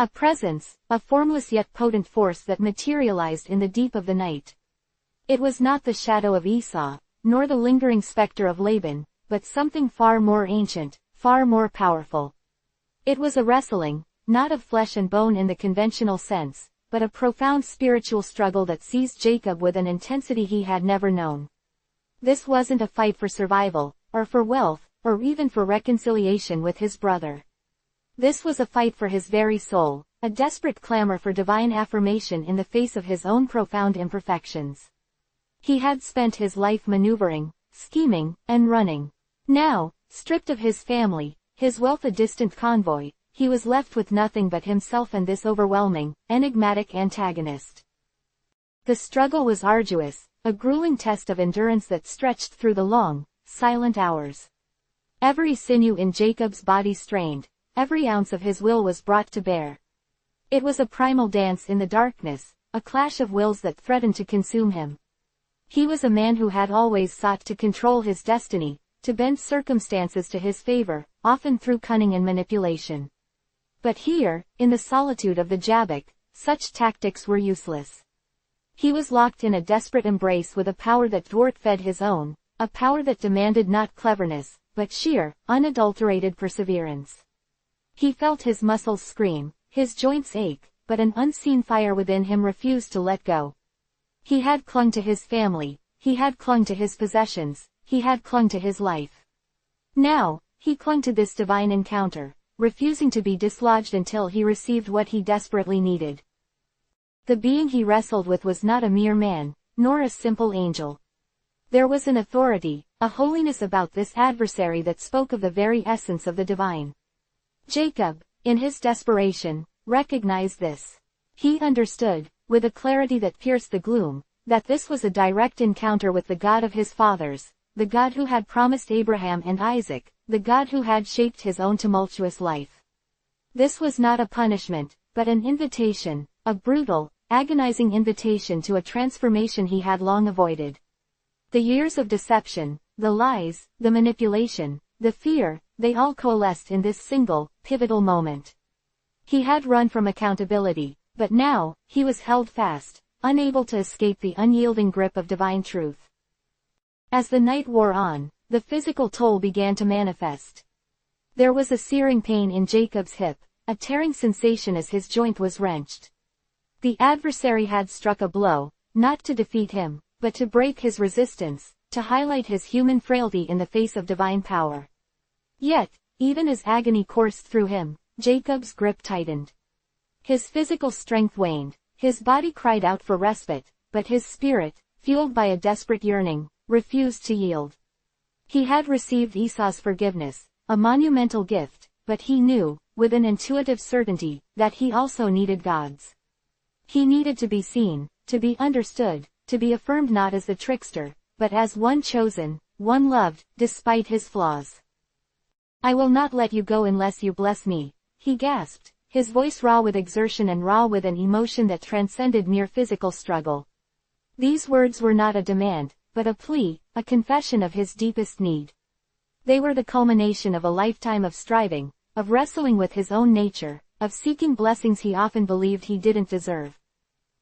A presence, a formless yet potent force that materialized in the deep of the night. It was not the shadow of Esau, nor the lingering specter of Laban, but something far more ancient, far more powerful. It was a wrestling, not of flesh and bone in the conventional sense, but a profound spiritual struggle that seized Jacob with an intensity he had never known. This wasn't a fight for survival, or for wealth, or even for reconciliation with his brother. This was a fight for his very soul, a desperate clamor for divine affirmation in the face of his own profound imperfections. He had spent his life maneuvering, scheming, and running. Now, stripped of his family, his wealth a distant convoy, he was left with nothing but himself and this overwhelming, enigmatic antagonist. The struggle was arduous, a grueling test of endurance that stretched through the long, silent hours. Every sinew in Jacob's body strained, every ounce of his will was brought to bear. It was a primal dance in the darkness, a clash of wills that threatened to consume him. He was a man who had always sought to control his destiny, to bend circumstances to his favor, often through cunning and manipulation. But here, in the solitude of the Jabbok, such tactics were useless. He was locked in a desperate embrace with a power that dwarfed his own, a power that demanded not cleverness, but sheer, unadulterated perseverance. He felt his muscles scream, his joints ache, but an unseen fire within him refused to let go. He had clung to his family, he had clung to his possessions, he had clung to his life. Now, he clung to this divine encounter, refusing to be dislodged until he received what he desperately needed. The being he wrestled with was not a mere man, nor a simple angel. There was an authority, a holiness about this adversary that spoke of the very essence of the divine. Jacob, in his desperation, recognized this. He understood, with a clarity that pierced the gloom, that this was a direct encounter with the God of his fathers, the God who had promised Abraham and Isaac, the God who had shaped his own tumultuous life. This was not a punishment, but an invitation, a brutal, agonizing invitation to a transformation he had long avoided. The years of deception, the lies, the manipulation, the fear, they all coalesced in this single, pivotal moment. He had run from accountability, but now, he was held fast, unable to escape the unyielding grip of divine truth. As the night wore on, the physical toll began to manifest. There was a searing pain in Jacob's hip, a tearing sensation as his joint was wrenched. The adversary had struck a blow, not to defeat him, but to break his resistance, to highlight his human frailty in the face of divine power. Yet, even as agony coursed through him, Jacob's grip tightened. His physical strength waned, his body cried out for respite, but his spirit, fueled by a desperate yearning, refused to yield. He had received Esau's forgiveness, a monumental gift, but he knew, with an intuitive certainty, that he also needed God's. He needed to be seen, to be understood, to be affirmed not as the trickster, but as one chosen, one loved, despite his flaws. "I will not let you go unless you bless me," he gasped, his voice raw with exertion and raw with an emotion that transcended mere physical struggle. These words were not a demand, but a plea, a confession of his deepest need. They were the culmination of a lifetime of striving, of wrestling with his own nature, of seeking blessings he often believed he didn't deserve.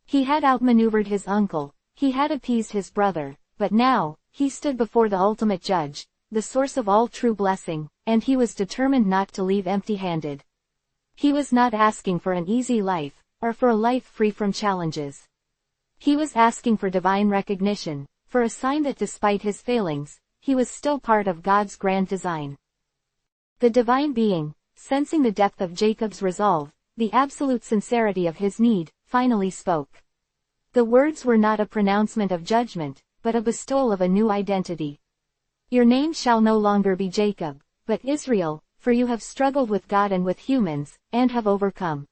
He had outmaneuvered his uncle, he had appeased his brother, but now, he stood before the ultimate judge, the source of all true blessing, and he was determined not to leave empty-handed. He was not asking for an easy life, or for a life free from challenges. He was asking for divine recognition, for a sign that despite his failings, he was still part of God's grand design. The divine being, sensing the depth of Jacob's resolve, the absolute sincerity of his need, finally spoke. The words were not a pronouncement of judgment, but a bestowal of a new identity. "Your name shall no longer be Jacob, but Israel, for you have struggled with God and with humans, and have overcome."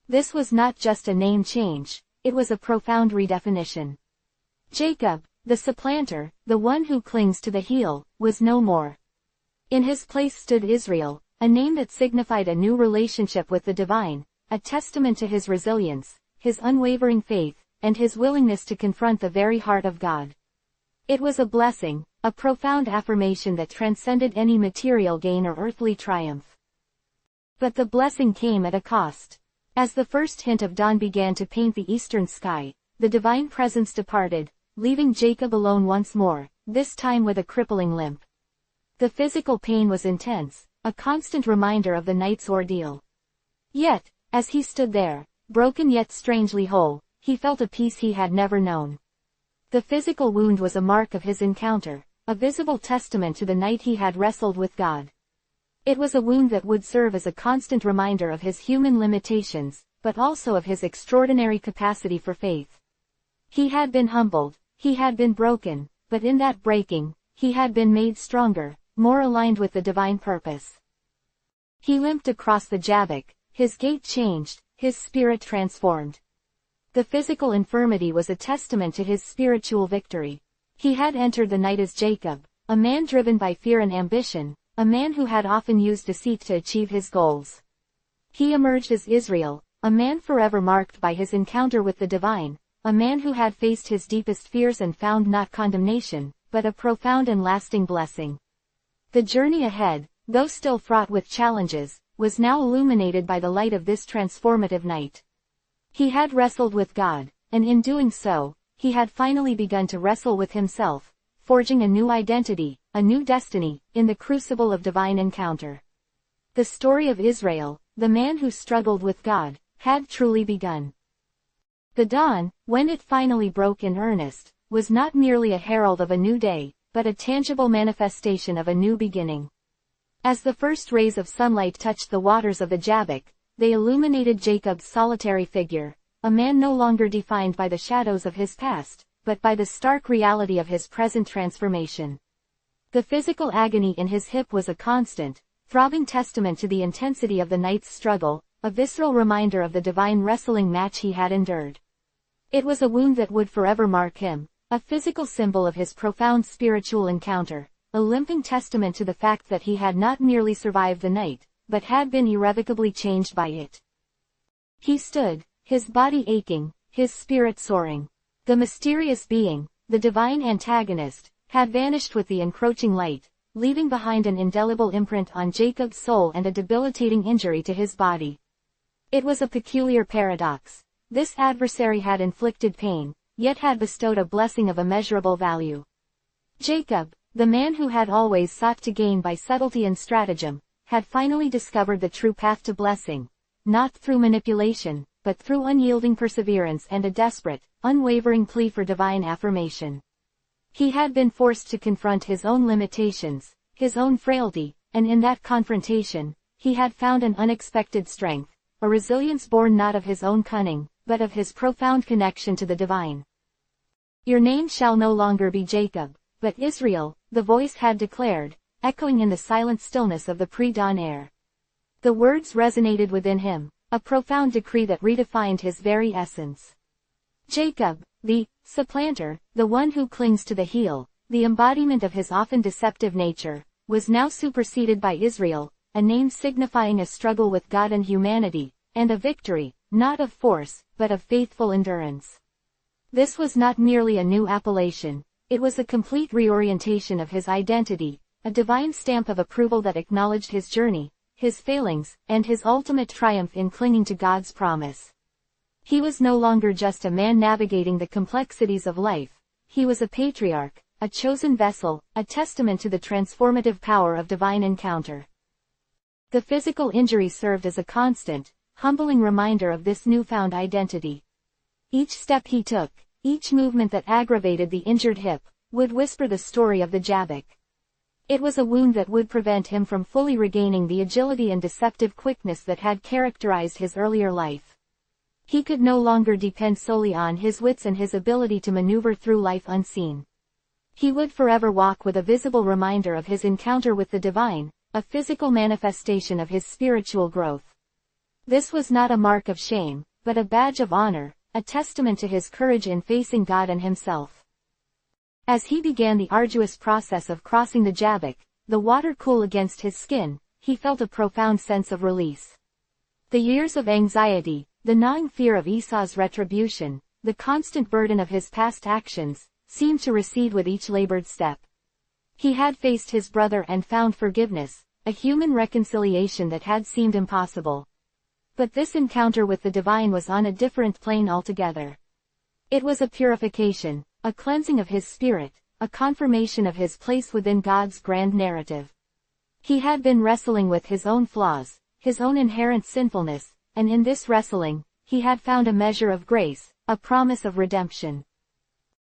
This was not just a name change, it was a profound redefinition. Jacob, the supplanter, the one who clings to the heel, was no more. In his place stood Israel, a name that signified a new relationship with the divine, a testament to his resilience, his unwavering faith, and his willingness to confront the very heart of God. It was a blessing, a profound affirmation that transcended any material gain or earthly triumph. But the blessing came at a cost. As the first hint of dawn began to paint the eastern sky, the divine presence departed, leaving Jacob alone once more, this time with a crippling limp. The physical pain was intense, a constant reminder of the night's ordeal. Yet, as he stood there, broken yet strangely whole, he felt a peace he had never known. The physical wound was a mark of his encounter, a visible testament to the night he had wrestled with God. It was a wound that would serve as a constant reminder of his human limitations, but also of his extraordinary capacity for faith. He had been humbled, he had been broken, but in that breaking, he had been made stronger, more aligned with the divine purpose. He limped across the Jabbok, his gait changed, his spirit transformed. The physical infirmity was a testament to his spiritual victory. He had entered the night as Jacob, a man driven by fear and ambition, a man who had often used deceit to achieve his goals. He emerged as Israel, a man forever marked by his encounter with the divine, a man who had faced his deepest fears and found not condemnation, but a profound and lasting blessing. The journey ahead, though still fraught with challenges, was now illuminated by the light of this transformative night. He had wrestled with God, and in doing so, he had finally begun to wrestle with himself, forging a new identity, a new destiny, in the crucible of divine encounter. The story of Israel, the man who struggled with God, had truly begun. The dawn, when it finally broke in earnest, was not merely a herald of a new day, but a tangible manifestation of a new beginning. As the first rays of sunlight touched the waters of the Jabbok, they illuminated Jacob's solitary figure, a man no longer defined by the shadows of his past, but by the stark reality of his present transformation. The physical agony in his hip was a constant, throbbing testament to the intensity of the night's struggle, a visceral reminder of the divine wrestling match he had endured. It was a wound that would forever mark him, a physical symbol of his profound spiritual encounter, a limping testament to the fact that he had not merely survived the night, but had been irrevocably changed by it. He stood, his body aching, his spirit soaring. The mysterious being, the divine antagonist, had vanished with the encroaching light, leaving behind an indelible imprint on Jacob's soul and a debilitating injury to his body. It was a peculiar paradox. This adversary had inflicted pain, yet had bestowed a blessing of immeasurable value. Jacob, the man who had always sought to gain by subtlety and stratagem, had finally discovered the true path to blessing, not through manipulation, but through unyielding perseverance and a desperate, unwavering plea for divine affirmation. He had been forced to confront his own limitations, his own frailty, and in that confrontation, he had found an unexpected strength, a resilience born not of his own cunning, but of his profound connection to the divine. "Your name shall no longer be Jacob, but Israel," the voice had declared, echoing in the silent stillness of the pre-dawn air. The words resonated within him, a profound decree that redefined his very essence. Jacob, the supplanter, the one who clings to the heel, the embodiment of his often deceptive nature, was now superseded by Israel, a name signifying a struggle with God and humanity, and a victory, not of force, but of faithful endurance. This was not merely a new appellation, it was a complete reorientation of his identity, a divine stamp of approval that acknowledged his journey, his failings, and his ultimate triumph in clinging to God's promise. He was no longer just a man navigating the complexities of life, he was a patriarch, a chosen vessel, a testament to the transformative power of divine encounter. The physical injury served as a constant, humbling reminder of this newfound identity. Each step he took, each movement that aggravated the injured hip, would whisper the story of the Jabbok. It was a wound that would prevent him from fully regaining the agility and deceptive quickness that had characterized his earlier life. He could no longer depend solely on his wits and his ability to maneuver through life unseen. He would forever walk with a visible reminder of his encounter with the divine, a physical manifestation of his spiritual growth. This was not a mark of shame, but a badge of honor, a testament to his courage in facing God and himself. As he began the arduous process of crossing the Jabbok, the water cool against his skin, he felt a profound sense of release. The years of anxiety, the gnawing fear of Esau's retribution, the constant burden of his past actions, seemed to recede with each labored step. He had faced his brother and found forgiveness, a human reconciliation that had seemed impossible. But this encounter with the divine was on a different plane altogether. It was a purification, a cleansing of his spirit, a confirmation of his place within God's grand narrative. He had been wrestling with his own flaws, his own inherent sinfulness, and in this wrestling, he had found a measure of grace, a promise of redemption.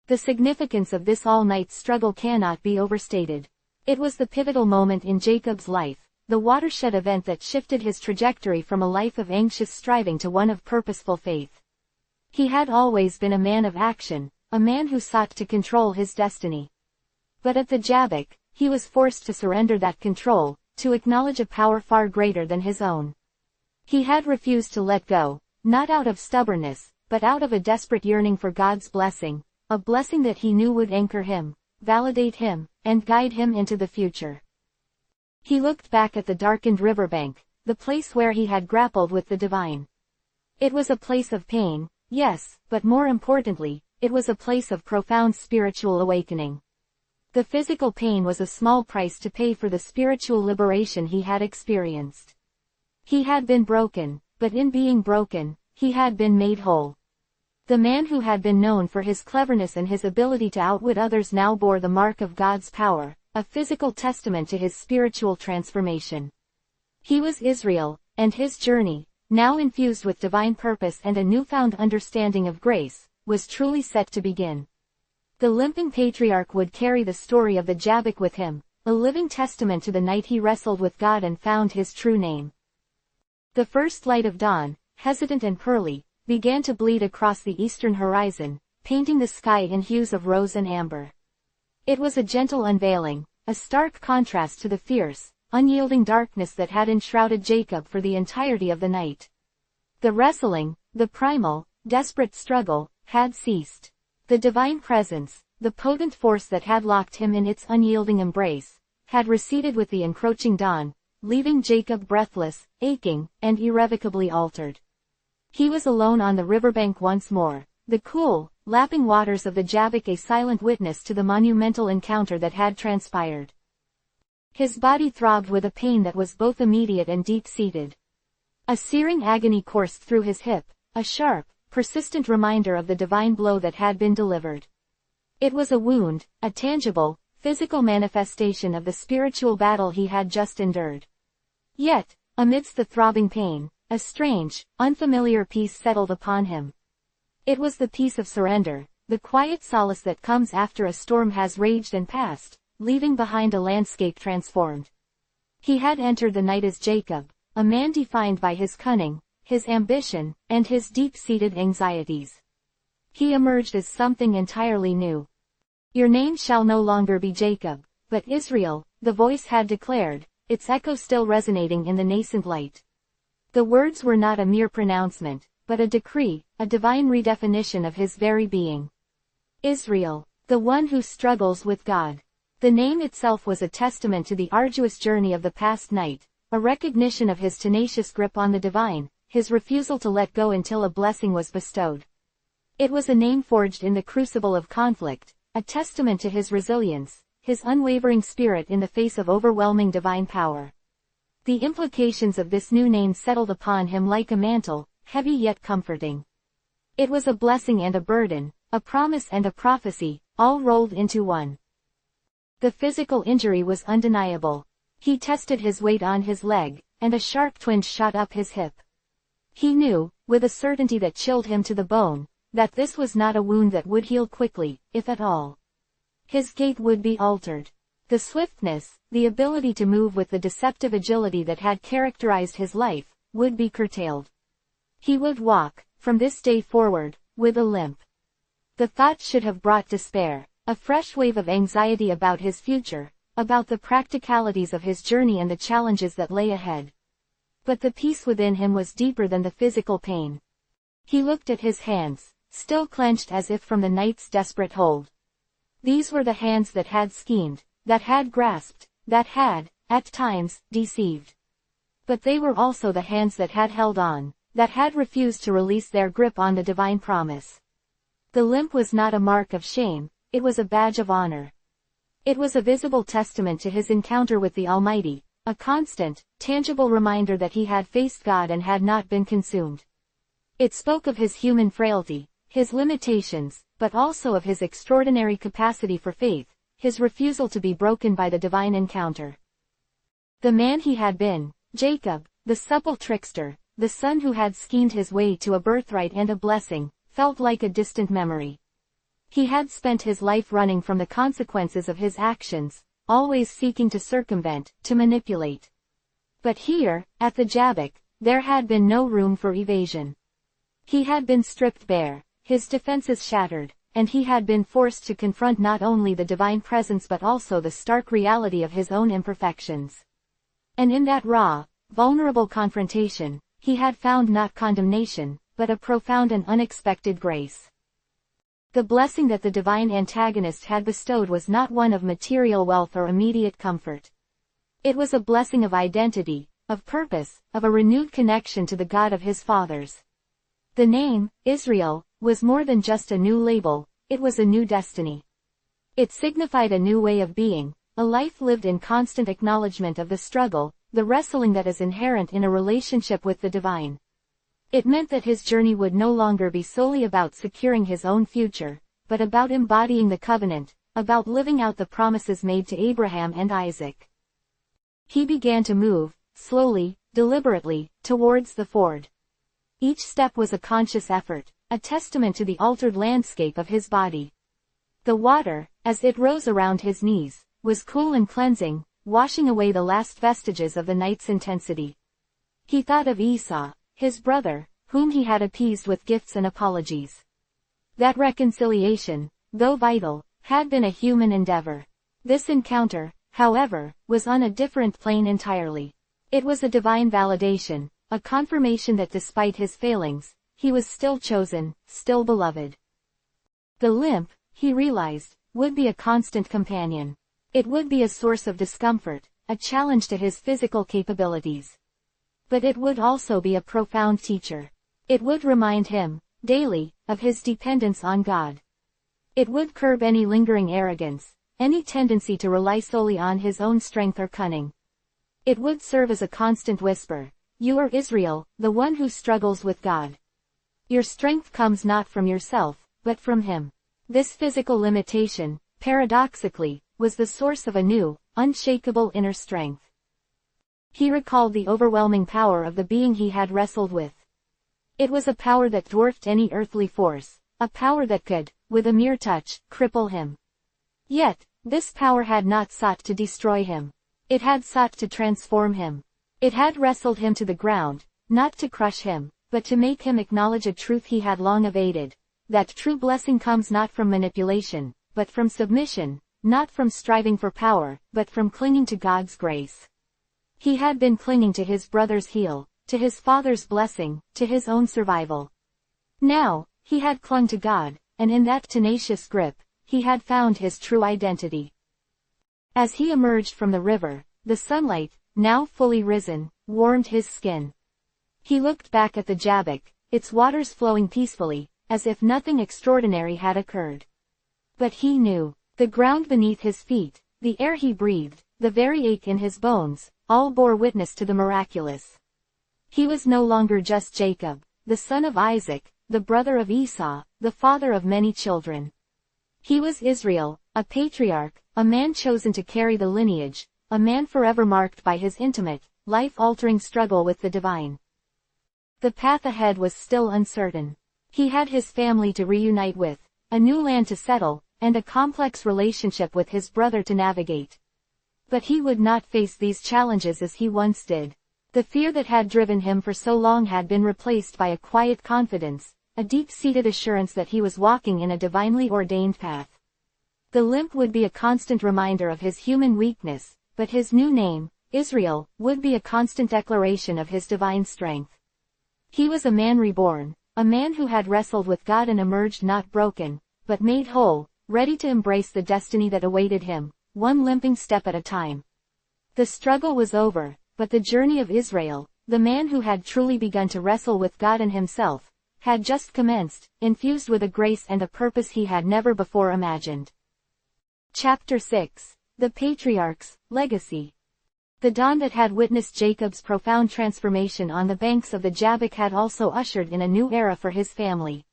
The significance of this all-night struggle cannot be overstated. It was the pivotal moment in Jacob's life, the watershed event that shifted his trajectory from a life of anxious striving to one of purposeful faith. He had always been a man of action, a man who sought to control his destiny. But at the Jabbok, he was forced to surrender that control, to acknowledge a power far greater than his own. He had refused to let go, not out of stubbornness, but out of a desperate yearning for God's blessing, a blessing that he knew would anchor him, validate him, and guide him into the future. He looked back at the darkened riverbank, the place where he had grappled with the divine. It was a place of pain, yes, but more importantly, it was a place of profound spiritual awakening. The physical pain was a small price to pay for the spiritual liberation he had experienced. He had been broken, but in being broken, he had been made whole. The man who had been known for his cleverness and his ability to outwit others now bore the mark of God's power, a physical testament to his spiritual transformation. He was Israel, and his journey, now infused with divine purpose and a newfound understanding of grace, was truly set to begin. The limping patriarch would carry the story of the Jabbok with him, a living testament to the night he wrestled with God and found his true name. The first light of dawn, hesitant and pearly, began to bleed across the eastern horizon, painting the sky in hues of rose and amber. It was a gentle unveiling, a stark contrast to the fierce, unyielding darkness that had enshrouded Jacob for the entirety of the night. The wrestling, the primal, desperate struggle, had ceased. The divine presence, the potent force that had locked him in its unyielding embrace, had receded with the encroaching dawn, leaving Jacob breathless, aching, and irrevocably altered. He was alone on the riverbank once more, the cool, lapping waters of the Jabbok a silent witness to the monumental encounter that had transpired. His body throbbed with a pain that was both immediate and deep-seated. A searing agony coursed through his hip, a sharp, persistent reminder of the divine blow that had been delivered. It was a wound, a tangible, physical manifestation of the spiritual battle he had just endured. Yet, amidst the throbbing pain, a strange, unfamiliar peace settled upon him. It was the peace of surrender, the quiet solace that comes after a storm has raged and passed, leaving behind a landscape transformed. He had entered the night as Jacob, a man defined by his cunning, his ambition, and his deep-seated anxieties. He emerged as something entirely new. "Your name shall no longer be Jacob, but Israel," the voice had declared, its echo still resonating in the nascent light. The words were not a mere pronouncement, but a decree, a divine redefinition of his very being. Israel, the one who struggles with God. The name itself was a testament to the arduous journey of the past night, a recognition of his tenacious grip on the divine, his refusal to let go until a blessing was bestowed. It was a name forged in the crucible of conflict, a testament to his resilience, his unwavering spirit in the face of overwhelming divine power. The implications of this new name settled upon him like a mantle, heavy yet comforting. It was a blessing and a burden, a promise and a prophecy, all rolled into one. The physical injury was undeniable. He tested his weight on his leg, and a sharp twinge shot up his hip. He knew, with a certainty that chilled him to the bone, that this was not a wound that would heal quickly, if at all. His gait would be altered. The swiftness, the ability to move with the deceptive agility that had characterized his life, would be curtailed. He would walk, from this day forward, with a limp. The thought should have brought despair, a fresh wave of anxiety about his future, about the practicalities of his journey and the challenges that lay ahead. But the peace within him was deeper than the physical pain. He looked at his hands, still clenched as if from the night's desperate hold. These were the hands that had schemed, that had grasped, that had, at times, deceived. But they were also the hands that had held on, that had refused to release their grip on the divine promise. The limp was not a mark of shame, it was a badge of honor. It was a visible testament to his encounter with the Almighty, a constant, tangible reminder that he had faced God and had not been consumed. It spoke of his human frailty, his limitations, but also of his extraordinary capacity for faith, his refusal to be broken by the divine encounter. The man he had been, Jacob, the supple trickster, the son who had schemed his way to a birthright and a blessing, felt like a distant memory. He had spent his life running from the consequences of his actions, always seeking to circumvent, to manipulate. But here, at the Jabbok, there had been no room for evasion. He had been stripped bare, his defenses shattered, and he had been forced to confront not only the divine presence but also the stark reality of his own imperfections. And in that raw, vulnerable confrontation, he had found not condemnation, but a profound and unexpected grace. The blessing that the divine antagonist had bestowed was not one of material wealth or immediate comfort. It was a blessing of identity, of purpose, of a renewed connection to the God of his fathers. The name, Israel, was more than just a new label, it was a new destiny. It signified a new way of being, a life lived in constant acknowledgement of the struggle, the wrestling that is inherent in a relationship with the divine. It meant that his journey would no longer be solely about securing his own future, but about embodying the covenant, about living out the promises made to Abraham and Isaac. He began to move, slowly, deliberately, towards the ford. Each step was a conscious effort, a testament to the altered landscape of his body. The water, as it rose around his knees, was cool and cleansing, washing away the last vestiges of the night's intensity. He thought of Esau, his brother, whom he had appeased with gifts and apologies. That reconciliation, though vital, had been a human endeavor. This encounter, however, was on a different plane entirely. It was a divine validation, a confirmation that despite his failings, he was still chosen, still beloved. The limp, he realized, would be a constant companion. It would be a source of discomfort, a challenge to his physical capabilities. But it would also be a profound teacher. It would remind him, daily, of his dependence on God. It would curb any lingering arrogance, any tendency to rely solely on his own strength or cunning. It would serve as a constant whisper, "You are Israel, the one who struggles with God. Your strength comes not from yourself, but from Him." This physical limitation, paradoxically, was the source of a new, unshakable inner strength. He recalled the overwhelming power of the being he had wrestled with. It was a power that dwarfed any earthly force, a power that could, with a mere touch, cripple him. Yet, this power had not sought to destroy him. It had sought to transform him. It had wrestled him to the ground, not to crush him, but to make him acknowledge a truth he had long evaded, that true blessing comes not from manipulation, but from submission, not from striving for power, but from clinging to God's grace. He had been clinging to his brother's heel, to his father's blessing, to his own survival. Now, he had clung to God, and in that tenacious grip, he had found his true identity. As he emerged from the river, the sunlight, now fully risen, warmed his skin. He looked back at the Jabbok, its waters flowing peacefully, as if nothing extraordinary had occurred. But he knew, the ground beneath his feet, the air he breathed, the very ache in his bones, all bore witness to the miraculous. He was no longer just Jacob, the son of Isaac, the brother of Esau, the father of many children. He was Israel, a patriarch, a man chosen to carry the lineage, a man forever marked by his intimate, life-altering struggle with the divine. The path ahead was still uncertain. He had his family to reunite with, a new land to settle, and a complex relationship with his brother to navigate. But he would not face these challenges as he once did. The fear that had driven him for so long had been replaced by a quiet confidence, a deep-seated assurance that he was walking in a divinely ordained path. The limp would be a constant reminder of his human weakness, but his new name, Israel, would be a constant declaration of his divine strength. He was a man reborn, a man who had wrestled with God and emerged not broken, but made whole, ready to embrace the destiny that awaited him, one limping step at a time. The struggle was over, but the journey of Israel, the man who had truly begun to wrestle with God and himself, had just commenced, infused with a grace and a purpose he had never before imagined. Chapter 6. The Patriarch's Legacy. The dawn that had witnessed Jacob's profound transformation on the banks of the Jabbok had also ushered in a new era for his family.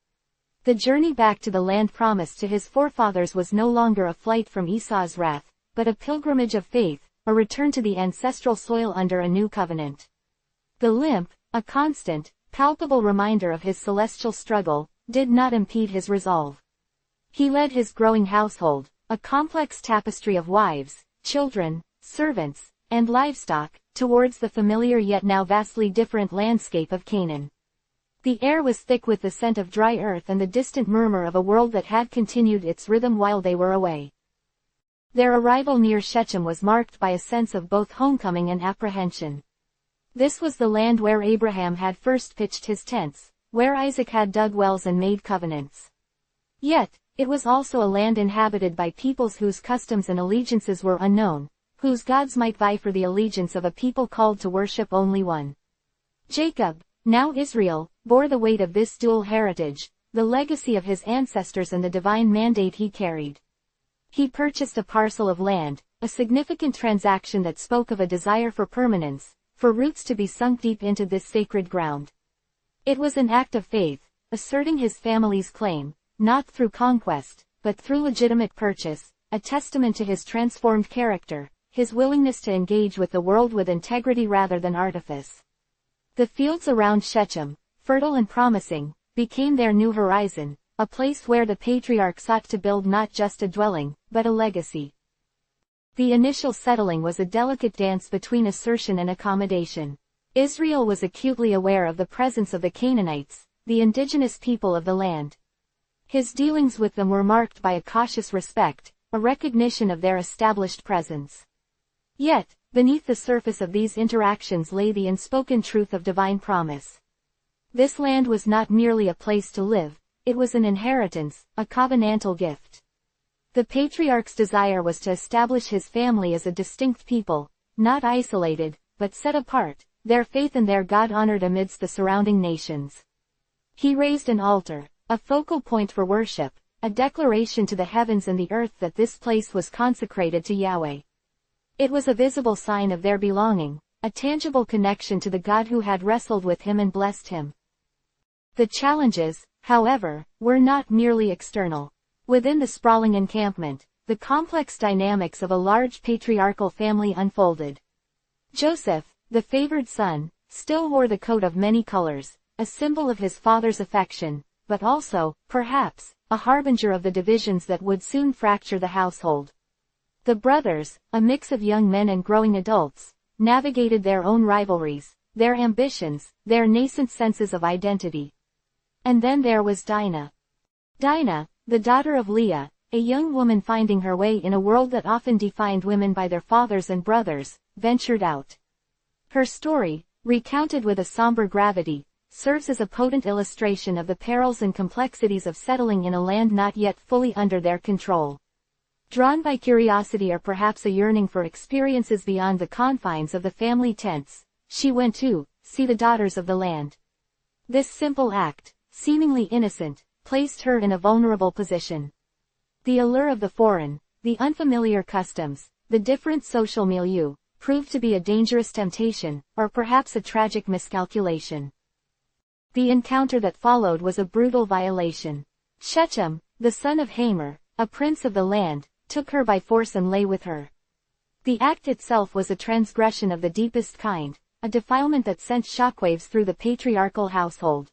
The journey back to the land promised to his forefathers was no longer a flight from Esau's wrath, but a pilgrimage of faith, a return to the ancestral soil under a new covenant. The limp, a constant, palpable reminder of his celestial struggle, did not impede his resolve. He led his growing household, a complex tapestry of wives, children, servants, and livestock, towards the familiar yet now vastly different landscape of Canaan. The air was thick with the scent of dry earth and the distant murmur of a world that had continued its rhythm while they were away. Their arrival near Shechem was marked by a sense of both homecoming and apprehension. This was the land where Abraham had first pitched his tents, where Isaac had dug wells and made covenants. Yet, it was also a land inhabited by peoples whose customs and allegiances were unknown, whose gods might vie for the allegiance of a people called to worship only one. Jacob, now Israel, bore the weight of this dual heritage, the legacy of his ancestors and the divine mandate he carried. He purchased a parcel of land, a significant transaction that spoke of a desire for permanence, for roots to be sunk deep into this sacred ground. It was an act of faith, asserting his family's claim, not through conquest, but through legitimate purchase, a testament to his transformed character, his willingness to engage with the world with integrity rather than artifice. The fields around Shechem, fertile and promising, became their new horizon, a place where the patriarch sought to build not just a dwelling, but a legacy. The initial settling was a delicate dance between assertion and accommodation. Israel was acutely aware of the presence of the Canaanites, the indigenous people of the land. His dealings with them were marked by a cautious respect, a recognition of their established presence. Yet, beneath the surface of these interactions lay the unspoken truth of divine promise. This land was not merely a place to live, it was an inheritance, a covenantal gift. The patriarch's desire was to establish his family as a distinct people, not isolated, but set apart, their faith and their God honored amidst the surrounding nations. He raised an altar, a focal point for worship, a declaration to the heavens and the earth that this place was consecrated to Yahweh. It was a visible sign of their belonging, a tangible connection to the God who had wrestled with him and blessed him. The challenges, however, were not merely external. Within the sprawling encampment, the complex dynamics of a large patriarchal family unfolded. Joseph, the favored son, still wore the coat of many colors, a symbol of his father's affection, but also, perhaps, a harbinger of the divisions that would soon fracture the household. The brothers, a mix of young men and growing adults, navigated their own rivalries, their ambitions, their nascent senses of identity. And then there was Dinah. Dinah, the daughter of Leah, a young woman finding her way in a world that often defined women by their fathers and brothers, ventured out. Her story, recounted with a somber gravity, serves as a potent illustration of the perils and complexities of settling in a land not yet fully under their control. Drawn by curiosity or perhaps a yearning for experiences beyond the confines of the family tents, she went to see the daughters of the land. This simple act, seemingly innocent, placed her in a vulnerable position. The allure of the foreign, the unfamiliar customs, the different social milieu, proved to be a dangerous temptation, or perhaps a tragic miscalculation. The encounter that followed was a brutal violation. Shechem, the son of Hamor, a prince of the land, took her by force and lay with her. The act itself was a transgression of the deepest kind, a defilement that sent shockwaves through the patriarchal household.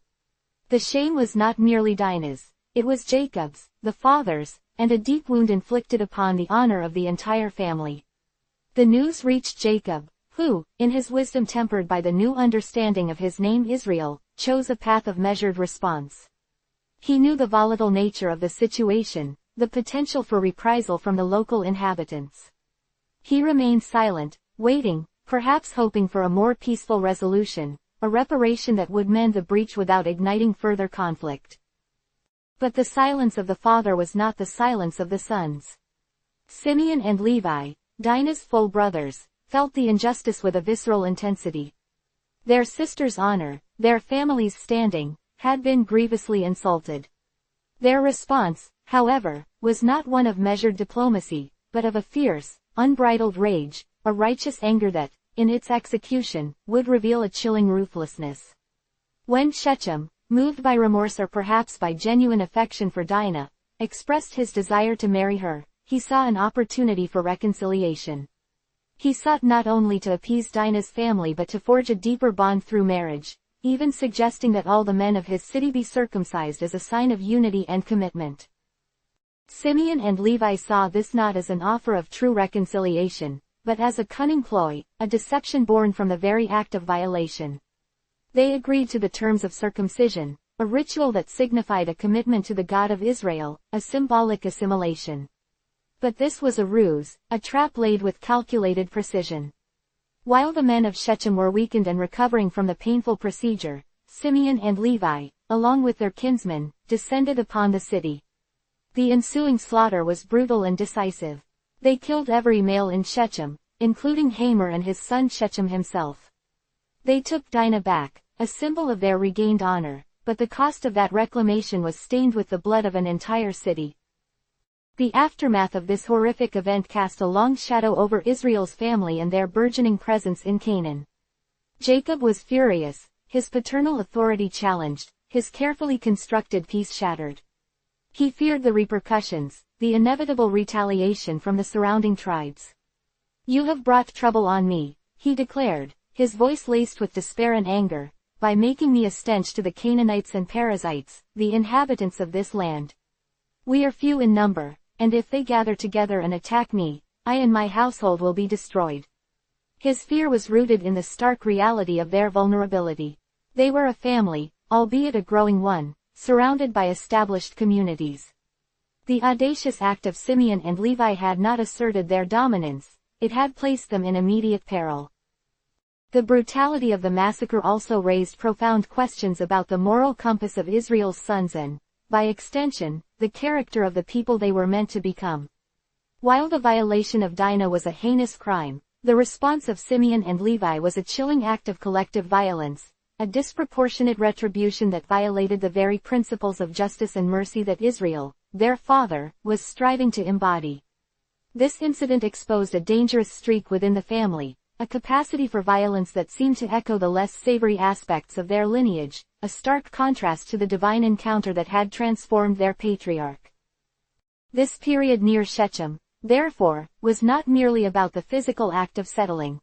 The shame was not merely Dinah's, it was Jacob's, the father's, and a deep wound inflicted upon the honor of the entire family. The news reached Jacob, who, in his wisdom tempered by the new understanding of his name Israel, chose a path of measured response. He knew the volatile nature of the situation, the potential for reprisal from the local inhabitants. He remained silent, waiting, perhaps hoping for a more peaceful resolution, a reparation that would mend the breach without igniting further conflict. But the silence of the father was not the silence of the sons. Simeon and Levi, Dinah's full brothers, felt the injustice with a visceral intensity. Their sister's honor, their family's standing, had been grievously insulted. Their response, however, was not one of measured diplomacy, but of a fierce, unbridled rage, a righteous anger that, in its execution, would reveal a chilling ruthlessness. When Shechem, moved by remorse or perhaps by genuine affection for Dinah, expressed his desire to marry her, he saw an opportunity for reconciliation. He sought not only to appease Dinah's family but to forge a deeper bond through marriage, even suggesting that all the men of his city be circumcised as a sign of unity and commitment. Simeon and Levi saw this not as an offer of true reconciliation, but as a cunning ploy, a deception born from the very act of violation. They agreed to the terms of circumcision, a ritual that signified a commitment to the God of Israel, a symbolic assimilation. But this was a ruse, a trap laid with calculated precision. While the men of Shechem were weakened and recovering from the painful procedure, Simeon and Levi, along with their kinsmen, descended upon the city. The ensuing slaughter was brutal and decisive. They killed every male in Shechem, including Hamor and his son Shechem himself. They took Dinah back, a symbol of their regained honor, but the cost of that reclamation was stained with the blood of an entire city. The aftermath of this horrific event cast a long shadow over Israel's family and their burgeoning presence in Canaan. Jacob was furious, his paternal authority challenged, his carefully constructed peace shattered. He feared the repercussions, the inevitable retaliation from the surrounding tribes. "You have brought trouble on me," he declared, his voice laced with despair and anger, "by making me a stench to the Canaanites and Perizzites, the inhabitants of this land. We are few in number, and if they gather together and attack me, I and my household will be destroyed." His fear was rooted in the stark reality of their vulnerability. They were a family, albeit a growing one, surrounded by established communities. The audacious act of Simeon and Levi had not asserted their dominance, it had placed them in immediate peril. The brutality of the massacre also raised profound questions about the moral compass of Israel's sons and, by extension, the character of the people they were meant to become. While the violation of Dinah was a heinous crime, the response of Simeon and Levi was a chilling act of collective violence, a disproportionate retribution that violated the very principles of justice and mercy that Israel, their father, was striving to embody. This incident exposed a dangerous streak within the family, a capacity for violence that seemed to echo the less savory aspects of their lineage, a stark contrast to the divine encounter that had transformed their patriarch. This period near Shechem, therefore, was not merely about the physical act of settling.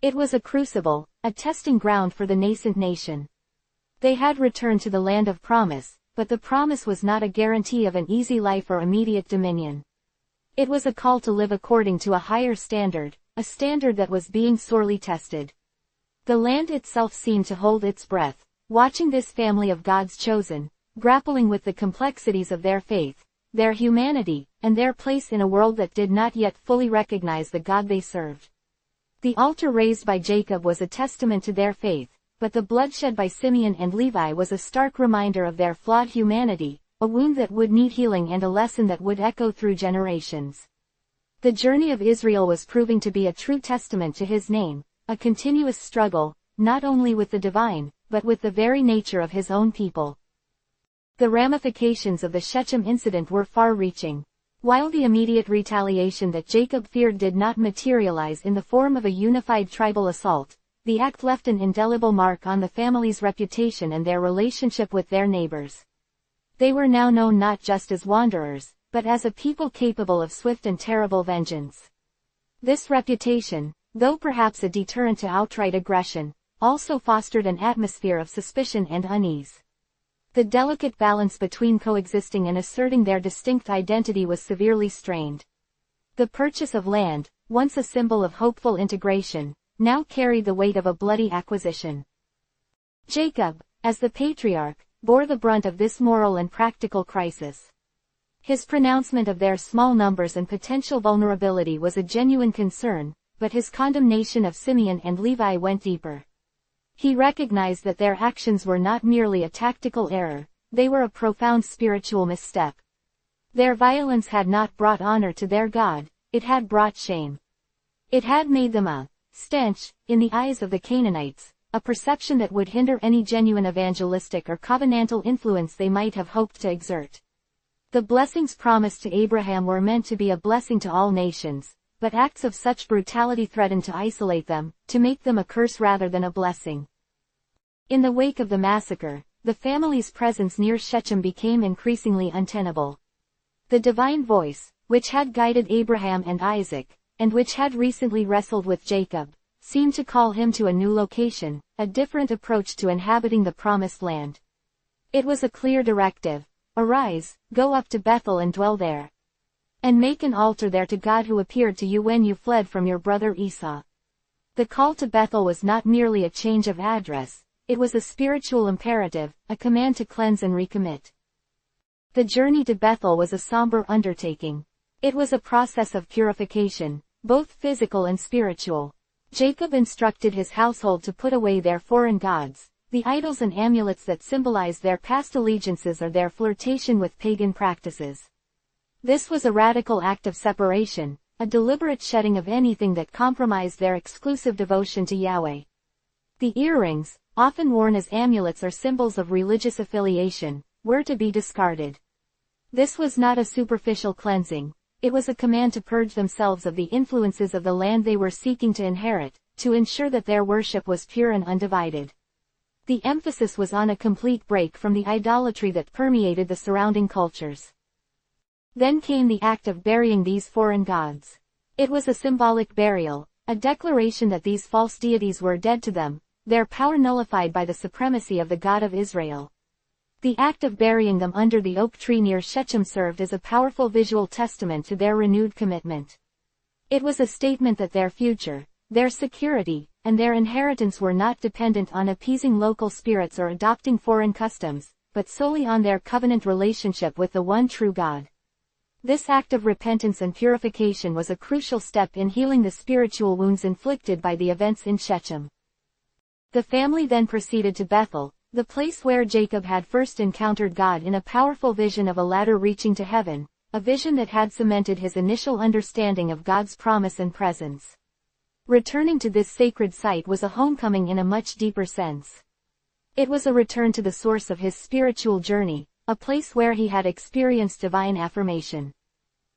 It was a crucible, a testing ground for the nascent nation. They had returned to the land of promise, but the promise was not a guarantee of an easy life or immediate dominion. It was a call to live according to a higher standard, a standard that was being sorely tested. The land itself seemed to hold its breath, watching this family of God's chosen, grappling with the complexities of their faith, their humanity, and their place in a world that did not yet fully recognize the God they served. The altar raised by Jacob was a testament to their faith, but the bloodshed by Simeon and Levi was a stark reminder of their flawed humanity, a wound that would need healing and a lesson that would echo through generations. The journey of Israel was proving to be a true testament to his name, a continuous struggle, not only with the divine, but with the very nature of his own people. The ramifications of the Shechem incident were far-reaching. While the immediate retaliation that Jacob feared did not materialize in the form of a unified tribal assault, the act left an indelible mark on the family's reputation and their relationship with their neighbors. They were now known not just as wanderers, but as a people capable of swift and terrible vengeance. This reputation, though perhaps a deterrent to outright aggression, also fostered an atmosphere of suspicion and unease. The delicate balance between coexisting and asserting their distinct identity was severely strained. The purchase of land, once a symbol of hopeful integration, now carried the weight of a bloody acquisition. Jacob, as the patriarch, bore the brunt of this moral and practical crisis. His pronouncement of their small numbers and potential vulnerability was a genuine concern, but his condemnation of Simeon and Levi went deeper. He recognized that their actions were not merely a tactical error, they were a profound spiritual misstep. Their violence had not brought honor to their God, it had brought shame. It had made them a stench in the eyes of the Canaanites, a perception that would hinder any genuine evangelistic or covenantal influence they might have hoped to exert. The blessings promised to Abraham were meant to be a blessing to all nations, but acts of such brutality threatened to isolate them, to make them a curse rather than a blessing. In the wake of the massacre, the family's presence near Shechem became increasingly untenable. The divine voice, which had guided Abraham and Isaac, and which had recently wrestled with Jacob, seemed to call him to a new location, a different approach to inhabiting the promised land. It was a clear directive: arise, go up to Bethel and dwell there, and make an altar there to God who appeared to you when you fled from your brother Esau. The call to Bethel was not merely a change of address, it was a spiritual imperative, a command to cleanse and recommit. The journey to Bethel was a somber undertaking. It was a process of purification, both physical and spiritual. Jacob instructed his household to put away their foreign gods, the idols and amulets that symbolized their past allegiances or their flirtation with pagan practices. This was a radical act of separation, a deliberate shedding of anything that compromised their exclusive devotion to Yahweh. The earrings, often worn as amulets or symbols of religious affiliation, were to be discarded. This was not a superficial cleansing, it was a command to purge themselves of the influences of the land they were seeking to inherit, to ensure that their worship was pure and undivided. The emphasis was on a complete break from the idolatry that permeated the surrounding cultures. Then came the act of burying these foreign gods. It was a symbolic burial, a declaration that these false deities were dead to them, their power nullified by the supremacy of the God of Israel. The act of burying them under the oak tree near Shechem served as a powerful visual testament to their renewed commitment. It was a statement that their future, their security, and their inheritance were not dependent on appeasing local spirits or adopting foreign customs, but solely on their covenant relationship with the one true God. This act of repentance and purification was a crucial step in healing the spiritual wounds inflicted by the events in Shechem. The family then proceeded to Bethel, the place where Jacob had first encountered God in a powerful vision of a ladder reaching to heaven, a vision that had cemented his initial understanding of God's promise and presence. Returning to this sacred site was a homecoming in a much deeper sense. It was a return to the source of his spiritual journey, a place where he had experienced divine affirmation.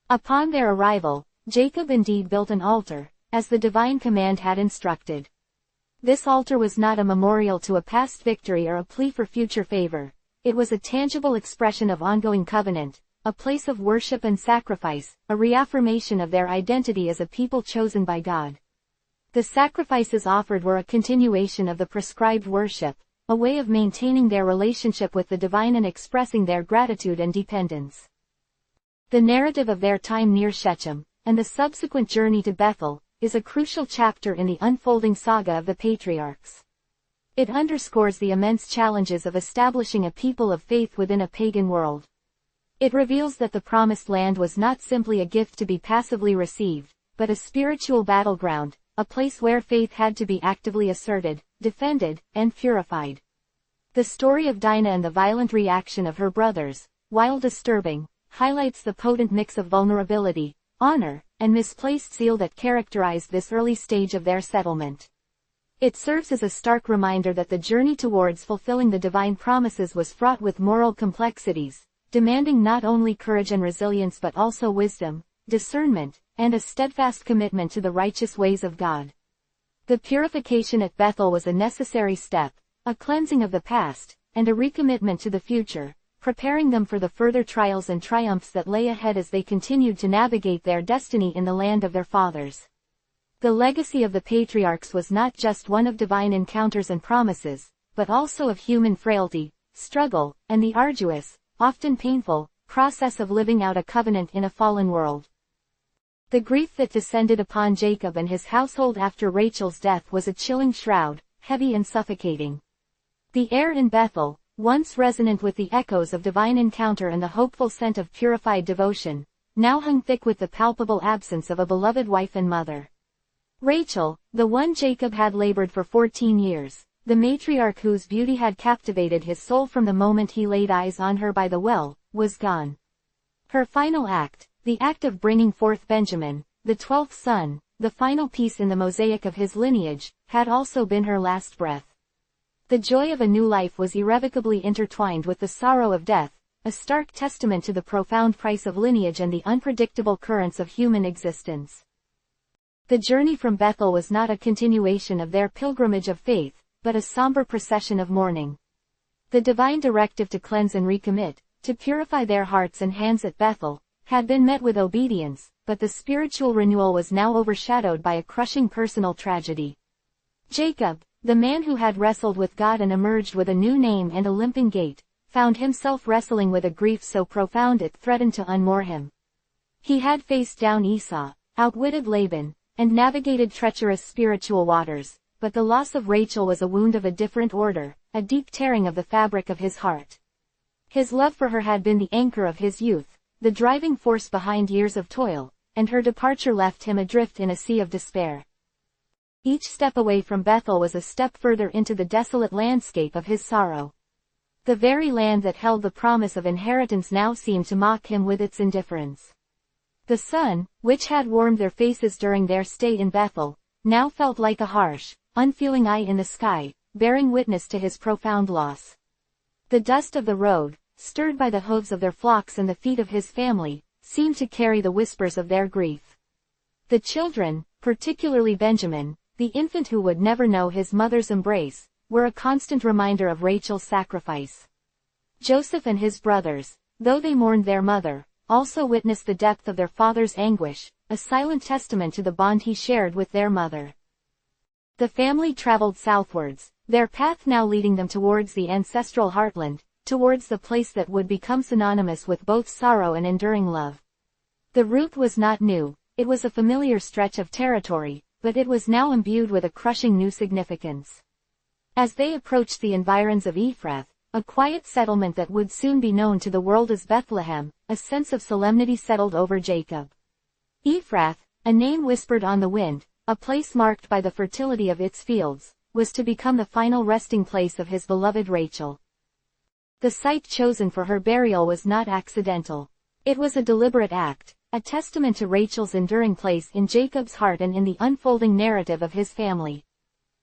Upon their arrival, Jacob indeed built an altar, as the divine command had instructed. This altar was not a memorial to a past victory or a plea for future favor. It was a tangible expression of ongoing covenant, a place of worship and sacrifice, a reaffirmation of their identity as a people chosen by God. The sacrifices offered were a continuation of the prescribed worship, a way of maintaining their relationship with the divine and expressing their gratitude and dependence. The narrative of their time near Shechem, and the subsequent journey to Bethel, is a crucial chapter in the unfolding saga of the Patriarchs. It underscores the immense challenges of establishing a people of faith within a pagan world. It reveals that the Promised Land was not simply a gift to be passively received, but a spiritual battleground, a place where faith had to be actively asserted, defended, and purified. The story of Dinah and the violent reaction of her brothers, while disturbing, highlights the potent mix of vulnerability, honor, and misplaced zeal that characterized this early stage of their settlement. It serves as a stark reminder that the journey towards fulfilling the divine promises was fraught with moral complexities, demanding not only courage and resilience but also wisdom, discernment, and a steadfast commitment to the righteous ways of God. The purification at Bethel was a necessary step, a cleansing of the past, and a recommitment to the future, preparing them for the further trials and triumphs that lay ahead as they continued to navigate their destiny in the land of their fathers. The legacy of the Patriarchs was not just one of divine encounters and promises, but also of human frailty, struggle, and the arduous, often painful, process of living out a covenant in a fallen world. The grief that descended upon Jacob and his household after Rachel's death was a chilling shroud, heavy and suffocating. The air in Bethel, once resonant with the echoes of divine encounter and the hopeful scent of purified devotion, now hung thick with the palpable absence of a beloved wife and mother. Rachel, the one Jacob had labored for 14 years, the matriarch whose beauty had captivated his soul from the moment he laid eyes on her by the well, was gone. Her final act, the act of bringing forth Benjamin, the 12th son, the final piece in the mosaic of his lineage, had also been her last breath. The joy of a new life was irrevocably intertwined with the sorrow of death, a stark testament to the profound price of lineage and the unpredictable currents of human existence. The journey from Bethel was not a continuation of their pilgrimage of faith, but a somber procession of mourning. The divine directive to cleanse and recommit, to purify their hearts and hands at Bethel, had been met with obedience, but the spiritual renewal was now overshadowed by a crushing personal tragedy. Jacob, the man who had wrestled with God and emerged with a new name and a limping gait, found himself wrestling with a grief so profound it threatened to unmoor him. He had faced down Esau, outwitted Laban, and navigated treacherous spiritual waters, but the loss of Rachel was a wound of a different order, a deep tearing of the fabric of his heart. His love for her had been the anchor of his youth, the driving force behind years of toil, and her departure left him adrift in a sea of despair. Each step away from Bethel was a step further into the desolate landscape of his sorrow. The very land that held the promise of inheritance now seemed to mock him with its indifference. The sun, which had warmed their faces during their stay in Bethel, now felt like a harsh, unfeeling eye in the sky, bearing witness to his profound loss. The dust of the road, stirred by the hooves of their flocks and the feet of his family, seemed to carry the whispers of their grief. The children, particularly Benjamin, the infant who would never know his mother's embrace, were a constant reminder of Rachel's sacrifice. Joseph and his brothers, though they mourned their mother, also witnessed the depth of their father's anguish, a silent testament to the bond he shared with their mother. The family traveled southwards, their path now leading them towards the ancestral heartland, towards the place that would become synonymous with both sorrow and enduring love. The route was not new, it was a familiar stretch of territory, but it was now imbued with a crushing new significance. As they approached the environs of Ephrath, a quiet settlement that would soon be known to the world as Bethlehem, a sense of solemnity settled over Jacob. Ephrath, a name whispered on the wind, a place marked by the fertility of its fields, was to become the final resting place of his beloved Rachel. The site chosen for her burial was not accidental. It was a deliberate act, a testament to Rachel's enduring place in Jacob's heart and in the unfolding narrative of his family.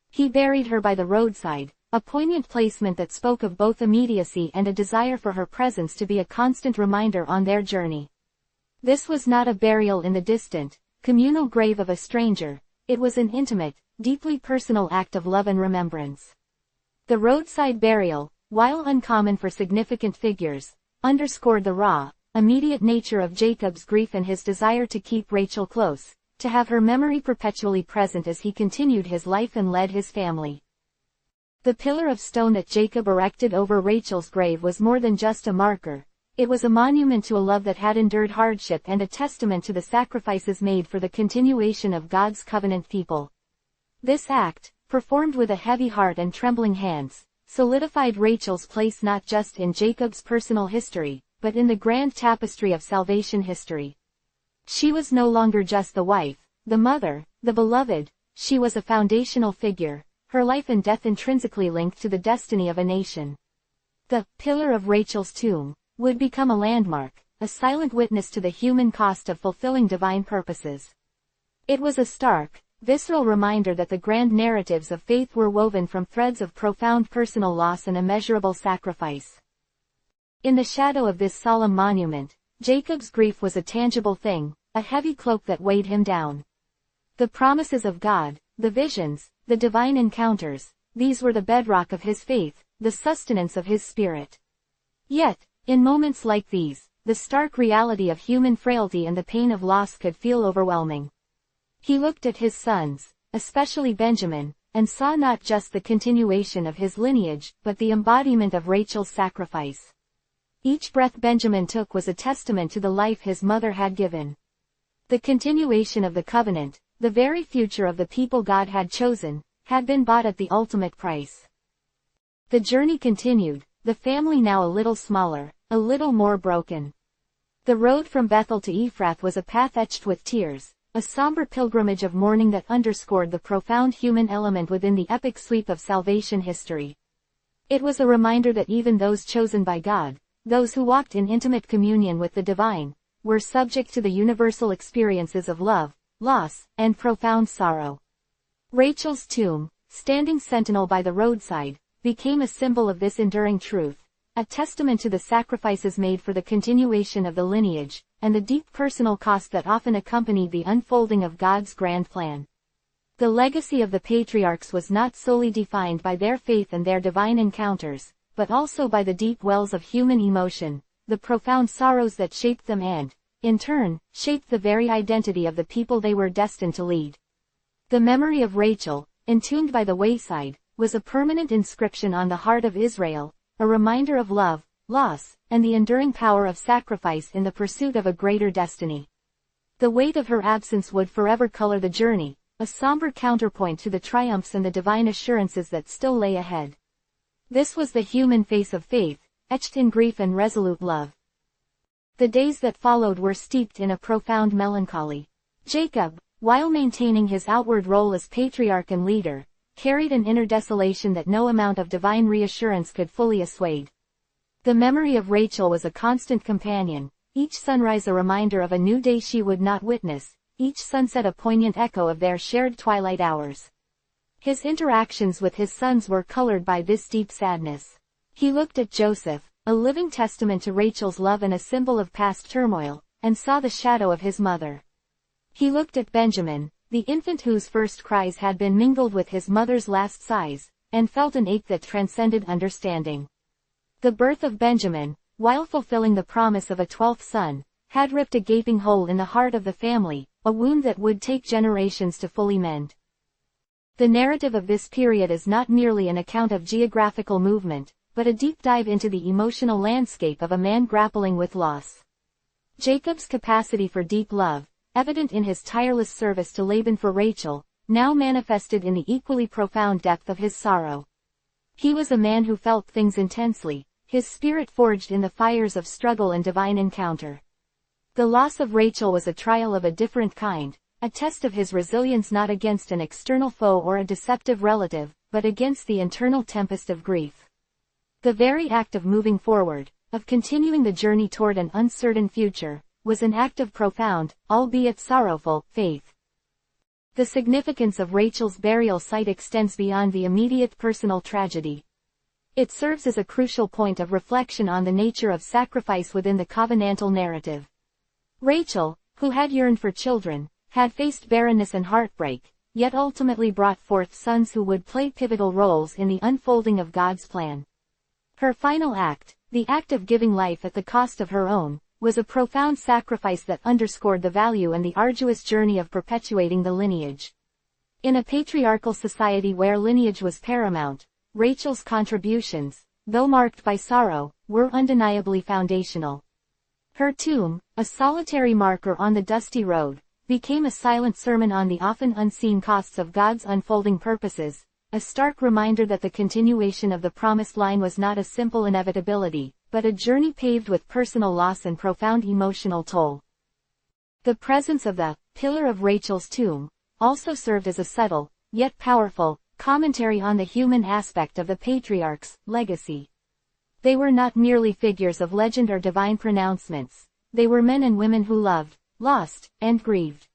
He buried her by the roadside, a poignant placement that spoke of both immediacy and a desire for her presence to be a constant reminder on their journey. This was not a burial in the distant, communal grave of a stranger, it was an intimate, deeply personal act of love and remembrance. The roadside burial, while uncommon for significant figures, underscored the raw, immediate nature of Jacob's grief and his desire to keep Rachel close, to have her memory perpetually present as he continued his life and led his family. The pillar of stone that Jacob erected over Rachel's grave was more than just a marker, it was a monument to a love that had endured hardship and a testament to the sacrifices made for the continuation of God's covenant people. This act, performed with a heavy heart and trembling hands, solidified Rachel's place not just in Jacob's personal history, but in the grand tapestry of salvation history. She was no longer just the wife, the mother, the beloved, she was a foundational figure, her life and death intrinsically linked to the destiny of a nation. The pillar of Rachel's tomb would become a landmark, a silent witness to the human cost of fulfilling divine purposes. It was a stark, visceral reminder that the grand narratives of faith were woven from threads of profound personal loss and immeasurable sacrifice. In the shadow of this solemn monument, Jacob's grief was a tangible thing, a heavy cloak that weighed him down. The promises of God, the visions, the divine encounters, these were the bedrock of his faith, the sustenance of his spirit. Yet, in moments like these, the stark reality of human frailty and the pain of loss could feel overwhelming. He looked at his sons, especially Benjamin, and saw not just the continuation of his lineage, but the embodiment of Rachel's sacrifice. Each breath Benjamin took was a testament to the life his mother had given. The continuation of the covenant, the very future of the people God had chosen, had been bought at the ultimate price. The journey continued, the family now a little smaller, a little more broken. The road from Bethel to Ephrath was a path etched with tears, a somber pilgrimage of mourning that underscored the profound human element within the epic sweep of salvation history. It was a reminder that even those chosen by God, those who walked in intimate communion with the divine, were subject to the universal experiences of love, loss, and profound sorrow. Rachel's tomb, standing sentinel by the roadside, became a symbol of this enduring truth, a testament to the sacrifices made for the continuation of the lineage, and the deep personal cost that often accompanied the unfolding of God's grand plan. The legacy of the patriarchs was not solely defined by their faith and their divine encounters, but also by the deep wells of human emotion, the profound sorrows that shaped them and, in turn, shaped the very identity of the people they were destined to lead. The memory of Rachel, entombed by the wayside, was a permanent inscription on the heart of Israel, a reminder of love, loss, and the enduring power of sacrifice in the pursuit of a greater destiny. The weight of her absence would forever color the journey, a somber counterpoint to the triumphs and the divine assurances that still lay ahead. This was the human face of faith, etched in grief and resolute love. The days that followed were steeped in a profound melancholy. Jacob, while maintaining his outward role as patriarch and leader, carried an inner desolation that no amount of divine reassurance could fully assuage. The memory of Rachel was a constant companion, each sunrise a reminder of a new day she would not witness, each sunset a poignant echo of their shared twilight hours. His interactions with his sons were colored by this deep sadness. He looked at Joseph, a living testament to Rachel's love and a symbol of past turmoil, and saw the shadow of his mother. He looked at Benjamin, the infant whose first cries had been mingled with his mother's last sighs, and felt an ache that transcended understanding. The birth of Benjamin, while fulfilling the promise of a 12th son, had ripped a gaping hole in the heart of the family, a wound that would take generations to fully mend. The narrative of this period is not merely an account of geographical movement, but a deep dive into the emotional landscape of a man grappling with loss. Jacob's capacity for deep love, evident in his tireless service to Laban for Rachel, now manifested in the equally profound depth of his sorrow. He was a man who felt things intensely, his spirit forged in the fires of struggle and divine encounter. The loss of Rachel was a trial of a different kind, a test of his resilience not against an external foe or a deceptive relative, but against the internal tempest of grief. The very act of moving forward, of continuing the journey toward an uncertain future, was an act of profound, albeit sorrowful, faith. The significance of Rachel's burial site extends beyond the immediate personal tragedy. It serves as a crucial point of reflection on the nature of sacrifice within the covenantal narrative. Rachel, who had yearned for children, had faced barrenness and heartbreak, yet ultimately brought forth sons who would play pivotal roles in the unfolding of God's plan. Her final act, the act of giving life at the cost of her own, was a profound sacrifice that underscored the value and the arduous journey of perpetuating the lineage. In a patriarchal society where lineage was paramount, Rachel's contributions, though marked by sorrow, were undeniably foundational. Her tomb, a solitary marker on the dusty road, became a silent sermon on the often unseen costs of God's unfolding purposes, a stark reminder that the continuation of the promised line was not a simple inevitability, but a journey paved with personal loss and profound emotional toll. The presence of the pillar of Rachel's tomb also served as a subtle, yet powerful, commentary on the human aspect of the patriarchs' legacy. They were not merely figures of legend or divine pronouncements, they were men and women who loved, lost, and grieved.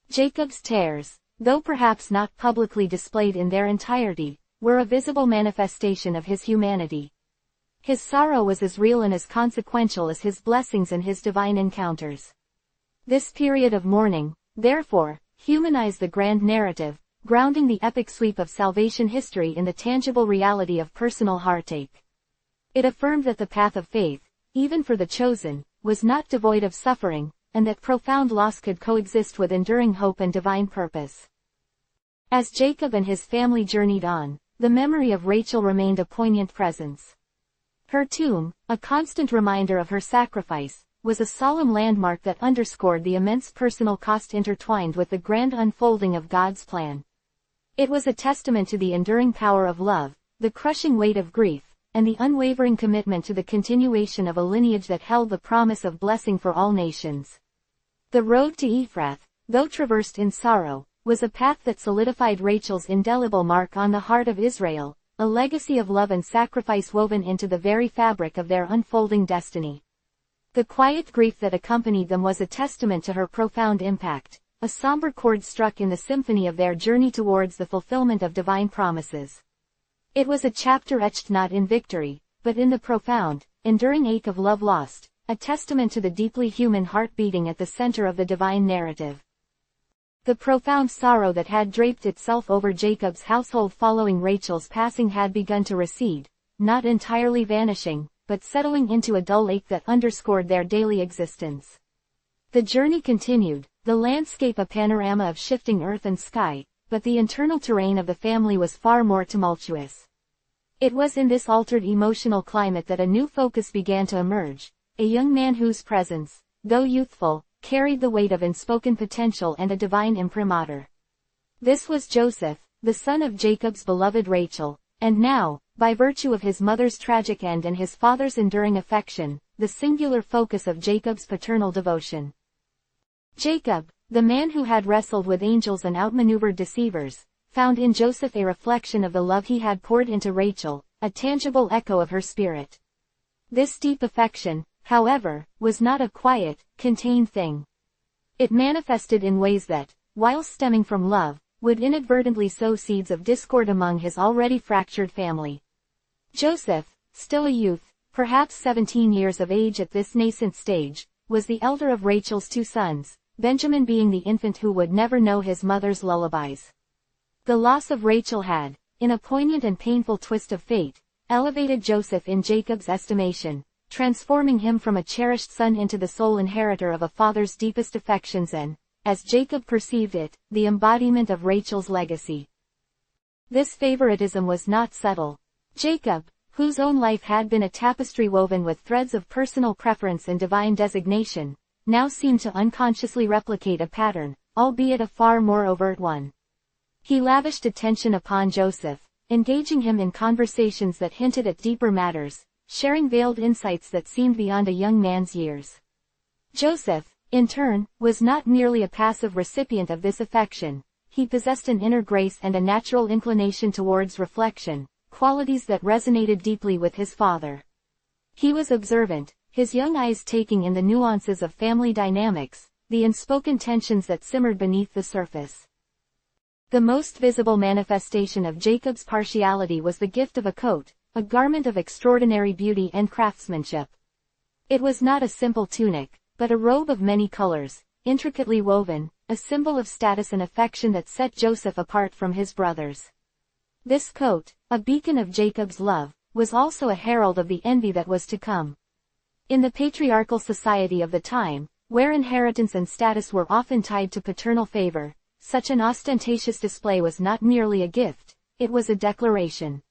Jacob's tears, though perhaps not publicly displayed in their entirety, were a visible manifestation of his humanity. His sorrow was as real and as consequential as his blessings and his divine encounters. This period of mourning, therefore, humanized the grand narrative, grounding the epic sweep of salvation history in the tangible reality of personal heartache. It affirmed that the path of faith, even for the chosen, was not devoid of suffering, and that profound loss could coexist with enduring hope and divine purpose. As Jacob and his family journeyed on, the memory of Rachel remained a poignant presence. Her tomb, a constant reminder of her sacrifice, was a solemn landmark that underscored the immense personal cost intertwined with the grand unfolding of God's plan. It was a testament to the enduring power of love, the crushing weight of grief, and the unwavering commitment to the continuation of a lineage that held the promise of blessing for all nations. The road to Ephrath, though traversed in sorrow, was a path that solidified Rachel's indelible mark on the heart of Israel, a legacy of love and sacrifice woven into the very fabric of their unfolding destiny. The quiet grief that accompanied them was a testament to her profound impact, a somber chord struck in the symphony of their journey towards the fulfillment of divine promises. It was a chapter etched not in victory, but in the profound, enduring ache of love lost, a testament to the deeply human heart beating at the center of the divine narrative. The profound sorrow that had draped itself over Jacob's household following Rachel's passing had begun to recede, not entirely vanishing, but settling into a dull ache that underscored their daily existence. The journey continued, the landscape a panorama of shifting earth and sky, but the internal terrain of the family was far more tumultuous. It was in this altered emotional climate that a new focus began to emerge, a young man whose presence, though youthful, carried the weight of unspoken potential and a divine imprimatur. This was Joseph, the son of Jacob's beloved Rachel, and now, by virtue of his mother's tragic end and his father's enduring affection, the singular focus of Jacob's paternal devotion. Jacob, the man who had wrestled with angels and outmaneuvered deceivers, found in Joseph a reflection of the love he had poured into Rachel, a tangible echo of her spirit. This deep affection, however, was not a quiet, contained thing. It manifested in ways that, while stemming from love, would inadvertently sow seeds of discord among his already fractured family. Joseph, still a youth, perhaps 17 years of age at this nascent stage, was the elder of Rachel's two sons, Benjamin being the infant who would never know his mother's lullabies. The loss of Rachel had, in a poignant and painful twist of fate, elevated Joseph in Jacob's estimation, transforming him from a cherished son into the sole inheritor of a father's deepest affections and, as Jacob perceived it, the embodiment of Rachel's legacy. This favoritism was not subtle. Jacob, whose own life had been a tapestry woven with threads of personal preference and divine designation, now seemed to unconsciously replicate a pattern, albeit a far more overt one. He lavished attention upon Joseph, engaging him in conversations that hinted at deeper matters, sharing veiled insights that seemed beyond a young man's years. Joseph, in turn, was not merely a passive recipient of this affection. He possessed an inner grace and a natural inclination towards reflection, qualities that resonated deeply with his father. He was observant, his young eyes taking in the nuances of family dynamics, the unspoken tensions that simmered beneath the surface. The most visible manifestation of Jacob's partiality was the gift of a coat, a garment of extraordinary beauty and craftsmanship. It was not a simple tunic, but a robe of many colors, intricately woven, a symbol of status and affection that set Joseph apart from his brothers. This coat, a beacon of Jacob's love, was also a herald of the envy that was to come. In the patriarchal society of the time, where inheritance and status were often tied to paternal favor, such an ostentatious display was not merely a gift, it was a declaration.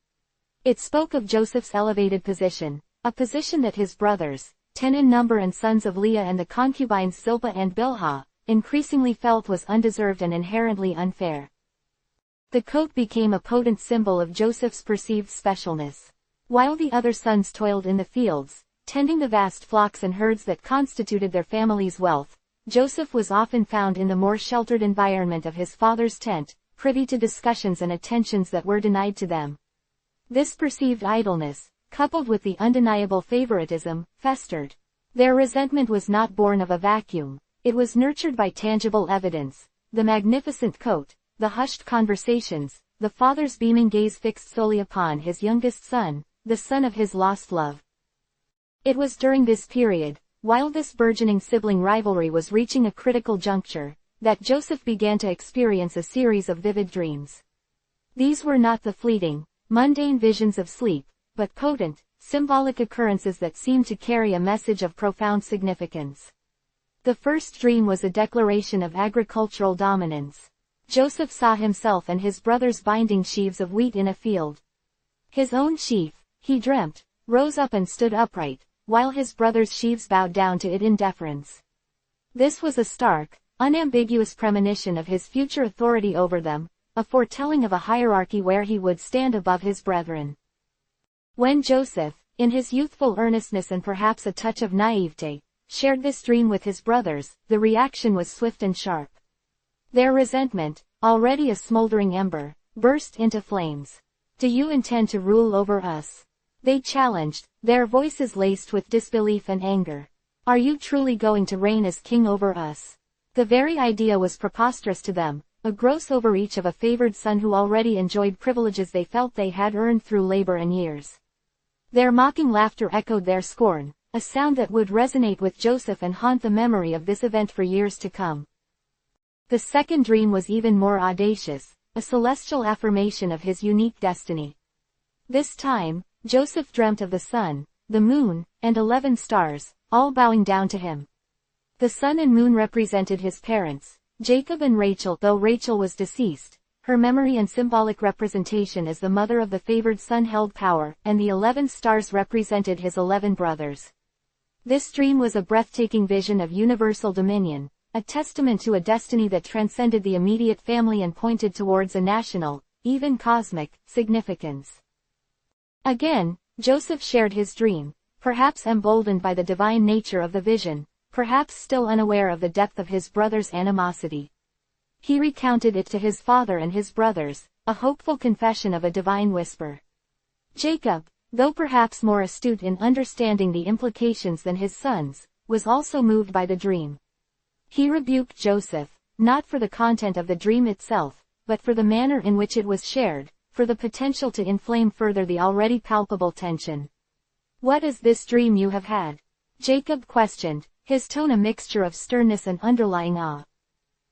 It spoke of Joseph's elevated position, a position that his brothers, 10 in number and sons of Leah and the concubines Zilpah and Bilhah, increasingly felt was undeserved and inherently unfair. The coat became a potent symbol of Joseph's perceived specialness. While the other sons toiled in the fields, tending the vast flocks and herds that constituted their family's wealth, Joseph was often found in the more sheltered environment of his father's tent, privy to discussions and attentions that were denied to them. This perceived idleness, coupled with the undeniable favoritism, festered. Their resentment was not born of a vacuum, it was nurtured by tangible evidence, the magnificent coat, the hushed conversations, the father's beaming gaze fixed solely upon his youngest son, the son of his lost love. It was during this period, while this burgeoning sibling rivalry was reaching a critical juncture, that Joseph began to experience a series of vivid dreams. These were not the fleeting, mundane visions of sleep, but potent, symbolic occurrences that seemed to carry a message of profound significance. The first dream was a declaration of agricultural dominance. Joseph saw himself and his brothers binding sheaves of wheat in a field. His own sheaf, he dreamt, rose up and stood upright, while his brothers' sheaves bowed down to it in deference. This was a stark, unambiguous premonition of his future authority over them, a foretelling of a hierarchy where he would stand above his brethren. When Joseph, in his youthful earnestness and perhaps a touch of naivete, shared this dream with his brothers, the reaction was swift and sharp. Their resentment, already a smoldering ember, burst into flames. "Do you intend to rule over us?" they challenged, their voices laced with disbelief and anger. "Are you truly going to reign as king over us?" The very idea was preposterous to them, a gross overreach of a favored son who already enjoyed privileges they felt they had earned through labor and years. Their mocking laughter echoed their scorn, a sound that would resonate with Joseph and haunt the memory of this event for years to come. The second dream was even more audacious, a celestial affirmation of his unique destiny. This time, Joseph dreamt of the sun, the moon, and 11 stars, all bowing down to him. The sun and moon represented his parents, Jacob and Rachel. Though Rachel was deceased, her memory and symbolic representation as the mother of the favored son held power, and the 11 stars represented his 11 brothers. This dream was a breathtaking vision of universal dominion, a testament to a destiny that transcended the immediate family and pointed towards a national, even cosmic, significance. Again, Joseph shared his dream, perhaps emboldened by the divine nature of the vision, perhaps still unaware of the depth of his brother's animosity. He recounted it to his father and his brothers, a hopeful confession of a divine whisper. Jacob, though perhaps more astute in understanding the implications than his sons, was also moved by the dream. He rebuked Joseph, not for the content of the dream itself, but for the manner in which it was shared, for the potential to inflame further the already palpable tension. "What is this dream you have had?" Jacob questioned, his tone a mixture of sternness and underlying awe.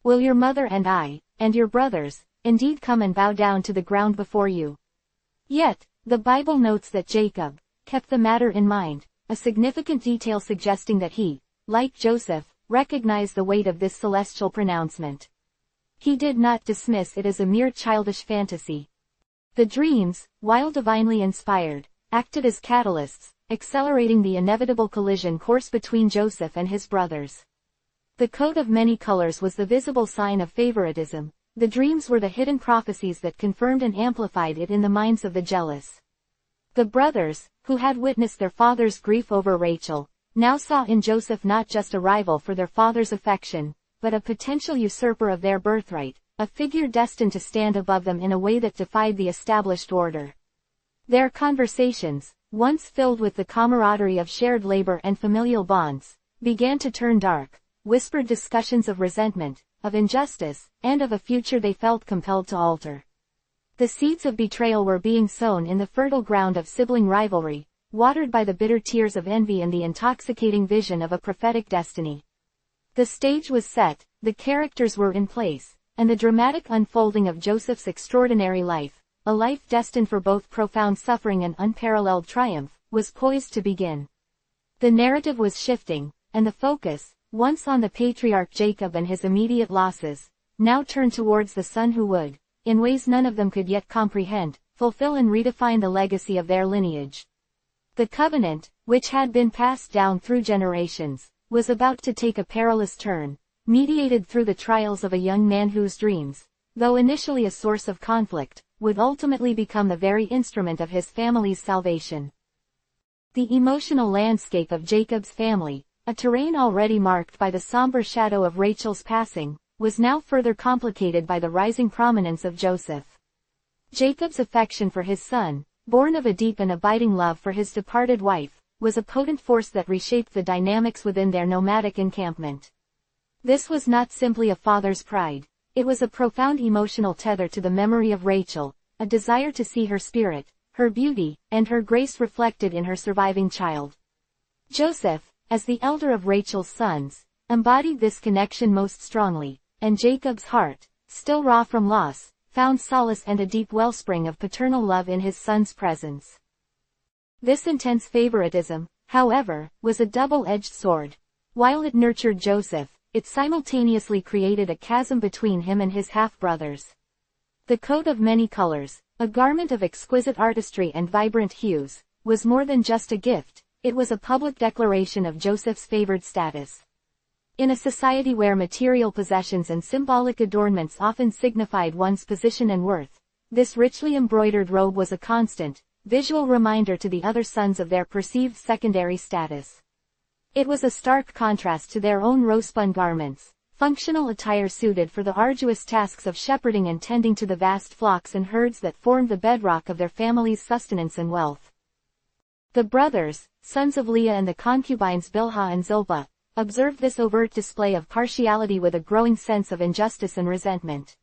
"Will your mother and I, and your brothers, indeed come and bow down to the ground before you?" Yet, the Bible notes that Jacob kept the matter in mind, a significant detail suggesting that he, like Joseph, recognized the weight of this celestial pronouncement. He did not dismiss it as a mere childish fantasy. The dreams, while divinely inspired, acted as catalysts, accelerating the inevitable collision course between Joseph and his brothers. The coat of many colors was the visible sign of favoritism. The dreams were the hidden prophecies that confirmed and amplified it in the minds of the jealous. The brothers, who had witnessed their father's grief over Rachel, now saw in Joseph not just a rival for their father's affection, but a potential usurper of their birthright, a figure destined to stand above them in a way that defied the established order. Their conversations, once filled with the camaraderie of shared labor and familial bonds, began to turn dark, whispered discussions of resentment, of injustice, and of a future they felt compelled to alter. The seeds of betrayal were being sown in the fertile ground of sibling rivalry, watered by the bitter tears of envy and the intoxicating vision of a prophetic destiny. The stage was set, the characters were in place, and the dramatic unfolding of Joseph's extraordinary life, a life destined for both profound suffering and unparalleled triumph, was poised to begin. The narrative was shifting, and the focus, once on the patriarch Jacob and his immediate losses, now turned towards the son who would, in ways none of them could yet comprehend, fulfill and redefine the legacy of their lineage. The covenant, which had been passed down through generations, was about to take a perilous turn, mediated through the trials of a young man whose dreams, though initially a source of conflict, would ultimately become the very instrument of his family's salvation. The emotional landscape of Jacob's family, a terrain already marked by the somber shadow of Rachel's passing, was now further complicated by the rising prominence of Joseph. Jacob's affection for his son, born of a deep and abiding love for his departed wife, was a potent force that reshaped the dynamics within their nomadic encampment. This was not simply a father's pride, it was a profound emotional tether to the memory of Rachel, a desire to see her spirit, her beauty, and her grace reflected in her surviving child. Joseph, as the elder of Rachel's sons, embodied this connection most strongly, and Jacob's heart, still raw from loss, found solace and a deep wellspring of paternal love in his son's presence. This intense favoritism, however, was a double-edged sword. While it nurtured Joseph, it simultaneously created a chasm between him and his half-brothers. The coat of many colors, a garment of exquisite artistry and vibrant hues, was more than just a gift, it was a public declaration of Joseph's favored status. In a society where material possessions and symbolic adornments often signified one's position and worth, this richly embroidered robe was a constant, visual reminder to the other sons of their perceived secondary status. It was a stark contrast to their own row-spun garments, functional attire suited for the arduous tasks of shepherding and tending to the vast flocks and herds that formed the bedrock of their family's sustenance and wealth. The brothers, sons of Leah and the concubines Bilhah and Zilpah, observed this overt display of partiality with a growing sense of injustice and resentment.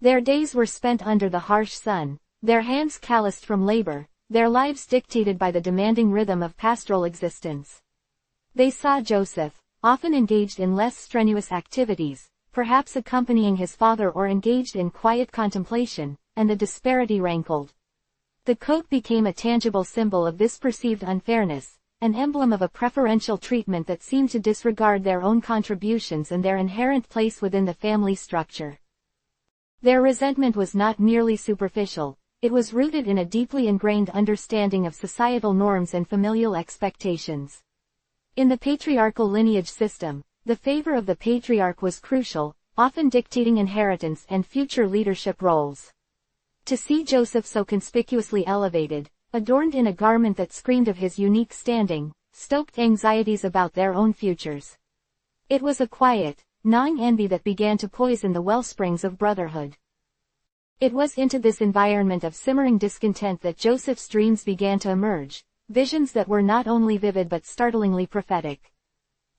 Their days were spent under the harsh sun, their hands calloused from labor, their lives dictated by the demanding rhythm of pastoral existence. They saw Joseph, often engaged in less strenuous activities, perhaps accompanying his father or engaged in quiet contemplation, and the disparity rankled. The coat became a tangible symbol of this perceived unfairness, an emblem of a preferential treatment that seemed to disregard their own contributions and their inherent place within the family structure. Their resentment was not merely superficial, it was rooted in a deeply ingrained understanding of societal norms and familial expectations. In the patriarchal lineage system, the favor of the patriarch was crucial, often dictating inheritance and future leadership roles. To see Joseph so conspicuously elevated, adorned in a garment that screamed of his unique standing, stoked anxieties about their own futures. It was a quiet, gnawing envy that began to poison the wellsprings of brotherhood. It was into this environment of simmering discontent that Joseph's dreams began to emerge, visions that were not only vivid but startlingly prophetic.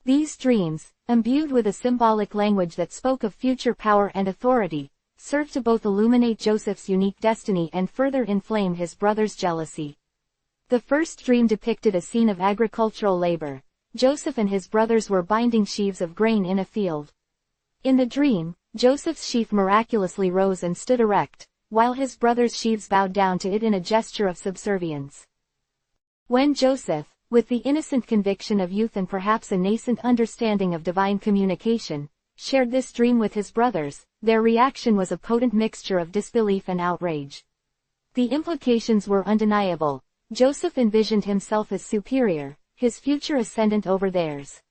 These dreams, imbued with a symbolic language that spoke of future power and authority, served to both illuminate Joseph's unique destiny and further inflame his brother's jealousy. The first dream depicted a scene of agricultural labor. Joseph and his brothers were binding sheaves of grain in a field. In the dream, Joseph's sheaf miraculously rose and stood erect, while his brothers' sheaves bowed down to it in a gesture of subservience. When Joseph, with the innocent conviction of youth and perhaps a nascent understanding of divine communication, shared this dream with his brothers, their reaction was a potent mixture of disbelief and outrage. The implications were undeniable. Joseph envisioned himself as superior, his future ascendant over theirs.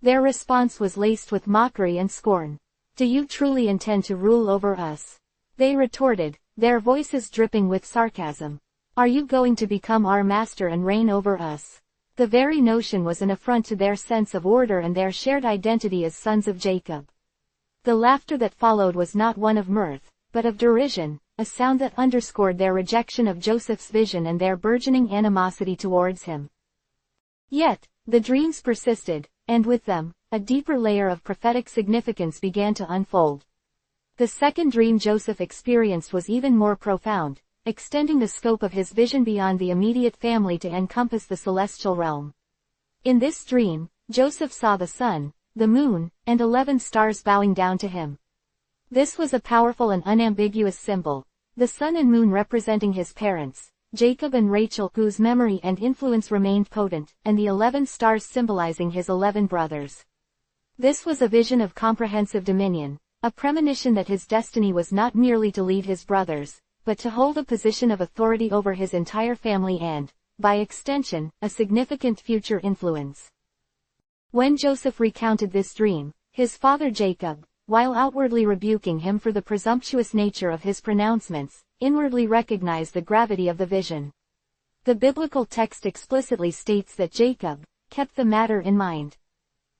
Their response was laced with mockery and scorn. "Do you truly intend to rule over us?" they retorted, their voices dripping with sarcasm. "Are you going to become our master and reign over us?" The very notion was an affront to their sense of order and their shared identity as sons of Jacob. The laughter that followed was not one of mirth, but of derision, a sound that underscored their rejection of Joseph's vision and their burgeoning animosity towards him. Yet, the dreams persisted, and with them, a deeper layer of prophetic significance began to unfold. The second dream Joseph experienced was even more profound, extending the scope of his vision beyond the immediate family to encompass the celestial realm. In this dream, Joseph saw the sun, the moon, and 11 stars bowing down to him. This was a powerful and unambiguous symbol, the sun and moon representing his parents, Jacob and Rachel, whose memory and influence remained potent, and the 11 stars symbolizing his 11 brothers. This was a vision of comprehensive dominion, a premonition that his destiny was not merely to lead his brothers, but to hold a position of authority over his entire family and, by extension, a significant future influence. When Joseph recounted this dream, his father Jacob, while outwardly rebuking him for the presumptuous nature of his pronouncements, inwardly recognized the gravity of the vision. The biblical text explicitly states that Jacob kept the matter in mind.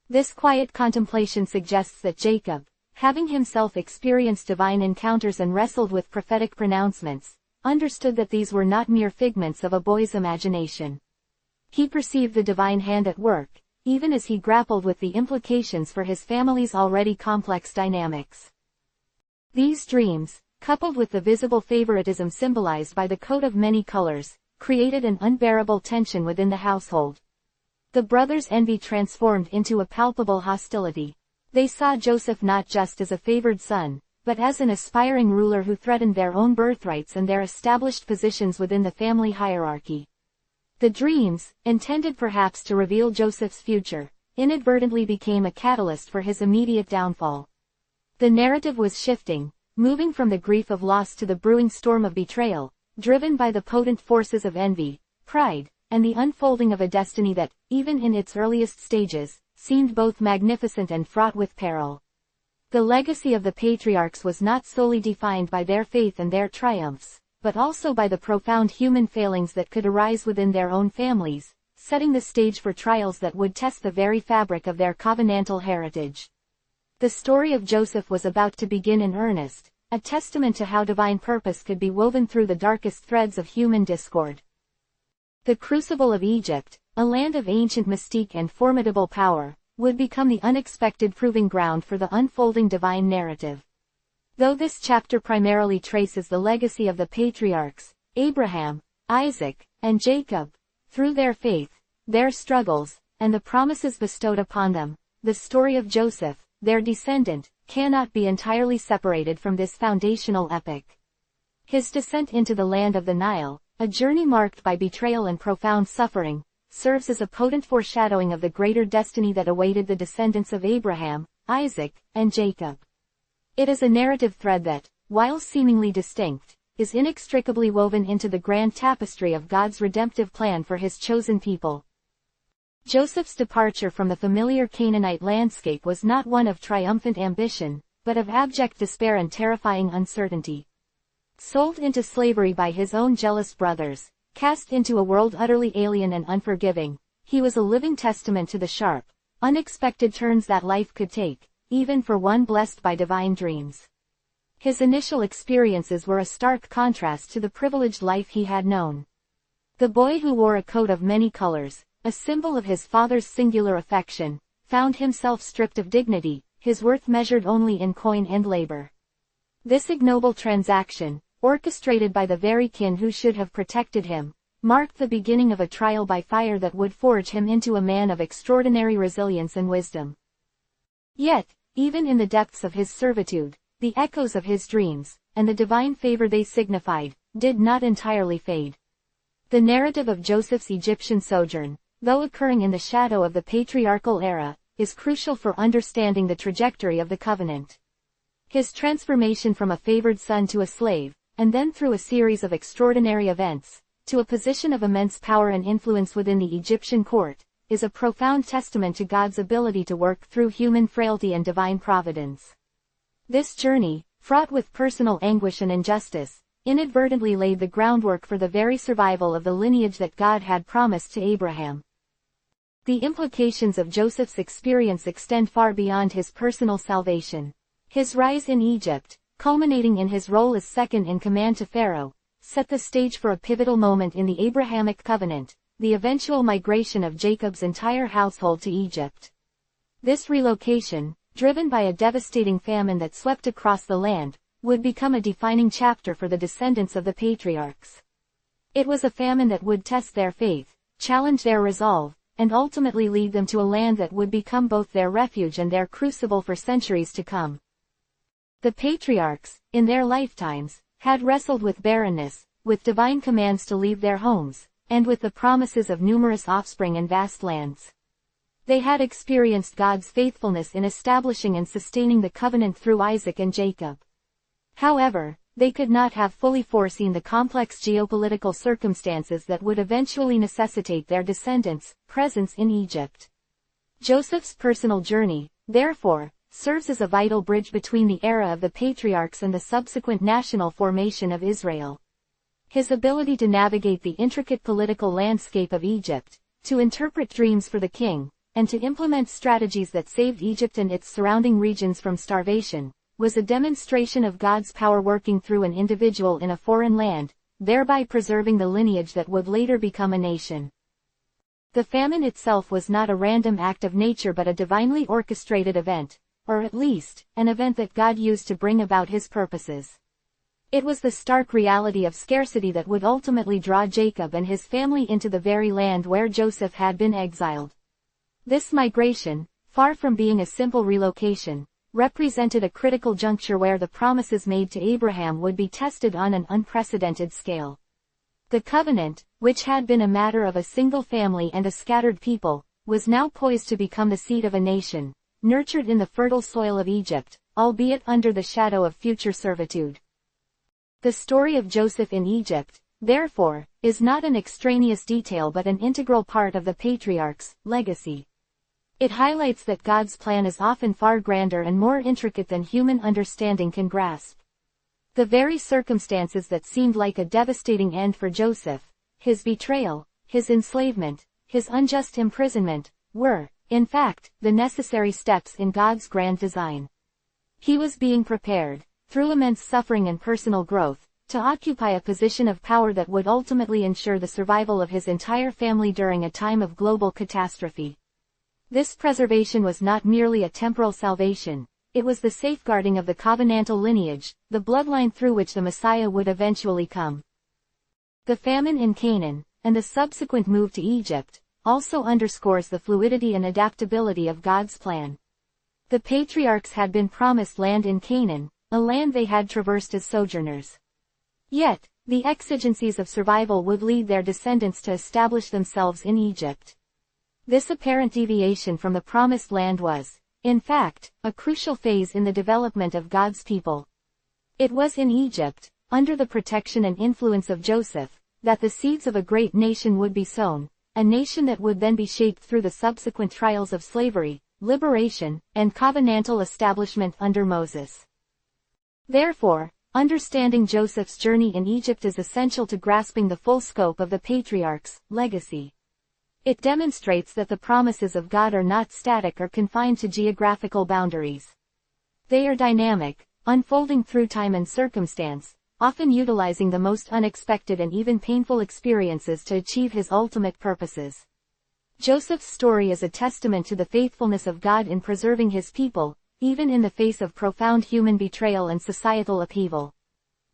This quiet contemplation suggests that Jacob, having himself experienced divine encounters and wrestled with prophetic pronouncements, understood that these were not mere figments of a boy's imagination. He perceived the divine hand at work, even as he grappled with the implications for his family's already complex dynamics. These dreams, coupled with the visible favoritism symbolized by the coat of many colors, created an unbearable tension within the household. The brothers' envy transformed into a palpable hostility. They saw Joseph not just as a favored son, but as an aspiring ruler who threatened their own birthrights and their established positions within the family hierarchy. The dreams, intended perhaps to reveal Joseph's future, inadvertently became a catalyst for his immediate downfall. The narrative was shifting, moving from the grief of loss to the brewing storm of betrayal, driven by the potent forces of envy, pride, and the unfolding of a destiny that, even in its earliest stages, seemed both magnificent and fraught with peril. The legacy of the patriarchs was not solely defined by their faith and their triumphs, but also by the profound human failings that could arise within their own families, setting the stage for trials that would test the very fabric of their covenantal heritage. The story of Joseph was about to begin in earnest, a testament to how divine purpose could be woven through the darkest threads of human discord. The crucible of Egypt, a land of ancient mystique and formidable power, would become the unexpected proving ground for the unfolding divine narrative. Though this chapter primarily traces the legacy of the patriarchs, Abraham, Isaac, and Jacob, through their faith, their struggles, and the promises bestowed upon them, the story of Joseph, their descendant, cannot be entirely separated from this foundational epic. His descent into the land of the Nile, a journey marked by betrayal and profound suffering, serves as a potent foreshadowing of the greater destiny that awaited the descendants of Abraham, Isaac, and Jacob. It is a narrative thread that, while seemingly distinct, is inextricably woven into the grand tapestry of God's redemptive plan for his chosen people. Joseph's departure from the familiar Canaanite landscape was not one of triumphant ambition, but of abject despair and terrifying uncertainty. Sold into slavery by his own jealous brothers, cast into a world utterly alien and unforgiving, he was a living testament to the sharp, unexpected turns that life could take, even for one blessed by divine dreams. His initial experiences were a stark contrast to the privileged life he had known. The boy who wore a coat of many colors, a symbol of his father's singular affection, found himself stripped of dignity, his worth measured only in coin and labor. This ignoble transaction, orchestrated by the very kin who should have protected him, marked the beginning of a trial by fire that would forge him into a man of extraordinary resilience and wisdom. Yet, even in the depths of his servitude, the echoes of his dreams, and the divine favor they signified, did not entirely fade. The narrative of Joseph's Egyptian sojourn, though occurring in the shadow of the patriarchal era, is crucial for understanding the trajectory of the covenant. His transformation from a favored son to a slave, and then through a series of extraordinary events, to a position of immense power and influence within the Egyptian court, is a profound testament to God's ability to work through human frailty and divine providence. This journey, fraught with personal anguish and injustice, inadvertently laid the groundwork for the very survival of the lineage that God had promised to Abraham. The implications of Joseph's experience extend far beyond his personal salvation. His rise in Egypt, culminating in his role as second in command to Pharaoh, set the stage for a pivotal moment in the Abrahamic covenant, the eventual migration of Jacob's entire household to Egypt. This relocation, driven by a devastating famine that swept across the land, would become a defining chapter for the descendants of the patriarchs. It was a famine that would test their faith, challenge their resolve, and ultimately lead them to a land that would become both their refuge and their crucible for centuries to come. The patriarchs, in their lifetimes, had wrestled with barrenness, with divine commands to leave their homes, and with the promises of numerous offspring and vast lands. They had experienced God's faithfulness in establishing and sustaining the covenant through Isaac and Jacob. However, they could not have fully foreseen the complex geopolitical circumstances that would eventually necessitate their descendants' presence in Egypt. Joseph's personal journey, therefore, serves as a vital bridge between the era of the patriarchs and the subsequent national formation of Israel. His ability to navigate the intricate political landscape of Egypt, to interpret dreams for the king, and to implement strategies that saved Egypt and its surrounding regions from starvation, was a demonstration of God's power working through an individual in a foreign land, thereby preserving the lineage that would later become a nation. The famine itself was not a random act of nature but a divinely orchestrated event, or at least, an event that God used to bring about his purposes. It was the stark reality of scarcity that would ultimately draw Jacob and his family into the very land where Joseph had been exiled. This migration, far from being a simple relocation, represented a critical juncture where the promises made to Abraham would be tested on an unprecedented scale. The covenant, which had been a matter of a single family and a scattered people, was now poised to become the seed of a nation, nurtured in the fertile soil of Egypt, albeit under the shadow of future servitude. The story of Joseph in Egypt, therefore, is not an extraneous detail but an integral part of the patriarch's legacy. It highlights that God's plan is often far grander and more intricate than human understanding can grasp. The very circumstances that seemed like a devastating end for Joseph, his betrayal, his enslavement, his unjust imprisonment, were, in fact, the necessary steps in God's grand design. He was being prepared, through immense suffering and personal growth, to occupy a position of power that would ultimately ensure the survival of his entire family during a time of global catastrophe. This preservation was not merely a temporal salvation, it was the safeguarding of the covenantal lineage, the bloodline through which the Messiah would eventually come. The famine in Canaan, and the subsequent move to Egypt, also underscores the fluidity and adaptability of God's plan. The patriarchs had been promised land in Canaan, a land they had traversed as sojourners. Yet, the exigencies of survival would lead their descendants to establish themselves in Egypt. This apparent deviation from the promised land was, in fact, a crucial phase in the development of God's people. It was in Egypt, under the protection and influence of Joseph, that the seeds of a great nation would be sown, a nation that would then be shaped through the subsequent trials of slavery, liberation, and covenantal establishment under Moses. Therefore, understanding Joseph's journey in Egypt is essential to grasping the full scope of the patriarch's legacy. It demonstrates that the promises of God are not static or confined to geographical boundaries. They are dynamic, unfolding through time and circumstance, often utilizing the most unexpected and even painful experiences to achieve his ultimate purposes. Joseph's story is a testament to the faithfulness of God in preserving his people, even in the face of profound human betrayal and societal upheaval.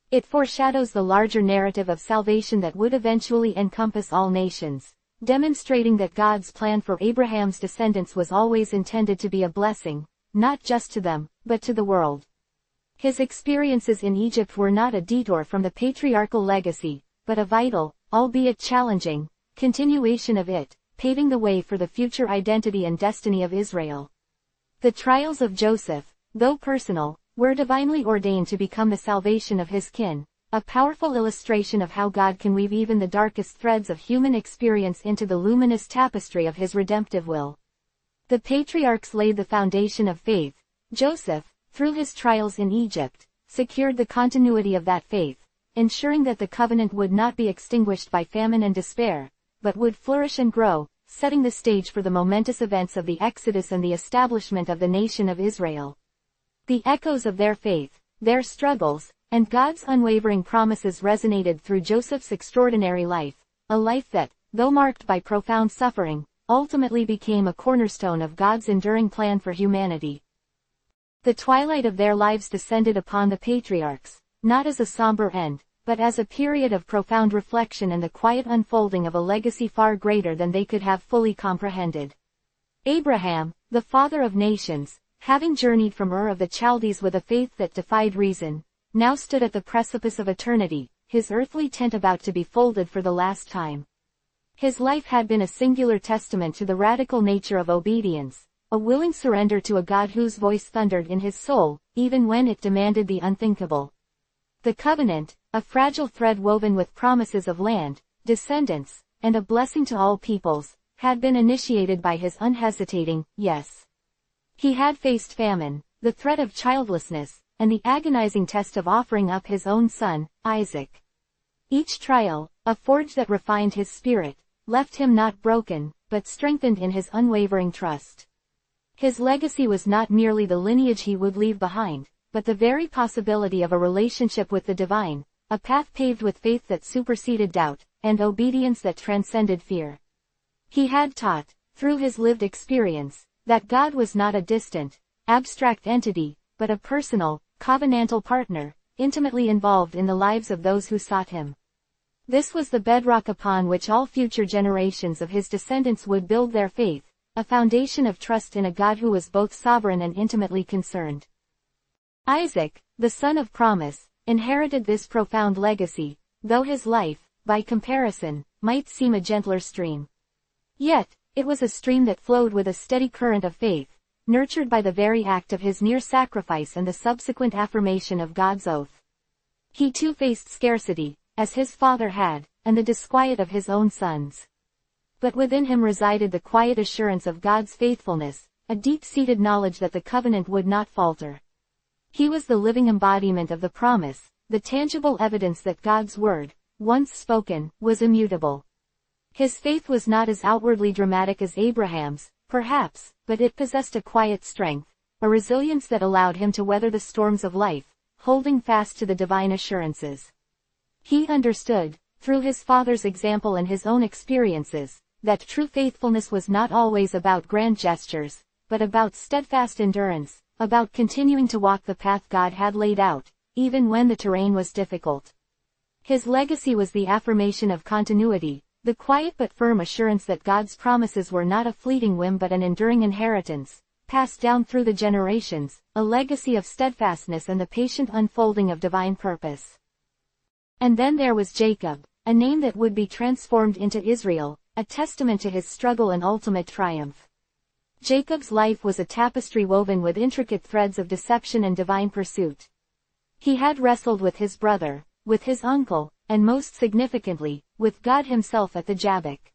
It foreshadows the larger narrative of salvation that would eventually encompass all nations, demonstrating that God's plan for Abraham's descendants was always intended to be a blessing, not just to them, but to the world. His experiences in Egypt were not a detour from the patriarchal legacy, but a vital, albeit challenging, continuation of it, paving the way for the future identity and destiny of Israel. The trials of Joseph, though personal, were divinely ordained to become the salvation of his kin, a powerful illustration of how God can weave even the darkest threads of human experience into the luminous tapestry of his redemptive will. The patriarchs laid the foundation of faith. Joseph, through his trials in Egypt, secured the continuity of that faith, ensuring that the covenant would not be extinguished by famine and despair, but would flourish and grow, setting the stage for the momentous events of the Exodus and the establishment of the nation of Israel. The echoes of their faith, their struggles, and God's unwavering promises resonated through Joseph's extraordinary life, a life that, though marked by profound suffering, ultimately became a cornerstone of God's enduring plan for humanity. The twilight of their lives descended upon the patriarchs, not as a somber end, but as a period of profound reflection and the quiet unfolding of a legacy far greater than they could have fully comprehended. Abraham, the father of nations, having journeyed from Ur of the Chaldees with a faith that defied reason, now stood at the precipice of eternity, his earthly tent about to be folded for the last time. His life had been a singular testament to the radical nature of obedience, a willing surrender to a God whose voice thundered in his soul, even when it demanded the unthinkable. The covenant, a fragile thread woven with promises of land, descendants, and a blessing to all peoples, had been initiated by his unhesitating yes. He had faced famine, the threat of childlessness, and the agonizing test of offering up his own son, Isaac. Each trial, a forge that refined his spirit, left him not broken, but strengthened in his unwavering trust. His legacy was not merely the lineage he would leave behind, but the very possibility of a relationship with the divine, a path paved with faith that superseded doubt, and obedience that transcended fear. He had taught, through his lived experience, that God was not a distant, abstract entity, but a personal, covenantal partner, intimately involved in the lives of those who sought him. This was the bedrock upon which all future generations of his descendants would build their faith, a foundation of trust in a God who was both sovereign and intimately concerned. Isaac, the son of promise, inherited this profound legacy, though his life, by comparison, might seem a gentler stream. Yet, it was a stream that flowed with a steady current of faith, nurtured by the very act of his near sacrifice and the subsequent affirmation of God's oath. He too faced scarcity, as his father had, and the disquiet of his own sons. But within him resided the quiet assurance of God's faithfulness, a deep-seated knowledge that the covenant would not falter. He was the living embodiment of the promise, the tangible evidence that God's word, once spoken, was immutable. His faith was not as outwardly dramatic as Abraham's, perhaps, but it possessed a quiet strength, a resilience that allowed him to weather the storms of life, holding fast to the divine assurances. He understood, through his father's example and his own experiences, that true faithfulness was not always about grand gestures, but about steadfast endurance, about continuing to walk the path God had laid out, even when the terrain was difficult. His legacy was the affirmation of continuity, The quiet but firm assurance that God's promises were not a fleeting whim but an enduring inheritance, passed down through the generations, a legacy of steadfastness and the patient unfolding of divine purpose. And then there was Jacob, a name that would be transformed into Israel, a testament to his struggle and ultimate triumph. Jacob's life was a tapestry woven with intricate threads of deception and divine pursuit. He had wrestled with his brother, with his uncle, and most significantly, with God himself at the Jabbok.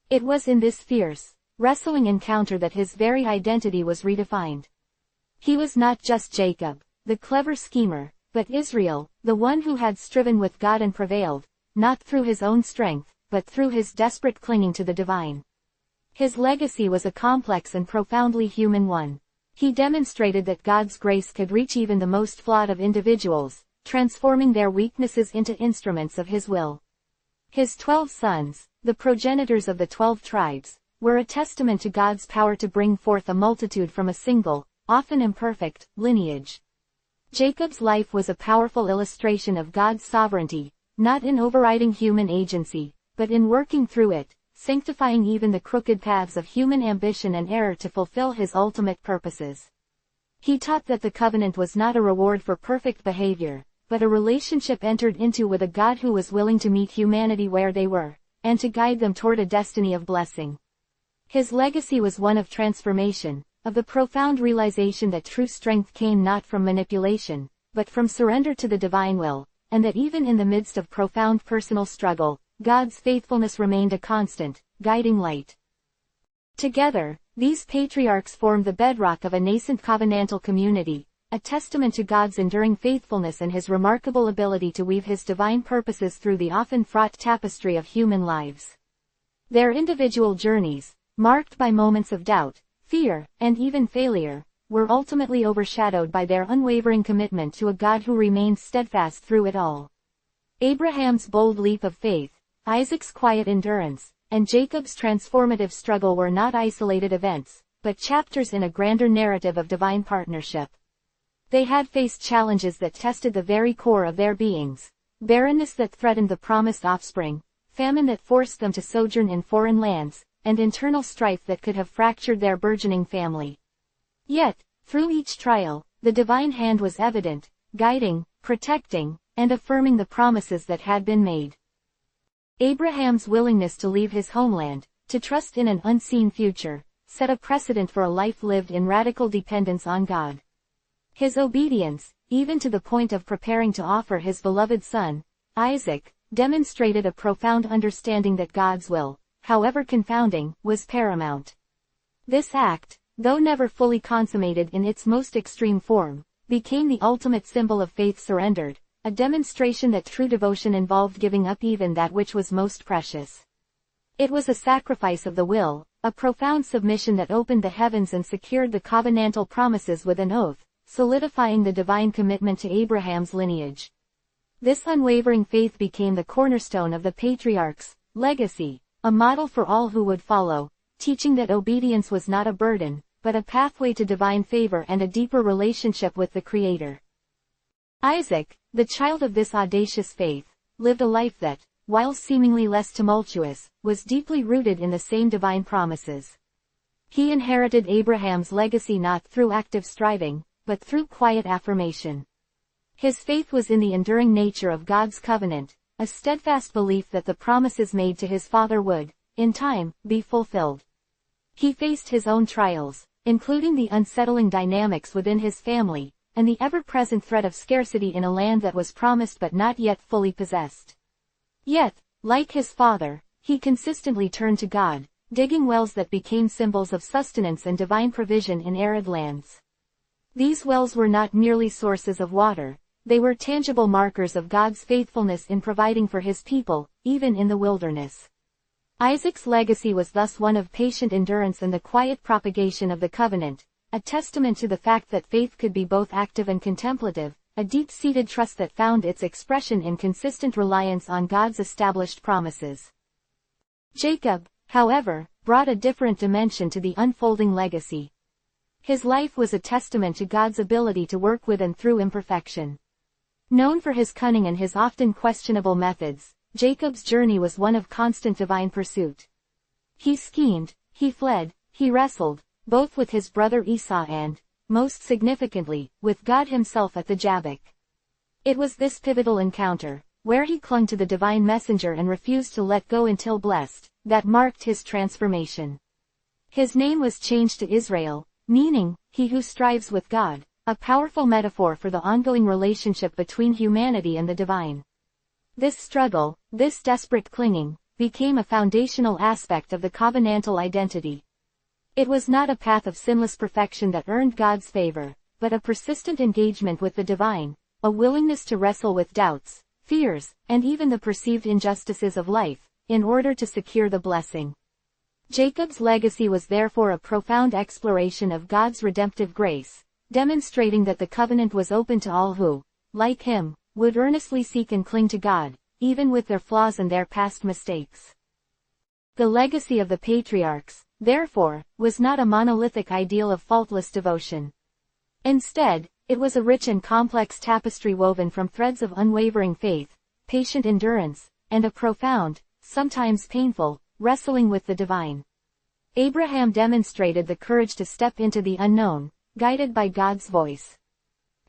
It was in this fierce, wrestling encounter that his very identity was redefined. He was not just Jacob, the clever schemer, but Israel, the one who had striven with God and prevailed, not through his own strength, but through his desperate clinging to the divine. His legacy was a complex and profoundly human one. He demonstrated that God's grace could reach even the most flawed of individuals, transforming their weaknesses into instruments of his will. His 12 sons, the progenitors of the 12 tribes, were a testament to God's power to bring forth a multitude from a single, often imperfect, lineage. Jacob's life was a powerful illustration of God's sovereignty, not in overriding human agency, but in working through it, sanctifying even the crooked paths of human ambition and error to fulfill his ultimate purposes. He taught that the covenant was not a reward for perfect behavior, but a relationship entered into with a God who was willing to meet humanity where they were, and to guide them toward a destiny of blessing. His legacy was one of transformation, of the profound realization that true strength came not from manipulation, but from surrender to the divine will, and that even in the midst of profound personal struggle, God's faithfulness remained a constant, guiding light. Together, these patriarchs formed the bedrock of a nascent covenantal community, a testament to God's enduring faithfulness and his remarkable ability to weave his divine purposes through the often fraught tapestry of human lives. Their individual journeys, marked by moments of doubt, fear, and even failure, were ultimately overshadowed by their unwavering commitment to a God who remained steadfast through it all. Abraham's bold leap of faith, Isaac's quiet endurance, and Jacob's transformative struggle were not isolated events, but chapters in a grander narrative of divine partnership. They had faced challenges that tested the very core of their beings, barrenness that threatened the promised offspring, famine that forced them to sojourn in foreign lands, and internal strife that could have fractured their burgeoning family. Yet, through each trial, the divine hand was evident, guiding, protecting, and affirming the promises that had been made. Abraham's willingness to leave his homeland, to trust in an unseen future, set a precedent for a life lived in radical dependence on God. His obedience, even to the point of preparing to offer his beloved son, Isaac, demonstrated a profound understanding that God's will, however confounding, was paramount. This act, though never fully consummated in its most extreme form, became the ultimate symbol of faith surrendered, a demonstration that true devotion involved giving up even that which was most precious. It was a sacrifice of the will, a profound submission that opened the heavens and secured the covenantal promises with an oath, solidifying the divine commitment to Abraham's lineage. This unwavering faith became the cornerstone of the Patriarch's legacy, a model for all who would follow, teaching that obedience was not a burden, but a pathway to divine favor and a deeper relationship with the Creator. Isaac, the child of this audacious faith, lived a life that, while seemingly less tumultuous, was deeply rooted in the same divine promises. He inherited Abraham's legacy not through active striving, but through quiet affirmation. His faith was in the enduring nature of God's covenant, a steadfast belief that the promises made to his father would, in time, be fulfilled. He faced his own trials, including the unsettling dynamics within his family, and the ever-present threat of scarcity in a land that was promised but not yet fully possessed. Yet, like his father, he consistently turned to God, digging wells that became symbols of sustenance and divine provision in arid lands. These wells were not merely sources of water, they were tangible markers of God's faithfulness in providing for his people, even in the wilderness. Isaac's legacy was thus one of patient endurance and the quiet propagation of the covenant, a testament to the fact that faith could be both active and contemplative, a deep-seated trust that found its expression in consistent reliance on God's established promises. Jacob, however, brought a different dimension to the unfolding legacy. His life was a testament to God's ability to work with and through imperfection. Known for his cunning and his often questionable methods, Jacob's journey was one of constant divine pursuit. He schemed, he fled, he wrestled, both with his brother Esau and, most significantly, with God himself at the Jabbok. It was this pivotal encounter, where he clung to the divine messenger and refused to let go until blessed, that marked his transformation. His name was changed to Israel, meaning, he who strives with God, a powerful metaphor for the ongoing relationship between humanity and the divine. This struggle, this desperate clinging, became a foundational aspect of the covenantal identity. It was not a path of sinless perfection that earned God's favor, but a persistent engagement with the divine, a willingness to wrestle with doubts, fears, and even the perceived injustices of life, in order to secure the blessing. Jacob's legacy was therefore a profound exploration of God's redemptive grace, demonstrating that the covenant was open to all who, like him, would earnestly seek and cling to God, even with their flaws and their past mistakes. The legacy of the patriarchs, therefore, was not a monolithic ideal of faultless devotion. Instead, it was a rich and complex tapestry woven from threads of unwavering faith, patient endurance, and a profound, sometimes painful, wrestling with the divine. Abraham demonstrated the courage to step into the unknown, guided by God's voice.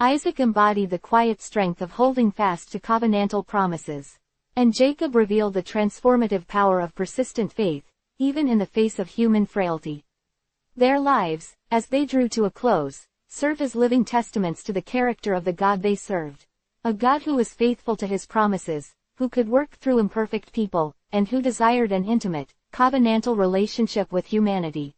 Isaac embodied the quiet strength of holding fast to covenantal promises. And Jacob revealed the transformative power of persistent faith, even in the face of human frailty. Their lives, as they drew to a close, served as living testaments to the character of the God they served. A God who was faithful to his promises, who could work through imperfect people, and who desired an intimate, covenantal relationship with humanity.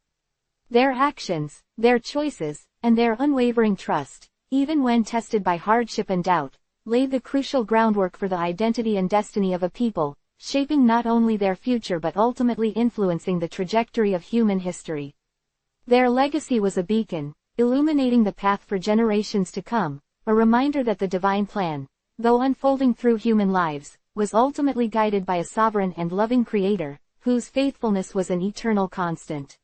Their actions, their choices, and their unwavering trust, even when tested by hardship and doubt, laid the crucial groundwork for the identity and destiny of a people, shaping not only their future but ultimately influencing the trajectory of human history. Their legacy was a beacon, illuminating the path for generations to come, a reminder that the divine plan, though unfolding through human lives, was ultimately guided by a sovereign and loving Creator, whose faithfulness was an eternal constant.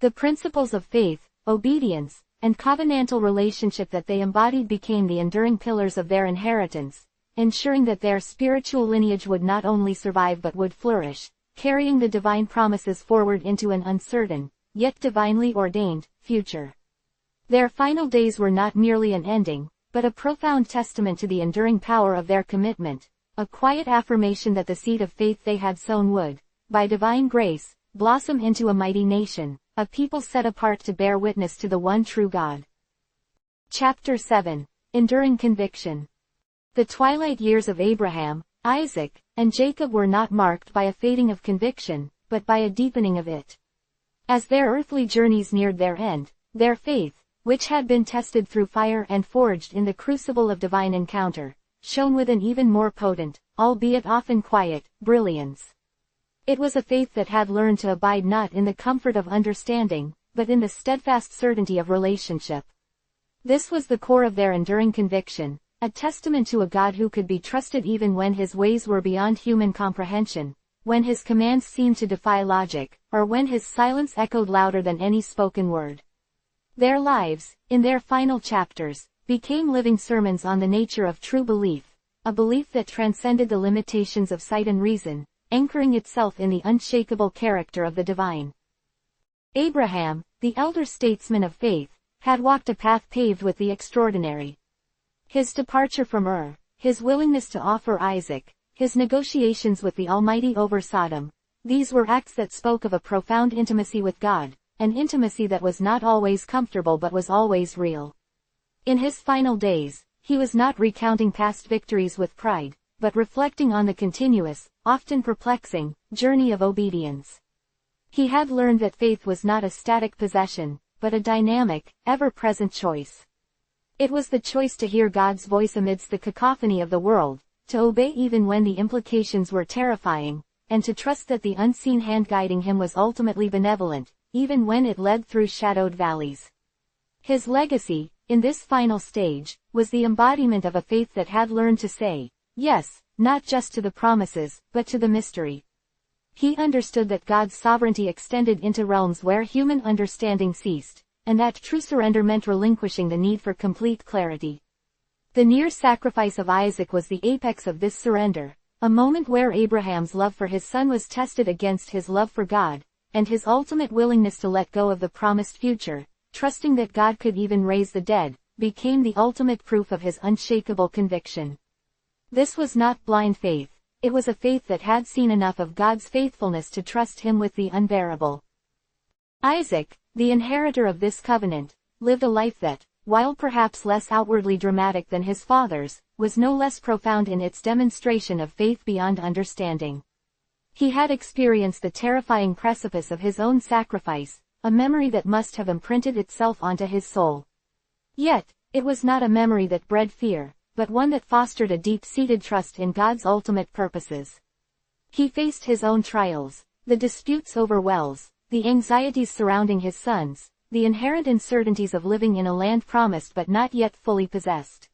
The principles of faith, obedience, and covenantal relationship that they embodied became the enduring pillars of their inheritance, ensuring that their spiritual lineage would not only survive but would flourish, carrying the divine promises forward into an uncertain, yet divinely ordained, future. Their final days were not merely an ending, but a profound testament to the enduring power of their commitment, a quiet affirmation that the seed of faith they had sown would, by divine grace, blossom into a mighty nation, a people set apart to bear witness to the one true God. Chapter 7. Enduring Conviction. The twilight years of Abraham, Isaac, and Jacob were not marked by a fading of conviction, but by a deepening of it. As their earthly journeys neared their end, their faith, which had been tested through fire and forged in the crucible of divine encounter, shone with an even more potent, albeit often quiet, brilliance. It was a faith that had learned to abide not in the comfort of understanding, but in the steadfast certainty of relationship. This was the core of their enduring conviction, a testament to a God who could be trusted even when his ways were beyond human comprehension, when his commands seemed to defy logic, or when his silence echoed louder than any spoken word. Their lives, in their final chapters, became living sermons on the nature of true belief, a belief that transcended the limitations of sight and reason, anchoring itself in the unshakable character of the divine. Abraham, the elder statesman of faith, had walked a path paved with the extraordinary. His departure from Ur, his willingness to offer Isaac, his negotiations with the Almighty over Sodom, these were acts that spoke of a profound intimacy with God, an intimacy that was not always comfortable but was always real. In his final days, he was not recounting past victories with pride, but reflecting on the continuous, often perplexing, journey of obedience. He had learned that faith was not a static possession, but a dynamic, ever-present choice. It was the choice to hear God's voice amidst the cacophony of the world, to obey even when the implications were terrifying, and to trust that the unseen hand guiding him was ultimately benevolent, even when it led through shadowed valleys. His legacy, in this final stage, was the embodiment of a faith that had learned to say, yes, not just to the promises, but to the mystery. He understood that God's sovereignty extended into realms where human understanding ceased, and that true surrender meant relinquishing the need for complete clarity. The near sacrifice of Isaac was the apex of this surrender, a moment where Abraham's love for his son was tested against his love for God, and his ultimate willingness to let go of the promised future, trusting that God could even raise the dead, became the ultimate proof of his unshakable conviction. This was not blind faith, it was a faith that had seen enough of God's faithfulness to trust him with the unbearable. Isaac, the inheritor of this covenant, lived a life that, while perhaps less outwardly dramatic than his father's, was no less profound in its demonstration of faith beyond understanding. He had experienced the terrifying precipice of his own sacrifice, a memory that must have imprinted itself onto his soul. Yet, it was not a memory that bred fear, but one that fostered a deep-seated trust in God's ultimate purposes. He faced his own trials, the disputes over wells, the anxieties surrounding his sons, the inherent uncertainties of living in a land promised but not yet fully possessed.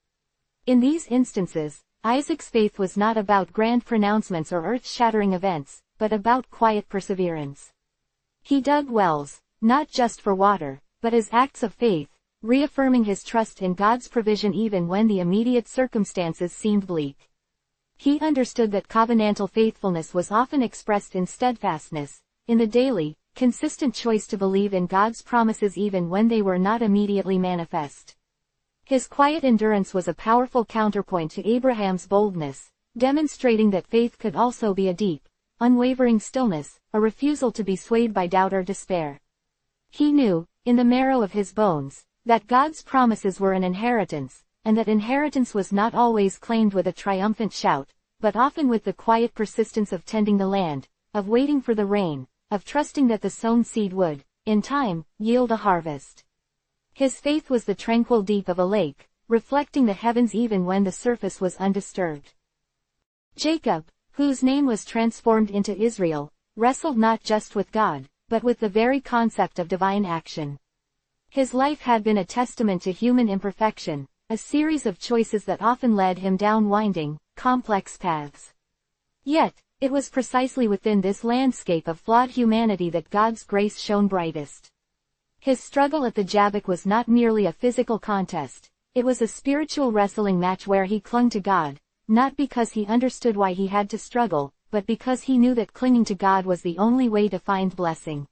In these instances, Isaac's faith was not about grand pronouncements or earth-shattering events, but about quiet perseverance. He dug wells, not just for water, but as acts of faith, reaffirming his trust in God's provision even when the immediate circumstances seemed bleak. He understood that covenantal faithfulness was often expressed in steadfastness, in the daily, consistent choice to believe in God's promises even when they were not immediately manifest. His quiet endurance was a powerful counterpoint to Abraham's boldness, demonstrating that faith could also be a deep, unwavering stillness, a refusal to be swayed by doubt or despair. He knew, in the marrow of his bones, that God's promises were an inheritance, and that inheritance was not always claimed with a triumphant shout, but often with the quiet persistence of tending the land, of waiting for the rain, of trusting that the sown seed would, in time, yield a harvest. His faith was the tranquil deep of a lake, reflecting the heavens even when the surface was undisturbed. Jacob, whose name was transformed into Israel, wrestled not just with God, but with the very concept of divine action. His life had been a testament to human imperfection, a series of choices that often led him down winding, complex paths. Yet, it was precisely within this landscape of flawed humanity that God's grace shone brightest. His struggle at the Jabbok was not merely a physical contest, it was a spiritual wrestling match where he clung to God, not because he understood why he had to struggle, but because he knew that clinging to God was the only way to find blessing.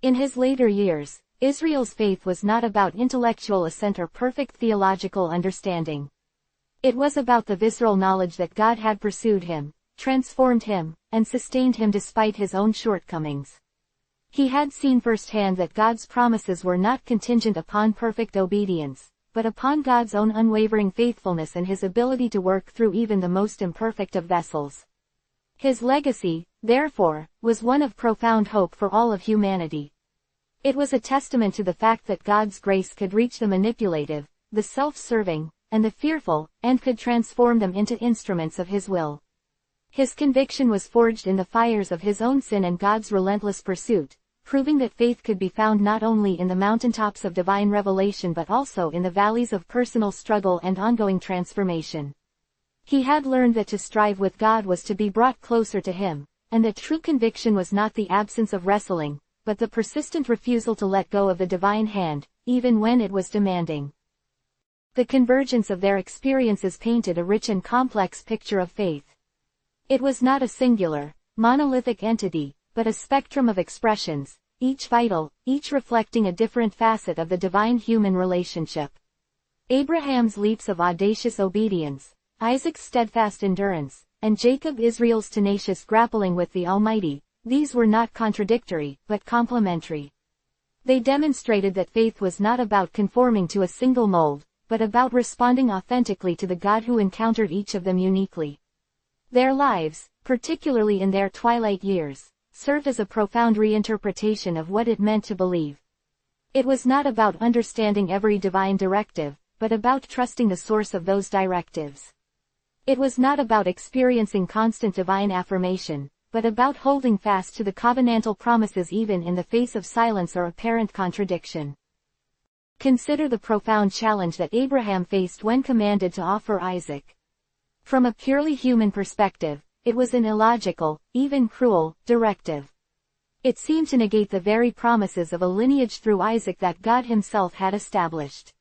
In his later years, Israel's faith was not about intellectual assent or perfect theological understanding. It was about the visceral knowledge that God had pursued him, transformed him, and sustained him despite his own shortcomings. He had seen firsthand that God's promises were not contingent upon perfect obedience, but upon God's own unwavering faithfulness and his ability to work through even the most imperfect of vessels. His legacy, therefore, was one of profound hope for all of humanity. It was a testament to the fact that God's grace could reach the manipulative, the self-serving, and the fearful, and could transform them into instruments of his will. His conviction was forged in the fires of his own sin and God's relentless pursuit, proving that faith could be found not only in the mountaintops of divine revelation but also in the valleys of personal struggle and ongoing transformation. He had learned that to strive with God was to be brought closer to him, and that true conviction was not the absence of wrestling, but the persistent refusal to let go of the divine hand, even when it was demanding. The convergence of their experiences painted a rich and complex picture of faith. It was not a singular, monolithic entity, but a spectrum of expressions, each vital, each reflecting a different facet of the divine-human relationship. Abraham's leaps of audacious obedience, Isaac's steadfast endurance, and Jacob Israel's tenacious grappling with the Almighty, these were not contradictory, but complementary. They demonstrated that faith was not about conforming to a single mold, but about responding authentically to the God who encountered each of them uniquely. Their lives, particularly in their twilight years, served as a profound reinterpretation of what it meant to believe. It was not about understanding every divine directive, but about trusting the source of those directives. It was not about experiencing constant divine affirmation, but about holding fast to the covenantal promises even in the face of silence or apparent contradiction. Consider the profound challenge that Abraham faced when commanded to offer Isaac. From a purely human perspective, it was an illogical, even cruel, directive. It seemed to negate the very promises of a lineage through Isaac that God himself had established.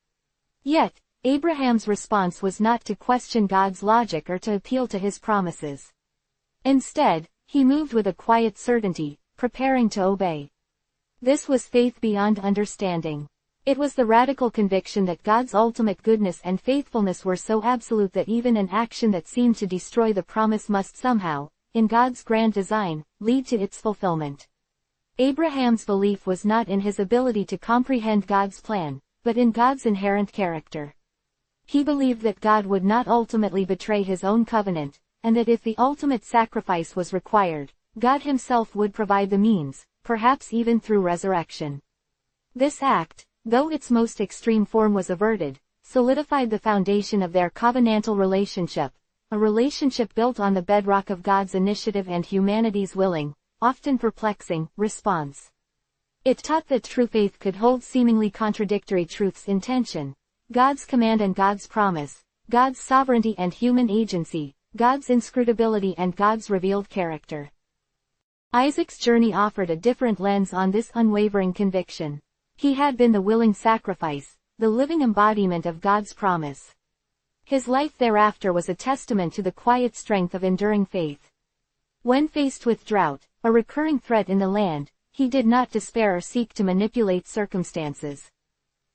Yet, Abraham's response was not to question God's logic or to appeal to his promises. Instead, he moved with a quiet certainty, preparing to obey. This was faith beyond understanding. It was the radical conviction that God's ultimate goodness and faithfulness were so absolute that even an action that seemed to destroy the promise must somehow, in God's grand design, lead to its fulfillment. Abraham's belief was not in his ability to comprehend God's plan, but in God's inherent character. He believed that God would not ultimately betray his own covenant, and that if the ultimate sacrifice was required, God himself would provide the means, perhaps even through resurrection. This act, though its most extreme form was averted, solidified the foundation of their covenantal relationship, a relationship built on the bedrock of God's initiative and humanity's willing, often perplexing, response. It taught that true faith could hold seemingly contradictory truths in tension: God's command and God's promise, God's sovereignty and human agency, God's inscrutability and God's revealed character. Isaac's journey offered a different lens on this unwavering conviction. He had been the willing sacrifice, the living embodiment of God's promise. His life thereafter was a testament to the quiet strength of enduring faith. When faced with drought, a recurring threat in the land, he did not despair or seek to manipulate circumstances.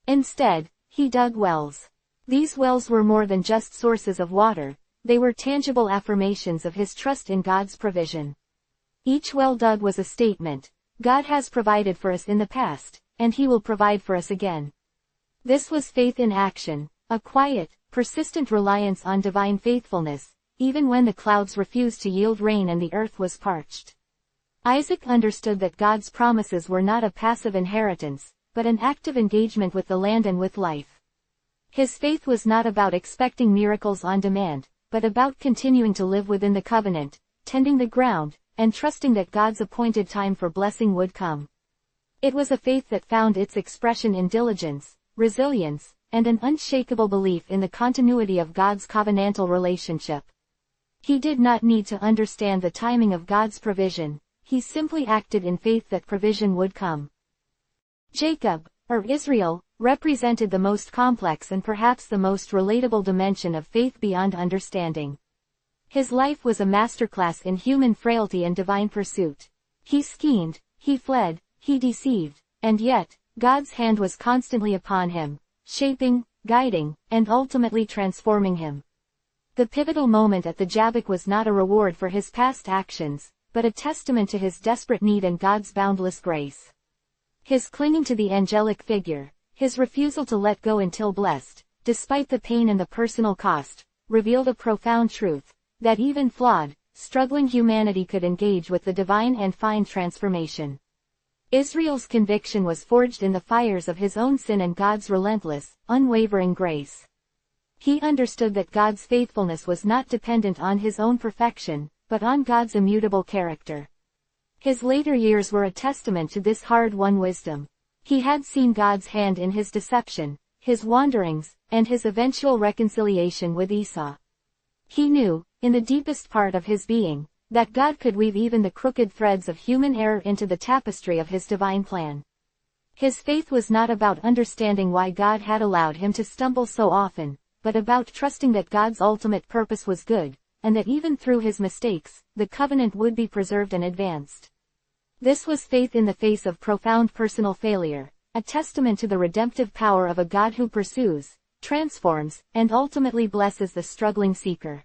Instead, he dug wells. These wells were more than just sources of water, they were tangible affirmations of his trust in God's provision. Each well dug was a statement: God has provided for us in the past, and he will provide for us again. This was faith in action, a quiet, persistent reliance on divine faithfulness, even when the clouds refused to yield rain and the earth was parched. Isaac understood that God's promises were not a passive inheritance, but an active engagement with the land and with life. His faith was not about expecting miracles on demand, but about continuing to live within the covenant, tending the ground, and trusting that God's appointed time for blessing would come. It was a faith that found its expression in diligence, resilience, and an unshakable belief in the continuity of God's covenantal relationship. He did not need to understand the timing of God's provision, he simply acted in faith that provision would come. Jacob, or Israel, represented the most complex and perhaps the most relatable dimension of faith beyond understanding. His life was a masterclass in human frailty and divine pursuit. He schemed, he fled, he deceived, and yet, God's hand was constantly upon him, shaping, guiding, and ultimately transforming him. The pivotal moment at the Jabbok was not a reward for his past actions, but a testament to his desperate need and God's boundless grace. His clinging to the angelic figure, his refusal to let go until blessed, despite the pain and the personal cost, revealed a profound truth: that even flawed, struggling humanity could engage with the divine and find transformation. Israel's conviction was forged in the fires of his own sin and God's relentless, unwavering grace. He understood that God's faithfulness was not dependent on his own perfection, but on God's immutable character. His later years were a testament to this hard-won wisdom. He had seen God's hand in his deception, his wanderings, and his eventual reconciliation with Esau. He knew, in the deepest part of his being, that God could weave even the crooked threads of human error into the tapestry of his divine plan. His faith was not about understanding why God had allowed him to stumble so often, but about trusting that God's ultimate purpose was good, and that even through his mistakes, the covenant would be preserved and advanced. This was faith in the face of profound personal failure, a testament to the redemptive power of a God who pursues, transforms, and ultimately blesses the struggling seeker.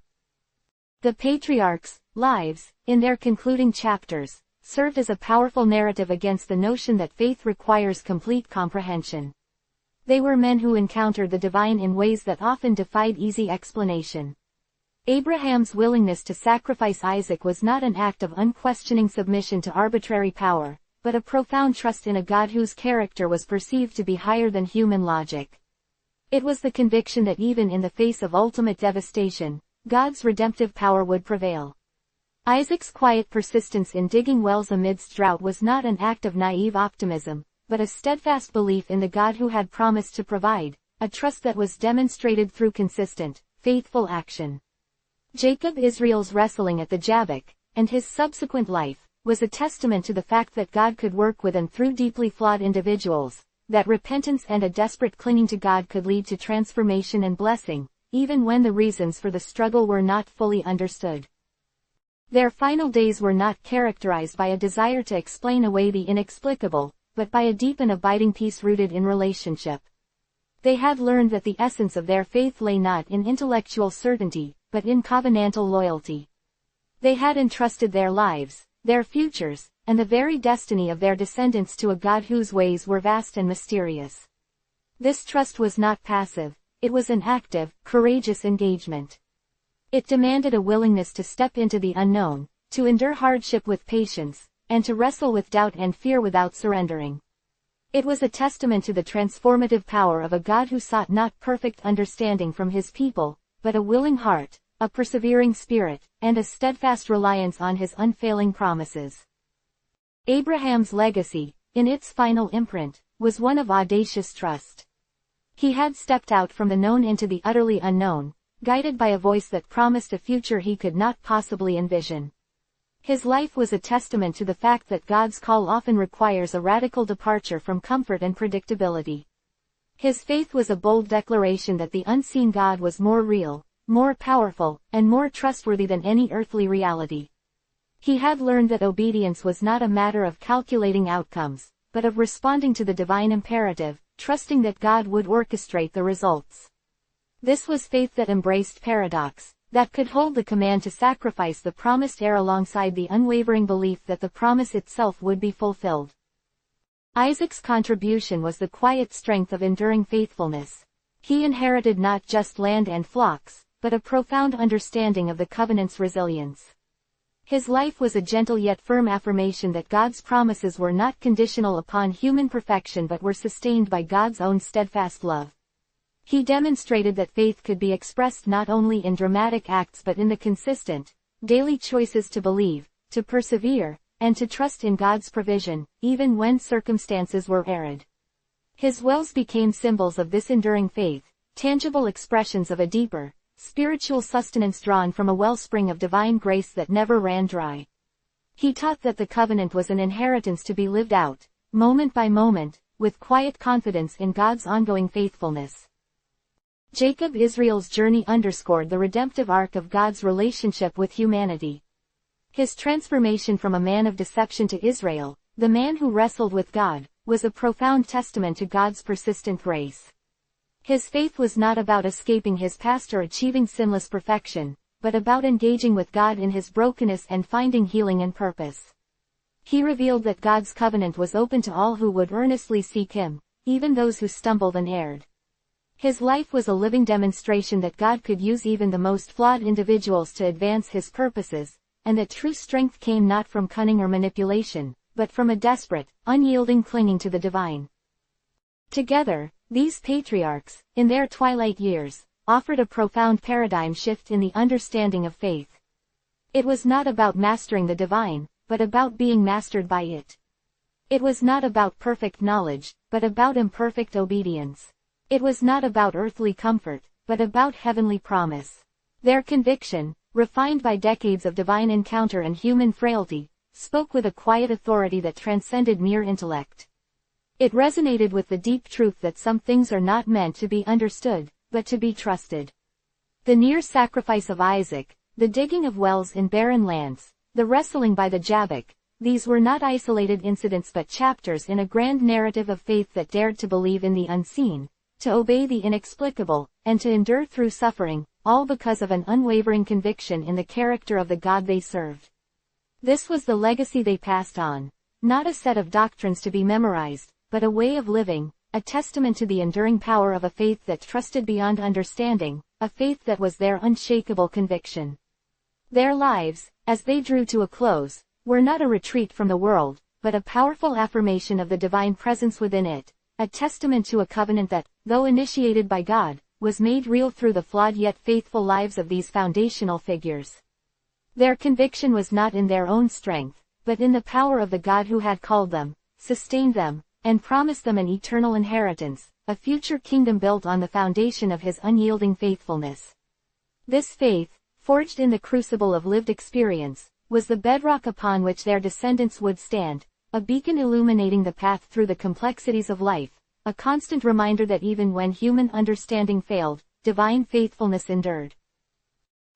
The Patriarchs' lives, in their concluding chapters, served as a powerful narrative against the notion that faith requires complete comprehension. They were men who encountered the divine in ways that often defied easy explanation. Abraham's willingness to sacrifice Isaac was not an act of unquestioning submission to arbitrary power, but a profound trust in a God whose character was perceived to be higher than human logic. It was the conviction that even in the face of ultimate devastation, God's redemptive power would prevail. Isaac's quiet persistence in digging wells amidst drought was not an act of naive optimism, but a steadfast belief in the God who had promised to provide, a trust that was demonstrated through consistent, faithful action. Jacob Israel's wrestling at the Jabbok, and his subsequent life, was a testament to the fact that God could work with and through deeply flawed individuals, that repentance and a desperate clinging to God could lead to transformation and blessing, even when the reasons for the struggle were not fully understood. Their final days were not characterized by a desire to explain away the inexplicable, but by a deep and abiding peace rooted in relationship. They had learned that the essence of their faith lay not in intellectual certainty, but in covenantal loyalty. They had entrusted their lives, their futures, and the very destiny of their descendants to a God whose ways were vast and mysterious. This trust was not passive, it was an active, courageous engagement. It demanded a willingness to step into the unknown, to endure hardship with patience, and to wrestle with doubt and fear without surrendering. It was a testament to the transformative power of a God who sought not perfect understanding from his people, but a willing heart, a persevering spirit, and a steadfast reliance on his unfailing promises. Abraham's legacy, in its final imprint, was one of audacious trust. He had stepped out from the known into the utterly unknown, guided by a voice that promised a future he could not possibly envision. His life was a testament to the fact that God's call often requires a radical departure from comfort and predictability. His faith was a bold declaration that the unseen God was more real, more powerful, and more trustworthy than any earthly reality. He had learned that obedience was not a matter of calculating outcomes, but of responding to the divine imperative, trusting that God would orchestrate the results. This was faith that embraced paradox, that could hold the command to sacrifice the promised heir alongside the unwavering belief that the promise itself would be fulfilled. Isaac's contribution was the quiet strength of enduring faithfulness. He inherited not just land and flocks, but a profound understanding of the covenant's resilience. His life was a gentle yet firm affirmation that God's promises were not conditional upon human perfection but were sustained by God's own steadfast love. He demonstrated that faith could be expressed not only in dramatic acts but in the consistent, daily choices to believe, to persevere, and to trust in God's provision, even when circumstances were arid. His wells became symbols of this enduring faith, tangible expressions of a deeper, spiritual sustenance drawn from a wellspring of divine grace that never ran dry. He taught that the covenant was an inheritance to be lived out, moment by moment, with quiet confidence in God's ongoing faithfulness. Jacob Israel's journey underscored the redemptive arc of God's relationship with humanity. His transformation from a man of deception to Israel, the man who wrestled with God, was a profound testament to God's persistent grace. His faith was not about escaping his past or achieving sinless perfection, but about engaging with God in his brokenness and finding healing and purpose. He revealed that God's covenant was open to all who would earnestly seek him, even those who stumbled and erred. His life was a living demonstration that God could use even the most flawed individuals to advance his purposes, and that true strength came not from cunning or manipulation, but from a desperate, unyielding clinging to the divine. Together, these patriarchs, in their twilight years, offered a profound paradigm shift in the understanding of faith. It was not about mastering the divine, but about being mastered by it. It was not about perfect knowledge, but about imperfect obedience. It was not about earthly comfort, but about heavenly promise. Their conviction, refined by decades of divine encounter and human frailty, spoke with a quiet authority that transcended mere intellect. It resonated with the deep truth that some things are not meant to be understood, but to be trusted. The near sacrifice of Isaac, the digging of wells in barren lands, the wrestling by the Jabbok, these were not isolated incidents but chapters in a grand narrative of faith that dared to believe in the unseen, to obey the inexplicable, and to endure through suffering, all because of an unwavering conviction in the character of the God they served. This was the legacy they passed on, not a set of doctrines to be memorized, but a way of living, a testament to the enduring power of a faith that trusted beyond understanding, a faith that was their unshakable conviction. Their lives, as they drew to a close, were not a retreat from the world, but a powerful affirmation of the divine presence within it, a testament to a covenant that, though initiated by God, was made real through the flawed yet faithful lives of these foundational figures. Their conviction was not in their own strength, but in the power of the God who had called them, sustained them, and promised them an eternal inheritance, a future kingdom built on the foundation of his unyielding faithfulness. This faith, forged in the crucible of lived experience, was the bedrock upon which their descendants would stand, a beacon illuminating the path through the complexities of life, a constant reminder that even when human understanding failed, divine faithfulness endured.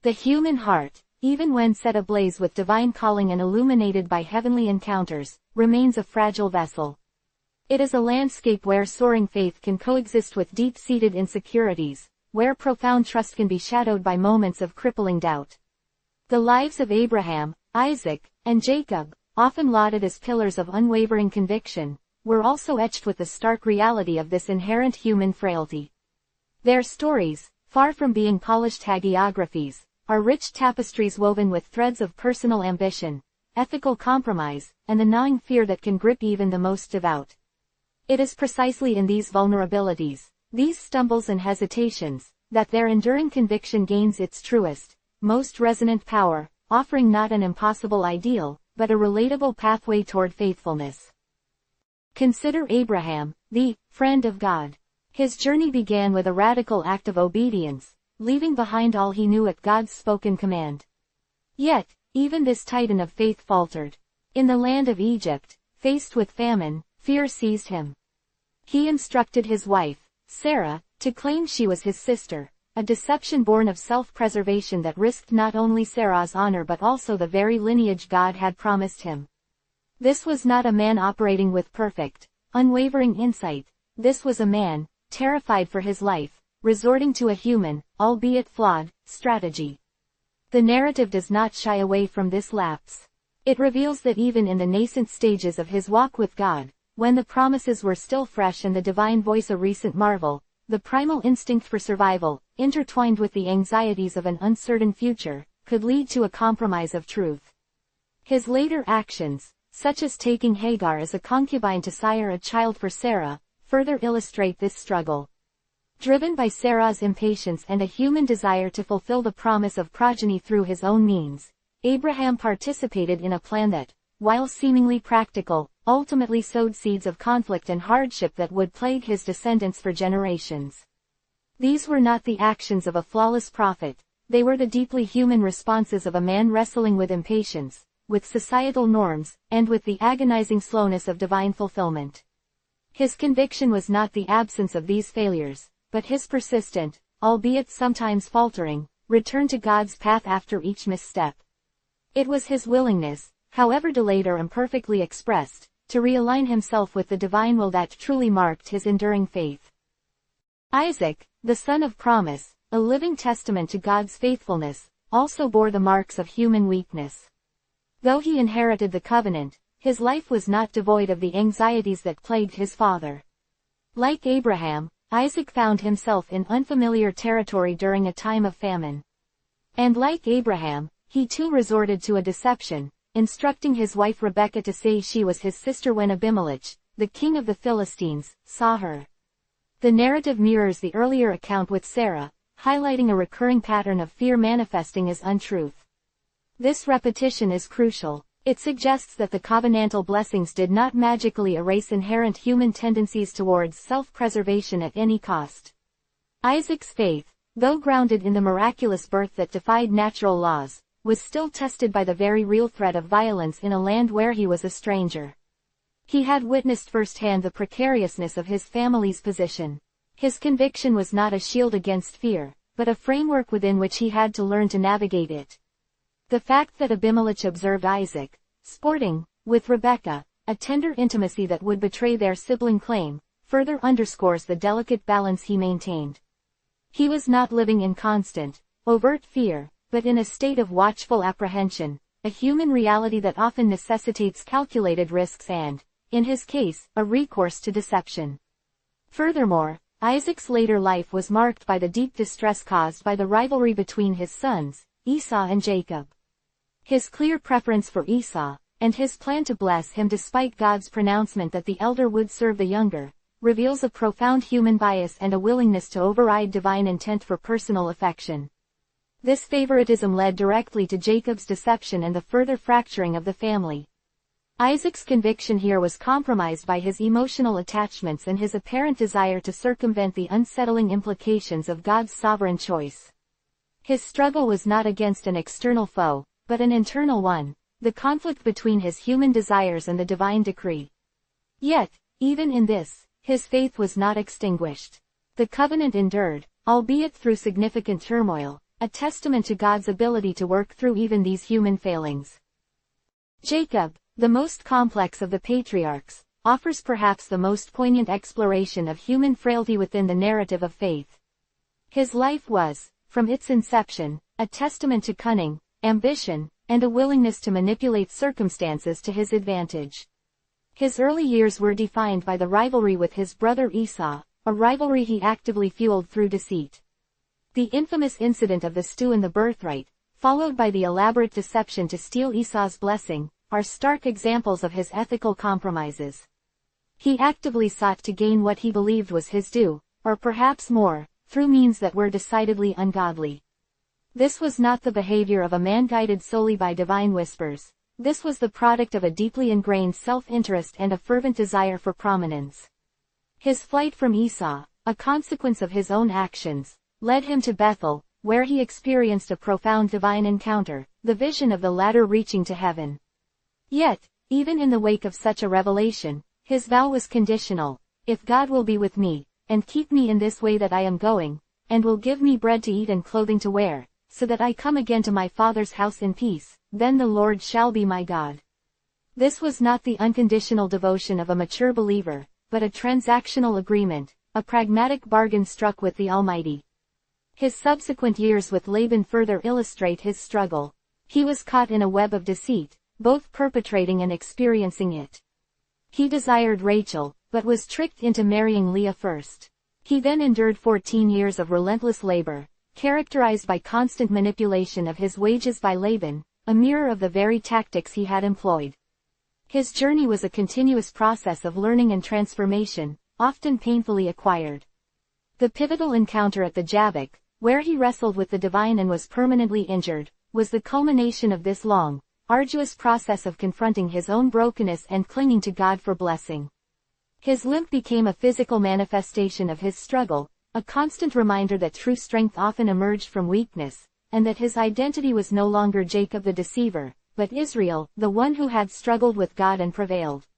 The human heart, even when set ablaze with divine calling and illuminated by heavenly encounters, remains a fragile vessel. It is a landscape where soaring faith can coexist with deep-seated insecurities, where profound trust can be shadowed by moments of crippling doubt. The lives of Abraham, Isaac, and Jacob, often lauded as pillars of unwavering conviction, were also etched with the stark reality of this inherent human frailty. Their stories, far from being polished hagiographies, are rich tapestries woven with threads of personal ambition, ethical compromise, and the gnawing fear that can grip even the most devout. It is precisely in these vulnerabilities, these stumbles and hesitations, that their enduring conviction gains its truest, most resonant power, offering not an impossible ideal, but a relatable pathway toward faithfulness. Consider Abraham, the friend of God. His journey began with a radical act of obedience, leaving behind all he knew at God's spoken command. Yet, even this titan of faith faltered. In the land of Egypt, faced with famine, fear seized him. He instructed his wife, Sarah, to claim she was his sister, a deception born of self-preservation that risked not only Sarah's honor but also the very lineage God had promised him. This was not a man operating with perfect, unwavering insight. This was a man, terrified for his life, resorting to a human, albeit flawed, strategy. The narrative does not shy away from this lapse. It reveals that even in the nascent stages of his walk with God, when the promises were still fresh and the divine voice a recent marvel, the primal instinct for survival, intertwined with the anxieties of an uncertain future, could lead to a compromise of truth. His later actions, such as taking Hagar as a concubine to sire a child for Sarah, further illustrate this struggle. Driven by Sarah's impatience and a human desire to fulfill the promise of progeny through his own means, Abraham participated in a plan that, while seemingly practical, ultimately sowed seeds of conflict and hardship that would plague his descendants for generations. These were not the actions of a flawless prophet, they were the deeply human responses of a man wrestling with impatience, with societal norms, and with the agonizing slowness of divine fulfillment. His conviction was not the absence of these failures, but his persistent, albeit sometimes faltering, return to God's path after each misstep. It was his willingness, however delayed or imperfectly expressed, to realign himself with the divine will that truly marked his enduring faith. Isaac, the son of promise, a living testament to God's faithfulness, also bore the marks of human weakness. Though he inherited the covenant, his life was not devoid of the anxieties that plagued his father. Like Abraham, Isaac found himself in unfamiliar territory during a time of famine. And like Abraham, he too resorted to a deception, instructing his wife Rebekah to say she was his sister when Abimelech, the king of the Philistines, saw her. The narrative mirrors the earlier account with Sarah, highlighting a recurring pattern of fear manifesting as untruth. This repetition is crucial. It suggests that the covenantal blessings did not magically erase inherent human tendencies towards self-preservation at any cost. Isaac's faith, though grounded in the miraculous birth that defied natural laws, was still tested by the very real threat of violence in a land where he was a stranger. He had witnessed firsthand the precariousness of his family's position. His conviction was not a shield against fear, but a framework within which he had to learn to navigate it. The fact that Abimelech observed Isaac, sporting, with Rebekah, a tender intimacy that would betray their sibling claim, further underscores the delicate balance he maintained. He was not living in constant, overt fear, but in a state of watchful apprehension, a human reality that often necessitates calculated risks and, in his case, a recourse to deception. Furthermore, Isaac's later life was marked by the deep distress caused by the rivalry between his sons, Esau and Jacob. His clear preference for Esau, and his plan to bless him despite God's pronouncement that the elder would serve the younger, reveals a profound human bias and a willingness to override divine intent for personal affection. This favoritism led directly to Jacob's deception and the further fracturing of the family. Isaac's conviction here was compromised by his emotional attachments and his apparent desire to circumvent the unsettling implications of God's sovereign choice. His struggle was not against an external foe, but an internal one, the conflict between his human desires and the divine decree. Yet, even in this, his faith was not extinguished. The covenant endured, albeit through significant turmoil, a testament to God's ability to work through even these human failings. Jacob, the most complex of the patriarchs, offers perhaps the most poignant exploration of human frailty within the narrative of faith. His life was, from its inception, a testament to cunning, ambition, and a willingness to manipulate circumstances to his advantage. His early years were defined by the rivalry with his brother Esau, a rivalry he actively fueled through deceit. The infamous incident of the stew and the birthright, followed by the elaborate deception to steal Esau's blessing, are stark examples of his ethical compromises. He actively sought to gain what he believed was his due, or perhaps more, through means that were decidedly ungodly. This was not the behavior of a man guided solely by divine whispers. This was the product of a deeply ingrained self-interest and a fervent desire for prominence. His flight from Esau, a consequence of his own actions, led him to Bethel, where he experienced a profound divine encounter, the vision of the ladder reaching to heaven. Yet, even in the wake of such a revelation, his vow was conditional: if God will be with me, and keep me in this way that I am going, and will give me bread to eat and clothing to wear, so that I come again to my father's house in peace, then the Lord shall be my God. This was not the unconditional devotion of a mature believer, but a transactional agreement, a pragmatic bargain struck with the Almighty. His subsequent years with Laban further illustrate his struggle. He was caught in a web of deceit, both perpetrating and experiencing it. He desired Rachel, but was tricked into marrying Leah first. He then endured 14 years of relentless labor, characterized by constant manipulation of his wages by Laban, a mirror of the very tactics he had employed. His journey was a continuous process of learning and transformation, often painfully acquired. The pivotal encounter at the Jabbok, where he wrestled with the divine and was permanently injured, was the culmination of this long, arduous process of confronting his own brokenness and clinging to God for blessing. His limp became a physical manifestation of his struggle, a constant reminder that true strength often emerged from weakness, and that his identity was no longer Jacob the deceiver, but Israel, the one who had struggled with God and prevailed.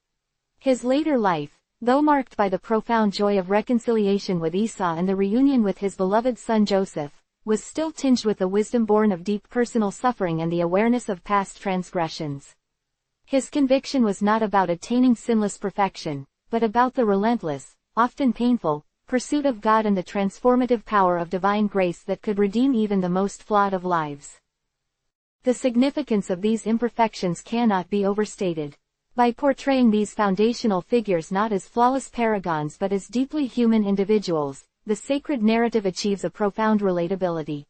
His later life, though marked by the profound joy of reconciliation with Esau and the reunion with his beloved son Joseph, was still tinged with the wisdom born of deep personal suffering and the awareness of past transgressions. His conviction was not about attaining sinless perfection, but about the relentless, often painful, pursuit of God and the transformative power of divine grace that could redeem even the most flawed of lives. The significance of these imperfections cannot be overstated. By portraying these foundational figures not as flawless paragons but as deeply human individuals, the sacred narrative achieves a profound relatability.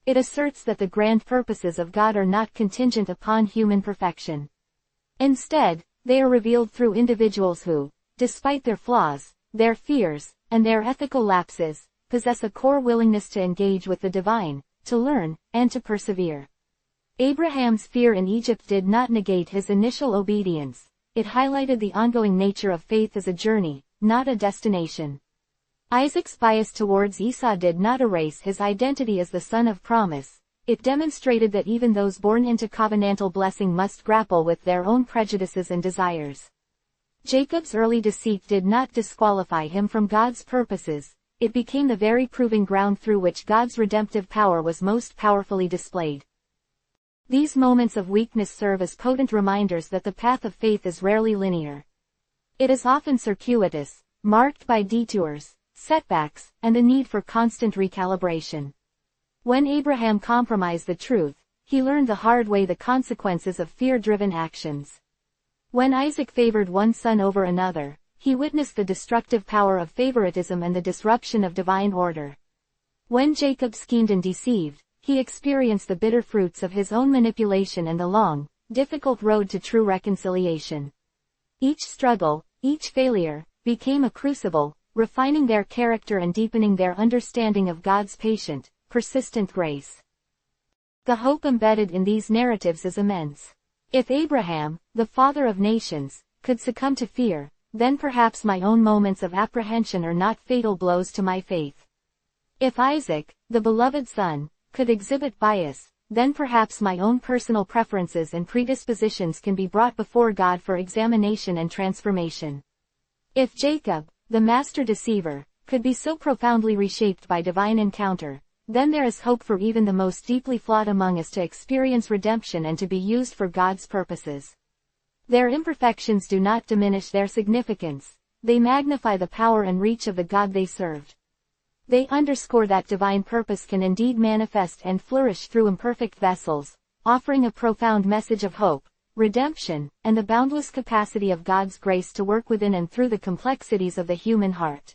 It asserts that the grand purposes of God are not contingent upon human perfection. Instead, they are revealed through individuals who, despite their flaws, their fears, and their ethical lapses, possess a core willingness to engage with the divine, to learn, and to persevere. Abraham's fear in Egypt did not negate his initial obedience. It highlighted the ongoing nature of faith as a journey, not a destination. Isaac's bias towards Esau did not erase his identity as the son of promise. It demonstrated that even those born into covenantal blessing must grapple with their own prejudices and desires. Jacob's early deceit did not disqualify him from God's purposes. It became the very proving ground through which God's redemptive power was most powerfully displayed. These moments of weakness serve as potent reminders that the path of faith is rarely linear. It is often circuitous, marked by detours, setbacks, and the need for constant recalibration. When Abraham compromised the truth, he learned the hard way the consequences of fear-driven actions. When Isaac favored one son over another, he witnessed the destructive power of favoritism and the disruption of divine order. When Jacob schemed and deceived, he experienced the bitter fruits of his own manipulation and the long, difficult road to true reconciliation. Each struggle, each failure, became a crucible, refining their character and deepening their understanding of God's patient, persistent grace. The hope embedded in these narratives is immense. If Abraham, the father of nations, could succumb to fear, then perhaps my own moments of apprehension are not fatal blows to my faith. If Isaac, the beloved son, could exhibit bias, then perhaps my own personal preferences and predispositions can be brought before God for examination and transformation. If Jacob, the master deceiver, could be so profoundly reshaped by divine encounter, then there is hope for even the most deeply flawed among us to experience redemption and to be used for God's purposes. Their imperfections do not diminish their significance. They magnify the power and reach of the God they served. They underscore that divine purpose can indeed manifest and flourish through imperfect vessels, offering a profound message of hope, redemption, and the boundless capacity of God's grace to work within and through the complexities of the human heart.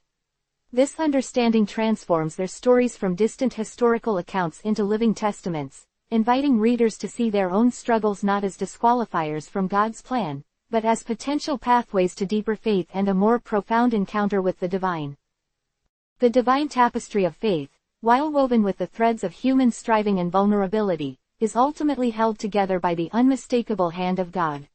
This understanding transforms their stories from distant historical accounts into living testaments, inviting readers to see their own struggles not as disqualifiers from God's plan, but as potential pathways to deeper faith and a more profound encounter with the divine. The divine tapestry of faith, while woven with the threads of human striving and vulnerability, is ultimately held together by the unmistakable hand of God.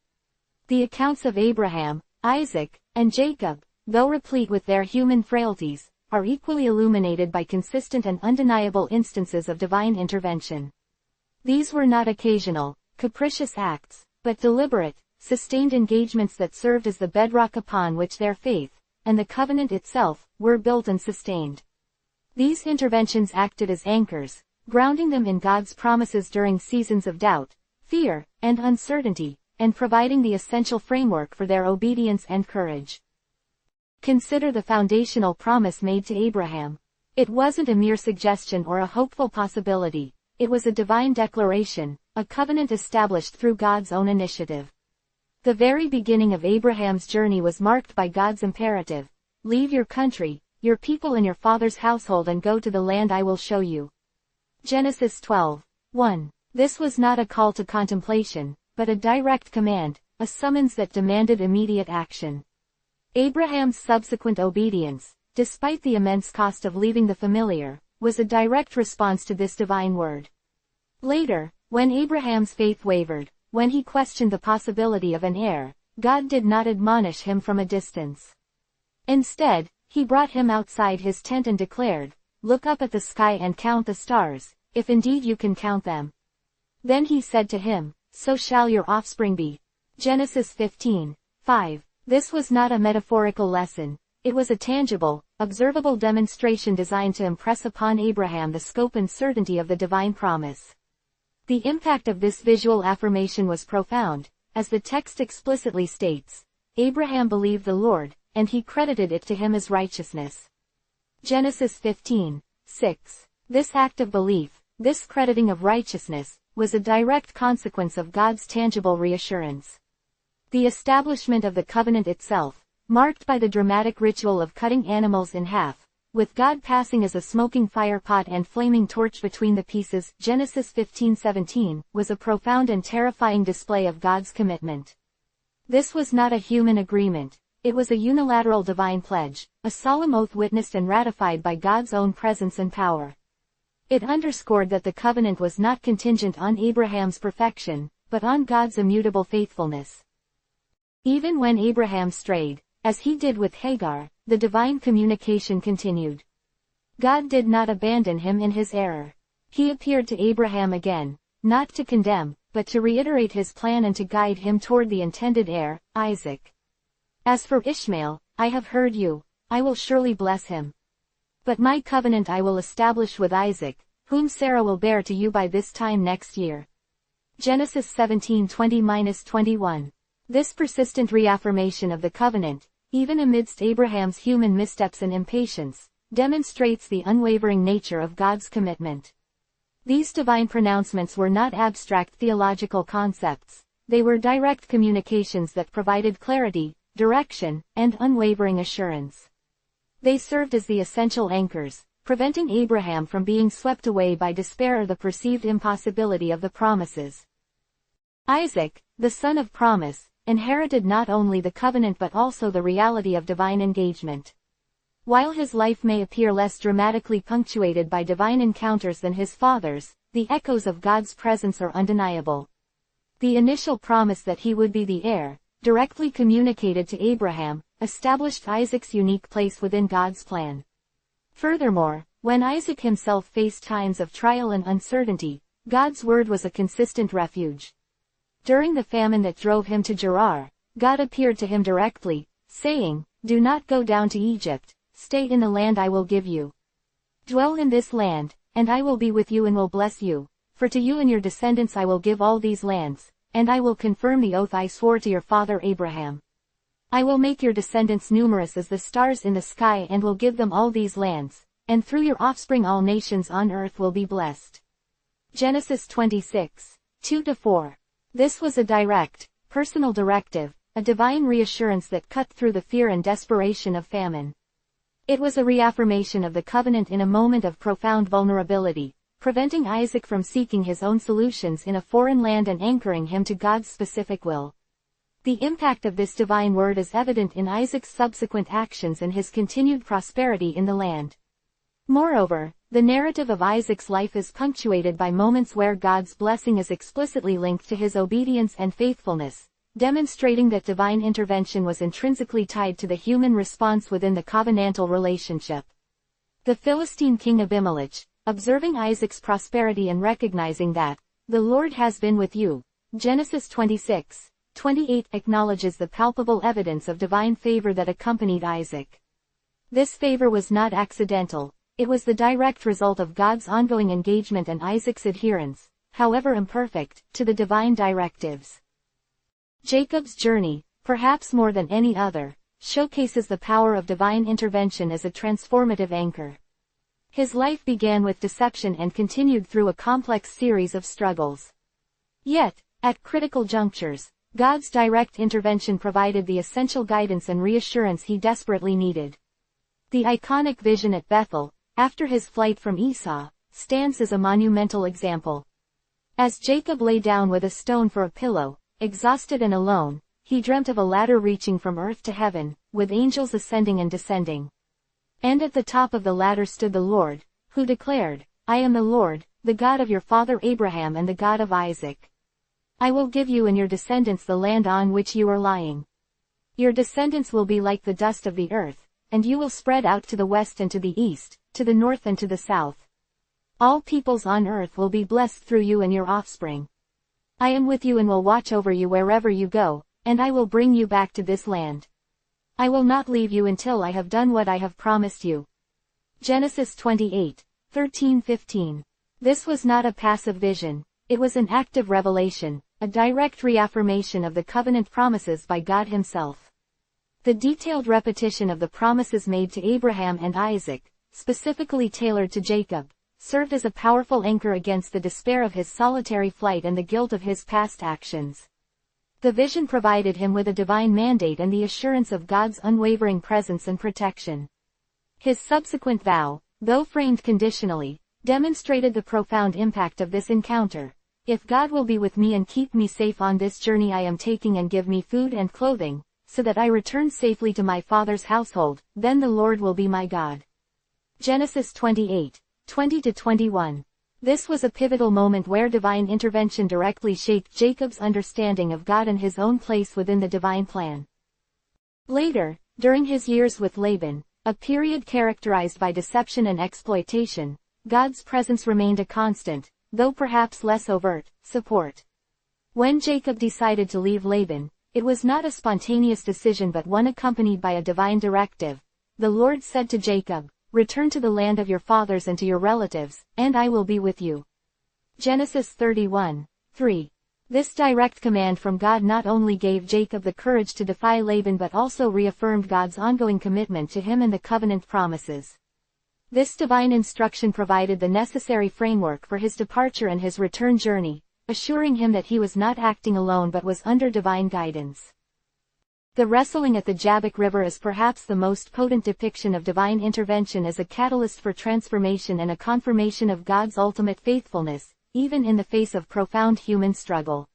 The accounts of Abraham, Isaac, and Jacob, though replete with their human frailties, are equally illuminated by consistent and undeniable instances of divine intervention. These were not occasional, capricious acts, but deliberate, sustained engagements that served as the bedrock upon which their faith, and the covenant itself, were built and sustained. These interventions acted as anchors, grounding them in God's promises during seasons of doubt, fear, and uncertainty, and providing the essential framework for their obedience and courage. Consider the foundational promise made to Abraham. It wasn't a mere suggestion or a hopeful possibility. It was a divine declaration, a covenant established through God's own initiative. The very beginning of Abraham's journey was marked by God's imperative: leave your country, your people and your father's household and go to the land I will show you. Genesis 12:1. This was not a call to contemplation, but a direct command, a summons that demanded immediate action. Abraham's subsequent obedience, despite the immense cost of leaving the familiar, was a direct response to this divine word. Later, when Abraham's faith wavered, when he questioned the possibility of an heir, God did not admonish him from a distance. Instead, he brought him outside his tent and declared, "Look up at the sky and count the stars, if indeed you can count them." Then he said to him, "So shall your offspring be." Genesis 15:5. This was not a metaphorical lesson. It was a tangible, observable demonstration designed to impress upon Abraham the scope and certainty of the divine promise. The impact of this visual affirmation was profound. As the text explicitly states, Abraham believed the Lord, and he credited it to him as righteousness. Genesis 15:6. This act of belief, this crediting of righteousness, was a direct consequence of God's tangible reassurance. The establishment of the covenant itself, marked by the dramatic ritual of cutting animals in half, with God passing as a smoking firepot and flaming torch between the pieces, Genesis 15:17, was a profound and terrifying display of God's commitment. This was not a human agreement. It was a unilateral divine pledge, a solemn oath witnessed and ratified by God's own presence and power. It underscored that the covenant was not contingent on Abraham's perfection, but on God's immutable faithfulness. Even when Abraham strayed, as he did with Hagar, the divine communication continued. God did not abandon him in his error. He appeared to Abraham again, not to condemn, but to reiterate his plan and to guide him toward the intended heir, Isaac. As for Ishmael, I have heard you, I will surely bless him. But my covenant I will establish with Isaac, whom Sarah will bear to you by this time next year. Genesis 17:20-21. This persistent reaffirmation of the covenant, even amidst Abraham's human missteps and impatience, demonstrates the unwavering nature of God's commitment. These divine pronouncements were not abstract theological concepts. They were direct communications that provided clarity, direction, and unwavering assurance. They served as the essential anchors, preventing Abraham from being swept away by despair or the perceived impossibility of the promises. Isaac, the son of promise, inherited not only the covenant but also the reality of divine engagement. While his life may appear less dramatically punctuated by divine encounters than his father's, the echoes of God's presence are undeniable. The initial promise that he would be the heir, directly communicated to Abraham, established Isaac's unique place within God's plan. Furthermore, when Isaac himself faced times of trial and uncertainty, God's word was a consistent refuge. During the famine that drove him to Gerar, God appeared to him directly, saying, "Do not go down to Egypt, stay in the land I will give you. Dwell in this land, and I will be with you and will bless you, for to you and your descendants I will give all these lands, and I will confirm the oath I swore to your father Abraham. I will make your descendants numerous as the stars in the sky and will give them all these lands, and through your offspring all nations on earth will be blessed. Genesis 26, 2-4. This was a direct, personal directive, a divine reassurance that cut through the fear and desperation of famine. It was a reaffirmation of the covenant in a moment of profound vulnerability, preventing Isaac from seeking his own solutions in a foreign land and anchoring him to God's specific will. The impact of this divine word is evident in Isaac's subsequent actions and his continued prosperity in the land. Moreover, the narrative of Isaac's life is punctuated by moments where God's blessing is explicitly linked to his obedience and faithfulness, demonstrating that divine intervention was intrinsically tied to the human response within the covenantal relationship. The Philistine king Abimelech, observing Isaac's prosperity and recognizing that, "The Lord has been with you," Genesis 26:28 acknowledges the palpable evidence of divine favor that accompanied Isaac. This favor was not accidental, it was the direct result of God's ongoing engagement and Isaac's adherence, however imperfect, to the divine directives. Jacob's journey, perhaps more than any other, showcases the power of divine intervention as a transformative anchor. His life began with deception and continued through a complex series of struggles. Yet, at critical junctures, God's direct intervention provided the essential guidance and reassurance he desperately needed. The iconic vision at Bethel, after his flight from Esau, stands as a monumental example. As Jacob lay down with a stone for a pillow, exhausted and alone, he dreamt of a ladder reaching from earth to heaven, with angels ascending and descending. And at the top of the ladder stood the Lord, who declared, "I am the Lord, the God of your father Abraham and the God of Isaac. I will give you and your descendants the land on which you are lying. Your descendants will be like the dust of the earth, and you will spread out to the west and to the east, to the north and to the south. All peoples on earth will be blessed through you and your offspring. I am with you and will watch over you wherever you go, and I will bring you back to this land. I will not leave you until I have done what I have promised you." Genesis 28:13-15. This was not a passive vision, it was an active revelation, a direct reaffirmation of the covenant promises by God himself. The detailed repetition of the promises made to Abraham and Isaac, specifically tailored to Jacob, served as a powerful anchor against the despair of his solitary flight and the guilt of his past actions. The vision provided him with a divine mandate and the assurance of God's unwavering presence and protection. His subsequent vow, though framed conditionally, demonstrated the profound impact of this encounter. "If God will be with me and keep me safe on this journey I am taking and give me food and clothing, so that I return safely to my father's household, then the Lord will be my God." Genesis 28:20-21. This was a pivotal moment where divine intervention directly shaped Jacob's understanding of God and his own place within the divine plan. Later, during his years with Laban, a period characterized by deception and exploitation, God's presence remained a constant, though perhaps less overt, support. When Jacob decided to leave Laban, it was not a spontaneous decision but one accompanied by a divine directive. The Lord said to Jacob, "Return to the land of your fathers and to your relatives, and I will be with you." Genesis 31:3. This direct command from God not only gave Jacob the courage to defy Laban but also reaffirmed God's ongoing commitment to him and the covenant promises. This divine instruction provided the necessary framework for his departure and his return journey, assuring him that he was not acting alone but was under divine guidance. The wrestling at the Jabbok River is perhaps the most potent depiction of divine intervention as a catalyst for transformation and a confirmation of God's ultimate faithfulness, even in the face of profound human struggle.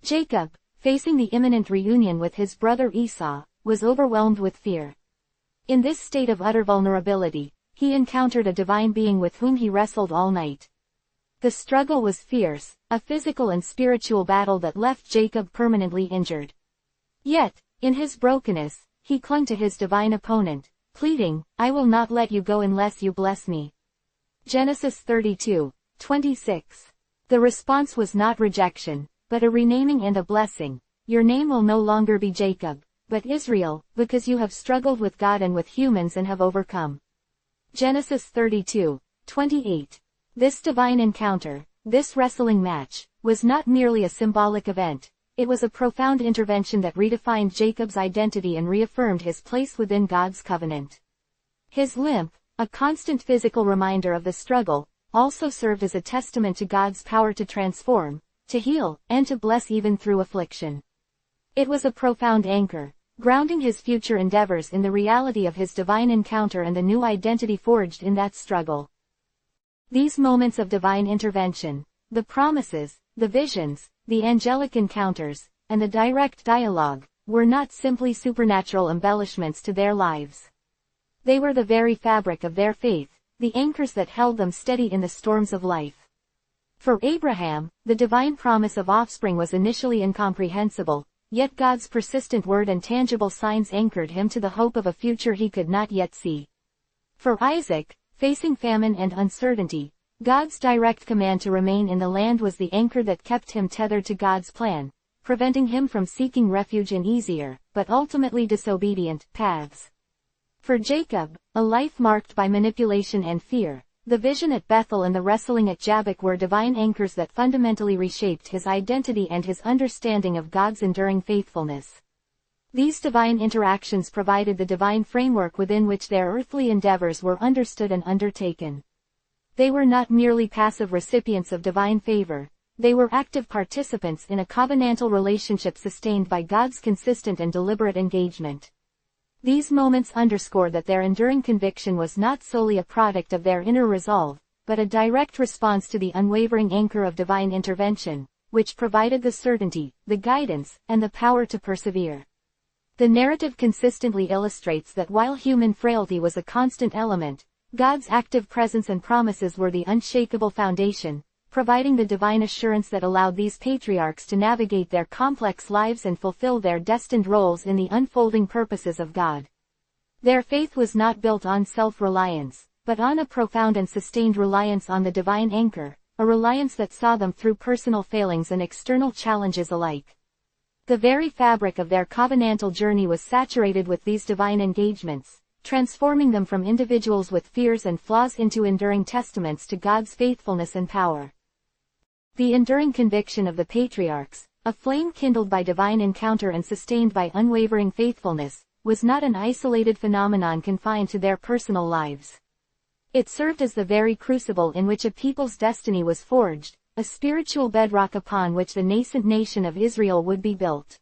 Jacob, facing the imminent reunion with his brother Esau, was overwhelmed with fear. In this state of utter vulnerability, he encountered a divine being with whom he wrestled all night. The struggle was fierce, a physical and spiritual battle that left Jacob permanently injured. Yet, in his brokenness, he clung to his divine opponent, pleading, "I will not let you go unless you bless me." Genesis 32:26. The response was not rejection, but a renaming and a blessing. "Your name will no longer be Jacob, but Israel, because you have struggled with God and with humans and have overcome." Genesis 32:28. This divine encounter, this wrestling match, was not merely a symbolic event. It was a profound intervention that redefined Jacob's identity and reaffirmed his place within God's covenant. His limp, a constant physical reminder of the struggle, also served as a testament to God's power to transform, to heal, and to bless even through affliction. It was a profound anchor, grounding his future endeavors in the reality of his divine encounter and the new identity forged in that struggle. These moments of divine intervention, the promises, the visions, the angelic encounters, and the direct dialogue, were not simply supernatural embellishments to their lives. They were the very fabric of their faith, the anchors that held them steady in the storms of life. For Abraham, the divine promise of offspring was initially incomprehensible, yet God's persistent word and tangible signs anchored him to the hope of a future he could not yet see. For Isaac, facing famine and uncertainty, God's direct command to remain in the land was the anchor that kept him tethered to God's plan, preventing him from seeking refuge in easier, but ultimately disobedient, paths. For Jacob, a life marked by manipulation and fear, the vision at Bethel and the wrestling at Jabbok were divine anchors that fundamentally reshaped his identity and his understanding of God's enduring faithfulness. These divine interactions provided the divine framework within which their earthly endeavors were understood and undertaken. They were not merely passive recipients of divine favor, they were active participants in a covenantal relationship sustained by God's consistent and deliberate engagement. These moments underscore that their enduring conviction was not solely a product of their inner resolve, but a direct response to the unwavering anchor of divine intervention, which provided the certainty, the guidance, and the power to persevere. The narrative consistently illustrates that while human frailty was a constant element, God's active presence and promises were the unshakable foundation, providing the divine assurance that allowed these patriarchs to navigate their complex lives and fulfill their destined roles in the unfolding purposes of God. Their faith was not built on self-reliance, but on a profound and sustained reliance on the divine anchor, a reliance that saw them through personal failings and external challenges alike. The very fabric of their covenantal journey was saturated with these divine engagements, transforming them from individuals with fears and flaws into enduring testaments to God's faithfulness and power. The enduring conviction of the patriarchs, a flame kindled by divine encounter and sustained by unwavering faithfulness, was not an isolated phenomenon confined to their personal lives. It served as the very crucible in which a people's destiny was forged, a spiritual bedrock upon which the nascent nation of Israel would be built.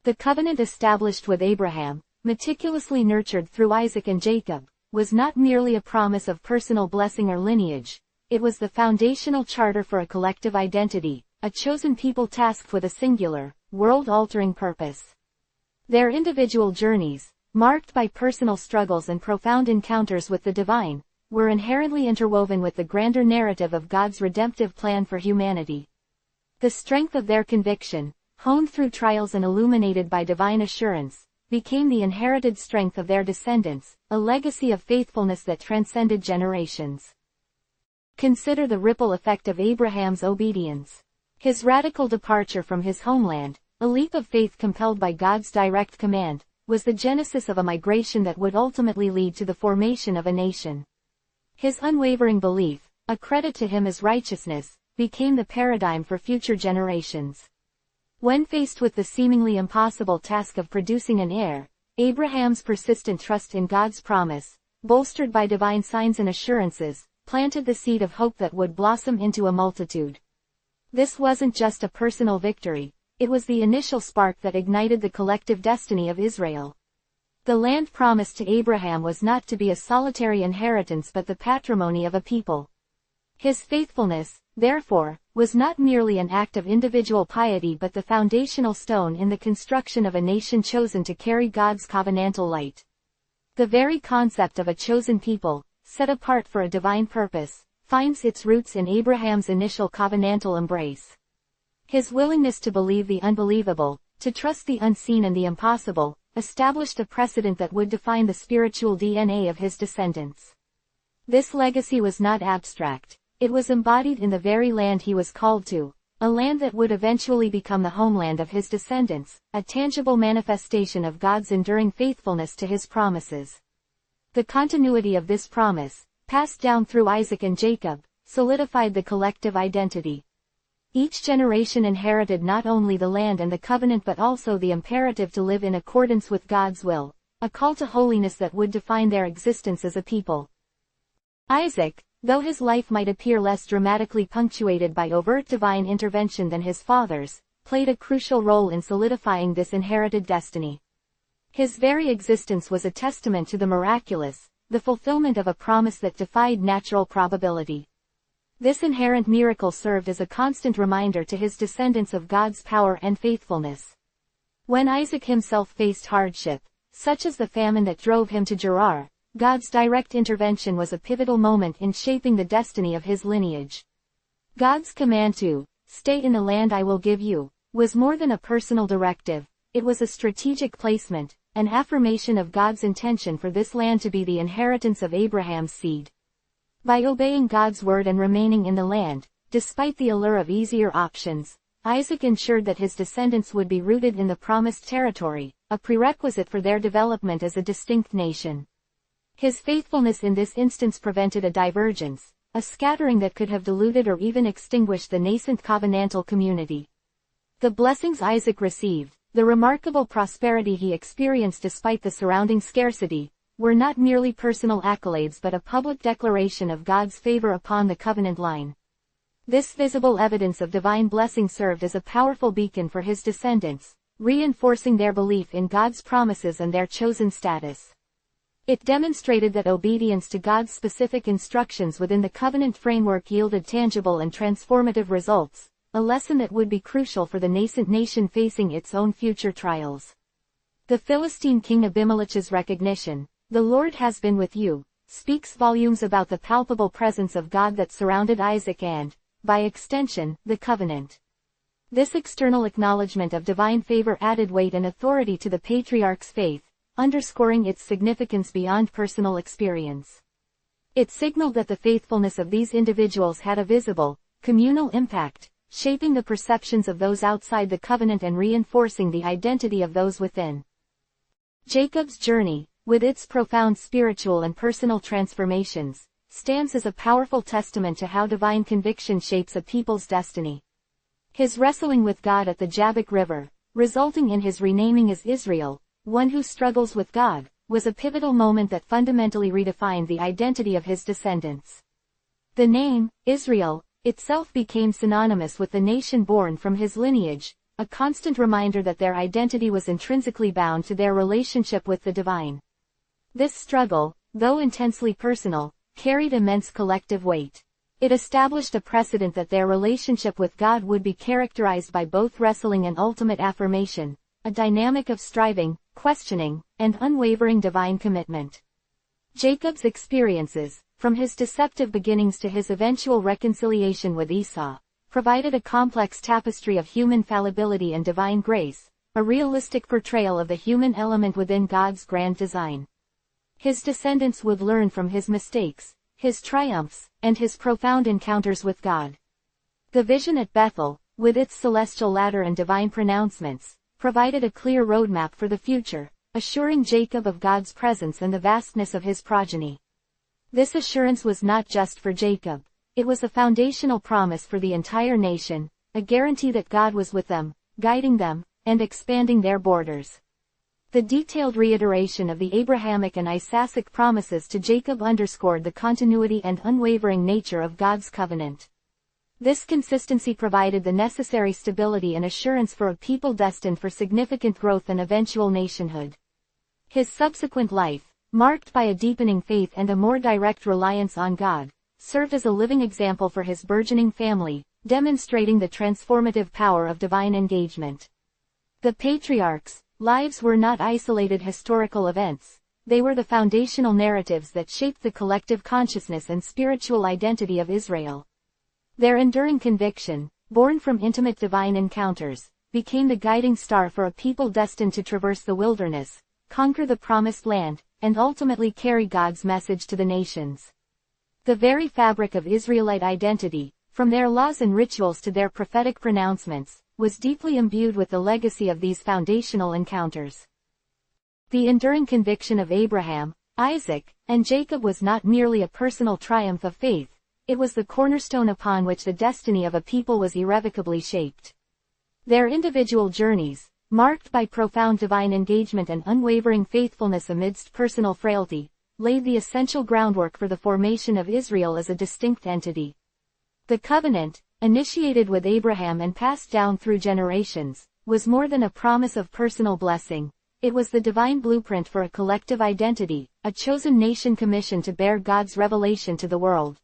The covenant established with Abraham, meticulously nurtured through Isaac and Jacob, was not merely a promise of personal blessing or lineage, it was the foundational charter for a collective identity, a chosen people tasked with a singular, world-altering purpose. Their individual journeys, marked by personal struggles and profound encounters with the divine, were inherently interwoven with the grander narrative of God's redemptive plan for humanity. The strength of their conviction, honed through trials and illuminated by divine assurance, became the inherited strength of their descendants, a legacy of faithfulness that transcended generations. Consider the ripple effect of Abraham's obedience. His radical departure from his homeland, a leap of faith compelled by God's direct command, was the genesis of a migration that would ultimately lead to the formation of a nation. His unwavering belief, a credit to him as righteousness, became the paradigm for future generations. When faced with the seemingly impossible task of producing an heir, Abraham's persistent trust in God's promise, bolstered by divine signs and assurances, planted the seed of hope that would blossom into a multitude. This wasn't just a personal victory, it was the initial spark that ignited the collective destiny of Israel. The land promised to Abraham was not to be a solitary inheritance but the patrimony of a people. His faithfulness, therefore, was not merely an act of individual piety but the foundational stone in the construction of a nation chosen to carry God's covenantal light. The very concept of a chosen people, set apart for a divine purpose, finds its roots in Abraham's initial covenantal embrace. His willingness to believe the unbelievable, to trust the unseen and the impossible, established a precedent that would define the spiritual DNA of his descendants. This legacy was not abstract. It was embodied in the very land he was called to, a land that would eventually become the homeland of his descendants, a tangible manifestation of God's enduring faithfulness to his promises. The continuity of this promise, passed down through Isaac and Jacob, solidified the collective identity. Each generation inherited not only the land and the covenant but also the imperative to live in accordance with God's will, a call to holiness that would define their existence as a people. Isaac, though his life might appear less dramatically punctuated by overt divine intervention than his father's, played a crucial role in solidifying this inherited destiny. His very existence was a testament to the miraculous, the fulfillment of a promise that defied natural probability. This inherent miracle served as a constant reminder to his descendants of God's power and faithfulness. When Isaac himself faced hardship, such as the famine that drove him to Gerar, God's direct intervention was a pivotal moment in shaping the destiny of his lineage. God's command to "Stay in the land I will give you" was more than a personal directive, it was a strategic placement, an affirmation of God's intention for this land to be the inheritance of Abraham's seed. By obeying God's word and remaining in the land, despite the allure of easier options, Isaac ensured that his descendants would be rooted in the promised territory, a prerequisite for their development as a distinct nation. His faithfulness in this instance prevented a divergence, a scattering that could have diluted or even extinguished the nascent covenantal community. The blessings Isaac received, the remarkable prosperity he experienced despite the surrounding scarcity, were not merely personal accolades but a public declaration of God's favor upon the covenant line. This visible evidence of divine blessing served as a powerful beacon for his descendants, reinforcing their belief in God's promises and their chosen status. It demonstrated that obedience to God's specific instructions within the covenant framework yielded tangible and transformative results, a lesson that would be crucial for the nascent nation facing its own future trials. The Philistine king Abimelech's recognition, "The Lord has been with you," speaks volumes about the palpable presence of God that surrounded Isaac and, by extension, the covenant. This external acknowledgement of divine favor added weight and authority to the patriarch's faith, underscoring its significance beyond personal experience. It signaled that the faithfulness of these individuals had a visible, communal impact, shaping the perceptions of those outside the covenant and reinforcing the identity of those within. Jacob's journey, with its profound spiritual and personal transformations, stands as a powerful testament to how divine conviction shapes a people's destiny. His wrestling with God at the Jabbok River, resulting in his renaming as Israel, one who struggles with God, was a pivotal moment that fundamentally redefined the identity of his descendants. The name, Israel, itself became synonymous with the nation born from his lineage, a constant reminder that their identity was intrinsically bound to their relationship with the divine. This struggle, though intensely personal, carried immense collective weight. It established a precedent that their relationship with God would be characterized by both wrestling and ultimate affirmation, a dynamic of striving, questioning, and unwavering divine commitment. Jacob's experiences, from his deceptive beginnings to his eventual reconciliation with Esau, provided a complex tapestry of human fallibility and divine grace, a realistic portrayal of the human element within God's grand design. His descendants would learn from his mistakes, his triumphs, and his profound encounters with God. The vision at Bethel, with its celestial ladder and divine pronouncements, provided a clear roadmap for the future, assuring Jacob of God's presence and the vastness of his progeny. This assurance was not just for Jacob, it was a foundational promise for the entire nation, a guarantee that God was with them, guiding them, and expanding their borders. The detailed reiteration of the Abrahamic and Isaacic promises to Jacob underscored the continuity and unwavering nature of God's covenant. This consistency provided the necessary stability and assurance for a people destined for significant growth and eventual nationhood. His subsequent life, marked by a deepening faith and a more direct reliance on God, served as a living example for his burgeoning family, demonstrating the transformative power of divine engagement. The patriarchs' lives were not isolated historical events, they were the foundational narratives that shaped the collective consciousness and spiritual identity of Israel. Their enduring conviction, born from intimate divine encounters, became the guiding star for a people destined to traverse the wilderness, conquer the promised land, and ultimately carry God's message to the nations. The very fabric of Israelite identity, from their laws and rituals to their prophetic pronouncements, was deeply imbued with the legacy of these foundational encounters. The enduring conviction of Abraham, Isaac, and Jacob was not merely a personal triumph of faith, It was the cornerstone upon which the destiny of a people was irrevocably shaped. Their individual journeys, marked by profound divine engagement and unwavering faithfulness amidst personal frailty, laid the essential groundwork for the formation of Israel as a distinct entity. The covenant, initiated with Abraham and passed down through generations, was more than a promise of personal blessing. It was the divine blueprint for a collective identity, a chosen nation commissioned to bear God's revelation to the world.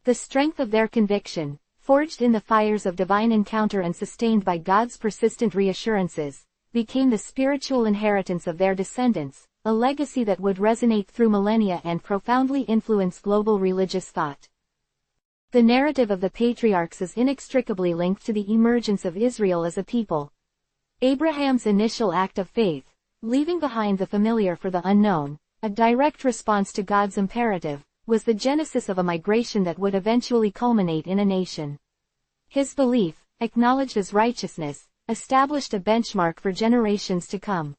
The strength of their conviction, forged in the fires of divine encounter and sustained by God's persistent reassurances, became the spiritual inheritance of their descendants, a legacy that would resonate through millennia and profoundly influence global religious thought. The narrative of the patriarchs is inextricably linked to the emergence of Israel as a people. Abraham's initial act of faith, leaving behind the familiar for the unknown, a direct response to God's imperative, was the genesis of a migration that would eventually culminate in a nation. His belief, acknowledged as righteousness, established a benchmark for generations to come.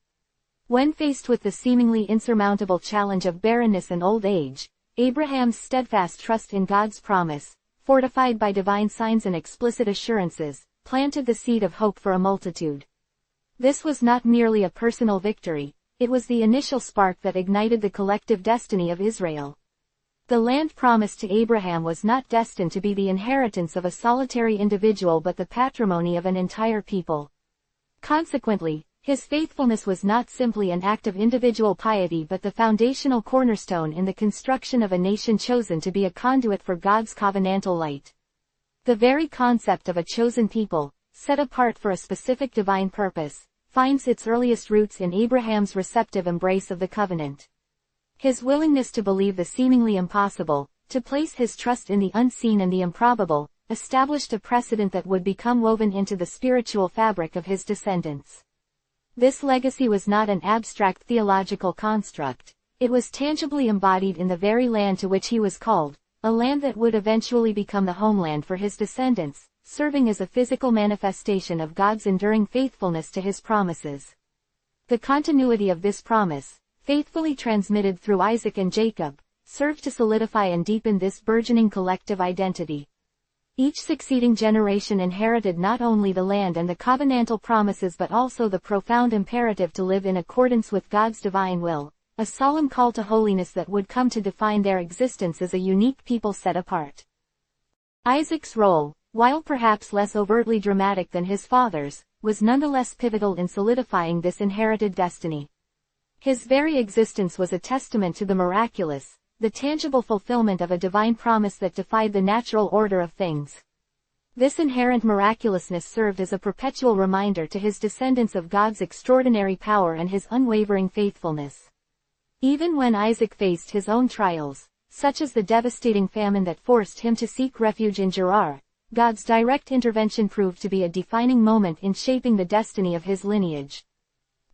When faced with the seemingly insurmountable challenge of barrenness and old age, Abraham's steadfast trust in God's promise, fortified by divine signs and explicit assurances, planted the seed of hope for a multitude. This was not merely a personal victory, it was the initial spark that ignited the collective destiny of Israel. The land promised to Abraham was not destined to be the inheritance of a solitary individual but the patrimony of an entire people. Consequently, his faithfulness was not simply an act of individual piety but the foundational cornerstone in the construction of a nation chosen to be a conduit for God's covenantal light. The very concept of a chosen people, set apart for a specific divine purpose, finds its earliest roots in Abraham's receptive embrace of the covenant. His willingness to believe the seemingly impossible, to place his trust in the unseen and the improbable, established a precedent that would become woven into the spiritual fabric of his descendants. This legacy was not an abstract theological construct, it was tangibly embodied in the very land to which he was called, a land that would eventually become the homeland for his descendants, serving as a physical manifestation of God's enduring faithfulness to his promises. The continuity of this promise, faithfully transmitted through Isaac and Jacob, served to solidify and deepen this burgeoning collective identity. Each succeeding generation inherited not only the land and the covenantal promises but also the profound imperative to live in accordance with God's divine will, a solemn call to holiness that would come to define their existence as a unique people set apart. Isaac's role, while perhaps less overtly dramatic than his father's, was nonetheless pivotal in solidifying this inherited destiny. His very existence was a testament to the miraculous, the tangible fulfillment of a divine promise that defied the natural order of things. This inherent miraculousness served as a perpetual reminder to his descendants of God's extraordinary power and his unwavering faithfulness. Even when Isaac faced his own trials, such as the devastating famine that forced him to seek refuge in Gerar, God's direct intervention proved to be a defining moment in shaping the destiny of his lineage.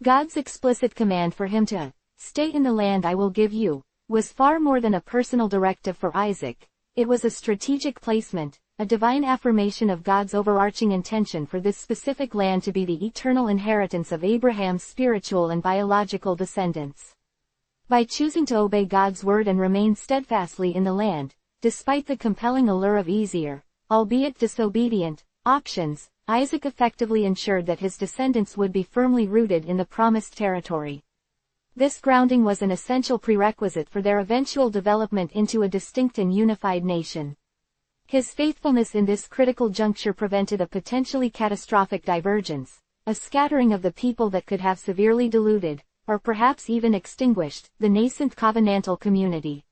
God's explicit command for him to stay in the land I will give you was far more than a personal directive for Isaac. It was a strategic placement, a divine affirmation of God's overarching intention for this specific land to be the eternal inheritance of Abraham's spiritual and biological descendants. By choosing to obey God's word and remain steadfastly in the land, despite the compelling allure of easier, albeit disobedient, options, Isaac effectively ensured that his descendants would be firmly rooted in the promised territory. This grounding was an essential prerequisite for their eventual development into a distinct and unified nation. His faithfulness in this critical juncture prevented a potentially catastrophic divergence, a scattering of the people that could have severely diluted, or perhaps even extinguished, the nascent covenantal community.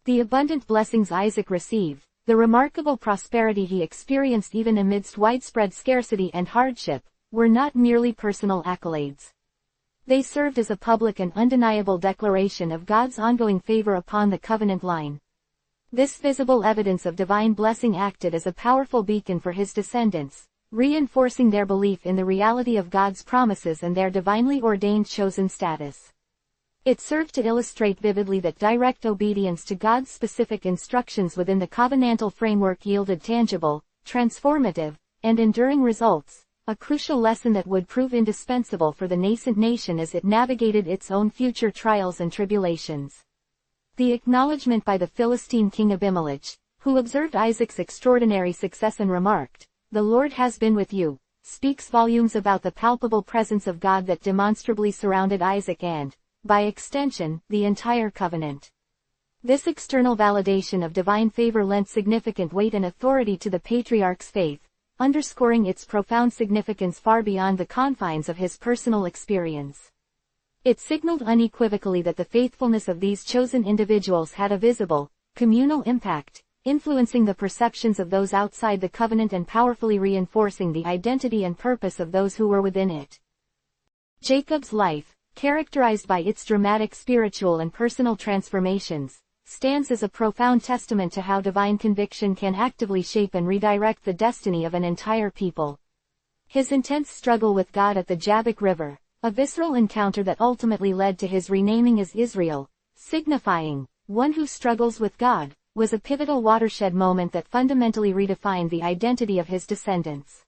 The abundant blessings Isaac received, the remarkable prosperity he experienced even amidst widespread scarcity and hardship, were not merely personal accolades. They served as a public and undeniable declaration of God's ongoing favor upon the covenant line. This visible evidence of divine blessing acted as a powerful beacon for his descendants, reinforcing their belief in the reality of God's promises and their divinely ordained chosen status. It served to illustrate vividly that direct obedience to God's specific instructions within the covenantal framework yielded tangible, transformative, and enduring results, a crucial lesson that would prove indispensable for the nascent nation as it navigated its own future trials and tribulations. The acknowledgement by the Philistine king Abimelech, who observed Isaac's extraordinary success and remarked, "The Lord has been with you," speaks volumes about the palpable presence of God that demonstrably surrounded Isaac and, by extension, the entire covenant. This external validation of divine favor lent significant weight and authority to the patriarch's faith, underscoring its profound significance far beyond the confines of his personal experience. It signaled unequivocally that the faithfulness of these chosen individuals had a visible, communal impact, influencing the perceptions of those outside the covenant and powerfully reinforcing the identity and purpose of those who were within it. Jacob's life, characterized by its dramatic spiritual and personal transformations, stands as a profound testament to how divine conviction can actively shape and redirect the destiny of an entire people. His intense struggle with God at the Jabbok River, a visceral encounter that ultimately led to his renaming as Israel, signifying, "one who struggles with God," was a pivotal watershed moment that fundamentally redefined the identity of his descendants.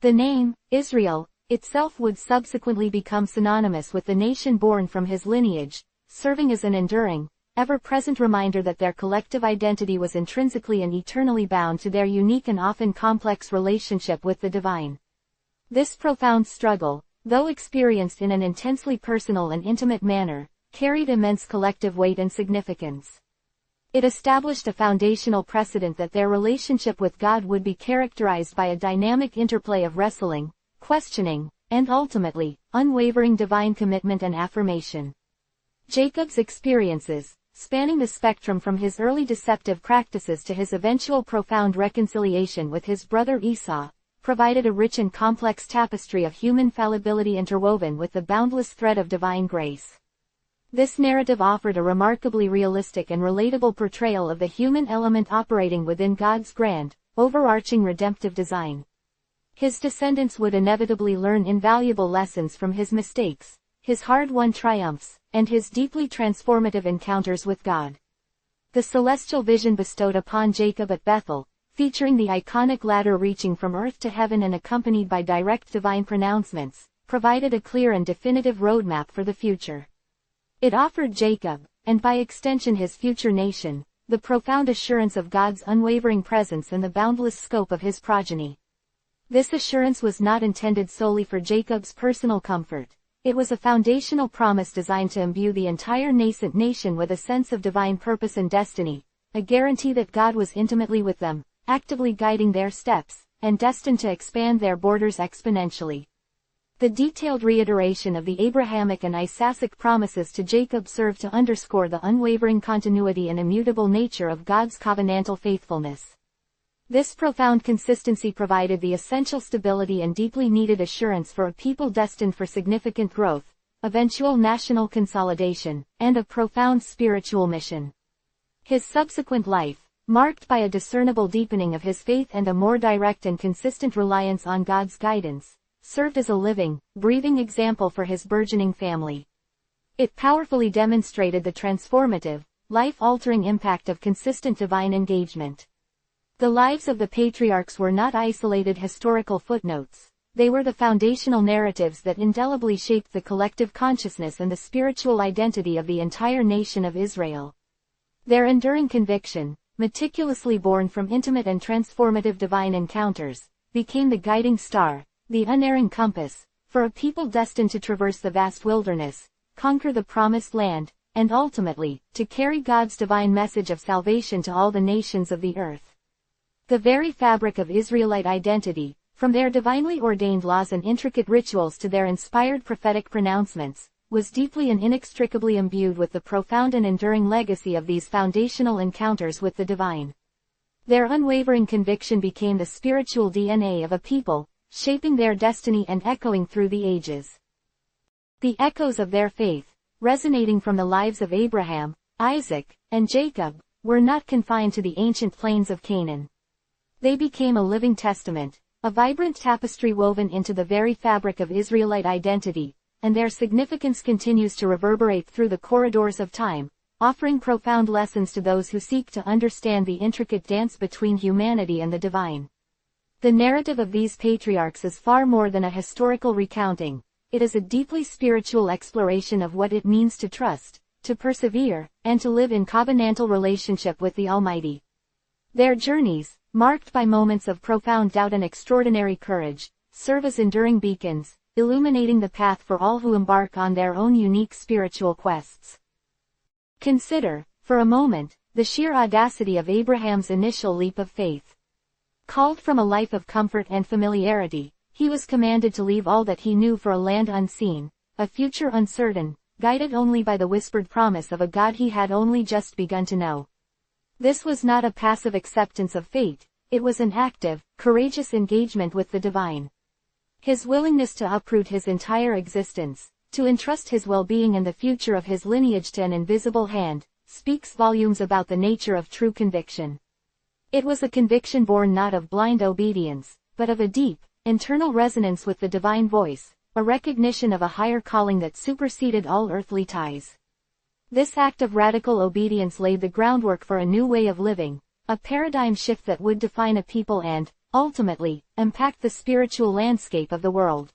The name, Israel, itself would subsequently become synonymous with the nation born from his lineage, serving as an enduring, ever-present reminder that their collective identity was intrinsically and eternally bound to their unique and often complex relationship with the divine. This profound struggle, though experienced in an intensely personal and intimate manner, carried immense collective weight and significance. It established a foundational precedent that their relationship with God would be characterized by a dynamic interplay of wrestling, questioning, and ultimately, unwavering divine commitment and affirmation. Jacob's experiences, spanning the spectrum from his early deceptive practices to his eventual profound reconciliation with his brother Esau, provided a rich and complex tapestry of human fallibility interwoven with the boundless thread of divine grace. This narrative offered a remarkably realistic and relatable portrayal of the human element operating within God's grand, overarching redemptive design. His descendants would inevitably learn invaluable lessons from his mistakes, his hard-won triumphs, and his deeply transformative encounters with God. The celestial vision bestowed upon Jacob at Bethel, featuring the iconic ladder reaching from earth to heaven and accompanied by direct divine pronouncements, provided a clear and definitive roadmap for the future. It offered Jacob, and by extension his future nation, the profound assurance of God's unwavering presence and the boundless scope of his progeny. This assurance was not intended solely for Jacob's personal comfort. It was a foundational promise designed to imbue the entire nascent nation with a sense of divine purpose and destiny, a guarantee that God was intimately with them, actively guiding their steps, and destined to expand their borders exponentially. The detailed reiteration of the Abrahamic and Isaacic promises to Jacob served to underscore the unwavering continuity and immutable nature of God's covenantal faithfulness. This profound consistency provided the essential stability and deeply needed assurance for a people destined for significant growth, eventual national consolidation, and a profound spiritual mission. His subsequent life, marked by a discernible deepening of his faith and a more direct and consistent reliance on God's guidance, served as a living, breathing example for his burgeoning family. It powerfully demonstrated the transformative, life-altering impact of consistent divine engagement. The lives of the patriarchs were not isolated historical footnotes. They were the foundational narratives that indelibly shaped the collective consciousness and the spiritual identity of the entire nation of Israel. Their enduring conviction, meticulously born from intimate and transformative divine encounters, became the guiding star, the unerring compass, for a people destined to traverse the vast wilderness, conquer the promised land, and ultimately, to carry God's divine message of salvation to all the nations of the earth. The very fabric of Israelite identity, from their divinely ordained laws and intricate rituals to their inspired prophetic pronouncements, was deeply and inextricably imbued with the profound and enduring legacy of these foundational encounters with the divine. Their unwavering conviction became the spiritual DNA of a people, shaping their destiny and echoing through the ages. The echoes of their faith, resonating from the lives of Abraham, Isaac, and Jacob, were not confined to the ancient plains of Canaan. They became a living testament, a vibrant tapestry woven into the very fabric of Israelite identity, and their significance continues to reverberate through the corridors of time, offering profound lessons to those who seek to understand the intricate dance between humanity and the divine. The narrative of these patriarchs is far more than a historical recounting. It is a deeply spiritual exploration of what it means to trust, to persevere, and to live in covenantal relationship with the Almighty. Their journeys, marked by moments of profound doubt and extraordinary courage, serve as enduring beacons, illuminating the path for all who embark on their own unique spiritual quests. Consider, for a moment, the sheer audacity of Abraham's initial leap of faith. Called from a life of comfort and familiarity, he was commanded to leave all that he knew for a land unseen, a future uncertain, guided only by the whispered promise of a God he had only just begun to know. This was not a passive acceptance of fate, it was an active, courageous engagement with the divine. His willingness to uproot his entire existence, to entrust his well-being and the future of his lineage to an invisible hand, speaks volumes about the nature of true conviction. It was a conviction born not of blind obedience, but of a deep, internal resonance with the divine voice, a recognition of a higher calling that superseded all earthly ties. This act of radical obedience laid the groundwork for a new way of living, a paradigm shift that would define a people and, ultimately, impact the spiritual landscape of the world.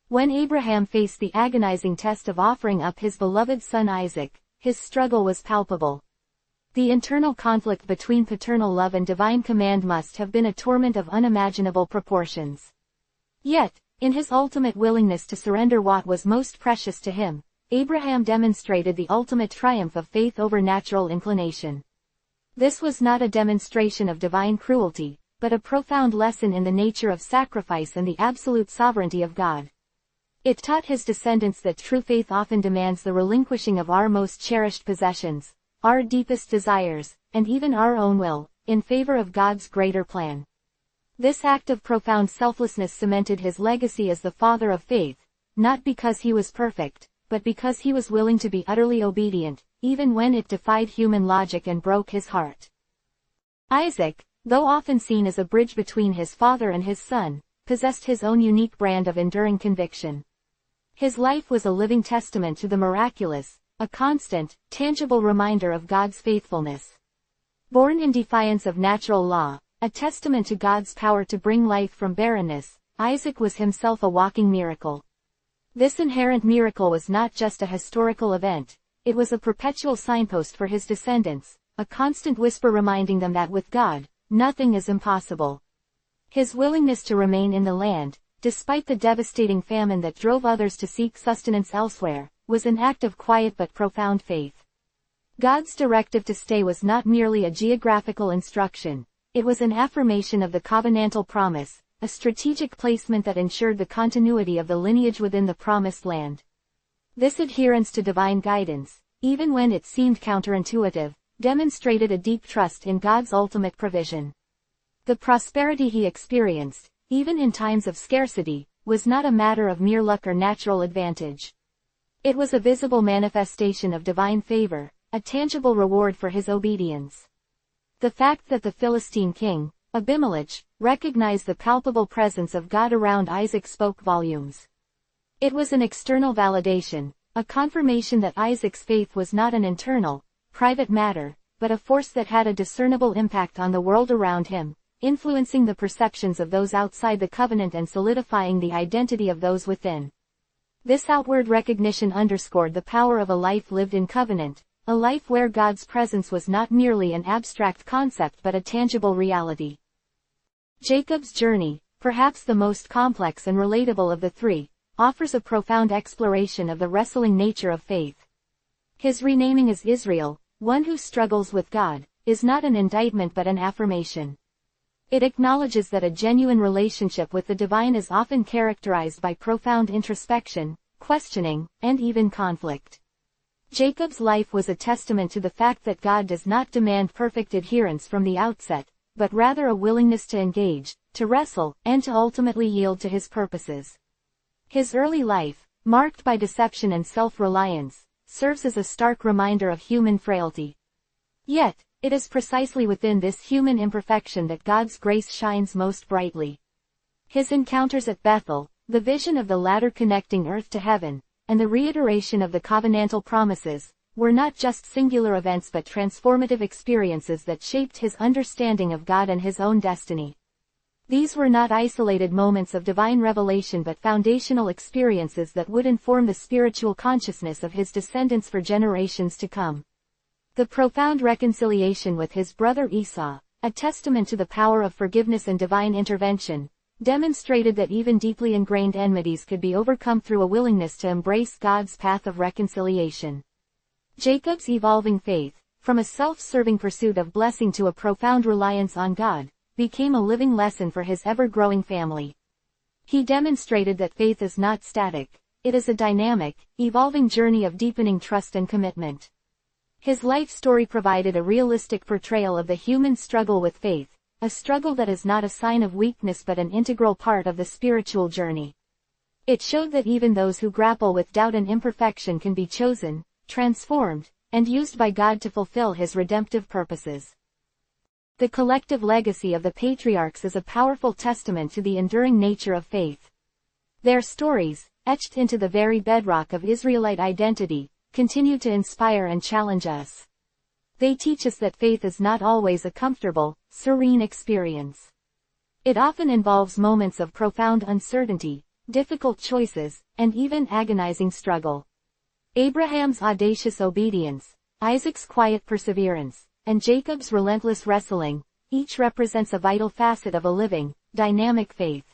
When Abraham faced the agonizing test of offering up his beloved son Isaac, his struggle was palpable. The internal conflict between paternal love and divine command must have been a torment of unimaginable proportions. Yet, in his ultimate willingness to surrender what was most precious to him, Abraham demonstrated the ultimate triumph of faith over natural inclination. This was not a demonstration of divine cruelty, but a profound lesson in the nature of sacrifice and the absolute sovereignty of God. It taught his descendants that true faith often demands the relinquishing of our most cherished possessions, our deepest desires, and even our own will, in favor of God's greater plan. This act of profound selflessness cemented his legacy as the father of faith, not because he was perfect, but because he was willing to be utterly obedient, even when it defied human logic and broke his heart. Isaac, though often seen as a bridge between his father and his son, possessed his own unique brand of enduring conviction. His life was a living testament to the miraculous, a constant, tangible reminder of God's faithfulness. Born in defiance of natural law, a testament to God's power to bring life from barrenness, Isaac was himself a walking miracle. This inherent miracle was not just a historical event, it was a perpetual signpost for his descendants, a constant whisper reminding them that with God, nothing is impossible. His willingness to remain in the land, despite the devastating famine that drove others to seek sustenance elsewhere, was an act of quiet but profound faith. God's directive to stay was not merely a geographical instruction, it was an affirmation of the covenantal promise, a strategic placement that ensured the continuity of the lineage within the promised land. This adherence to divine guidance, even when it seemed counterintuitive, demonstrated a deep trust in God's ultimate provision. The prosperity he experienced, even in times of scarcity, was not a matter of mere luck or natural advantage. It was a visible manifestation of divine favor, a tangible reward for his obedience. The fact that the Philistine king, Abimelech, recognized the palpable presence of God around Isaac spoke volumes. It was an external validation, a confirmation that Isaac's faith was not an internal, private matter, but a force that had a discernible impact on the world around him, influencing the perceptions of those outside the covenant and solidifying the identity of those within. This outward recognition underscored the power of a life lived in covenant, a life where God's presence was not merely an abstract concept but a tangible reality. Jacob's journey, perhaps the most complex and relatable of the three, offers a profound exploration of the wrestling nature of faith. His renaming as Israel, one who struggles with God, is not an indictment but an affirmation. It acknowledges that a genuine relationship with the divine is often characterized by profound introspection, questioning, and even conflict. Jacob's life was a testament to the fact that God does not demand perfect adherence from the outset, but rather a willingness to engage, to wrestle, and to ultimately yield to his purposes. His early life, marked by deception and self-reliance, serves as a stark reminder of human frailty. Yet, it is precisely within this human imperfection that God's grace shines most brightly. His encounters at Bethel, the vision of the ladder connecting earth to heaven, and the reiteration of the covenantal promises, were not just singular events but transformative experiences that shaped his understanding of God and his own destiny. These were not isolated moments of divine revelation but foundational experiences that would inform the spiritual consciousness of his descendants for generations to come. The profound reconciliation with his brother Esau, a testament to the power of forgiveness and divine intervention, demonstrated that even deeply ingrained enmities could be overcome through a willingness to embrace God's path of reconciliation. Jacob's evolving faith, from a self-serving pursuit of blessing to a profound reliance on God, became a living lesson for his ever-growing family. He demonstrated that faith is not static, it is a dynamic, evolving journey of deepening trust and commitment. His life story provided a realistic portrayal of the human struggle with faith, a struggle that is not a sign of weakness but an integral part of the spiritual journey. It showed that even those who grapple with doubt and imperfection can be chosen, transformed, and used by God to fulfill His redemptive purposes. The collective legacy of the patriarchs is a powerful testament to the enduring nature of faith. Their stories, etched into the very bedrock of Israelite identity, continue to inspire and challenge us. They teach us that faith is not always a comfortable, serene experience. It often involves moments of profound uncertainty, difficult choices, and even agonizing struggle. Abraham's audacious obedience, Isaac's quiet perseverance, and Jacob's relentless wrestling, each represents a vital facet of a living, dynamic faith.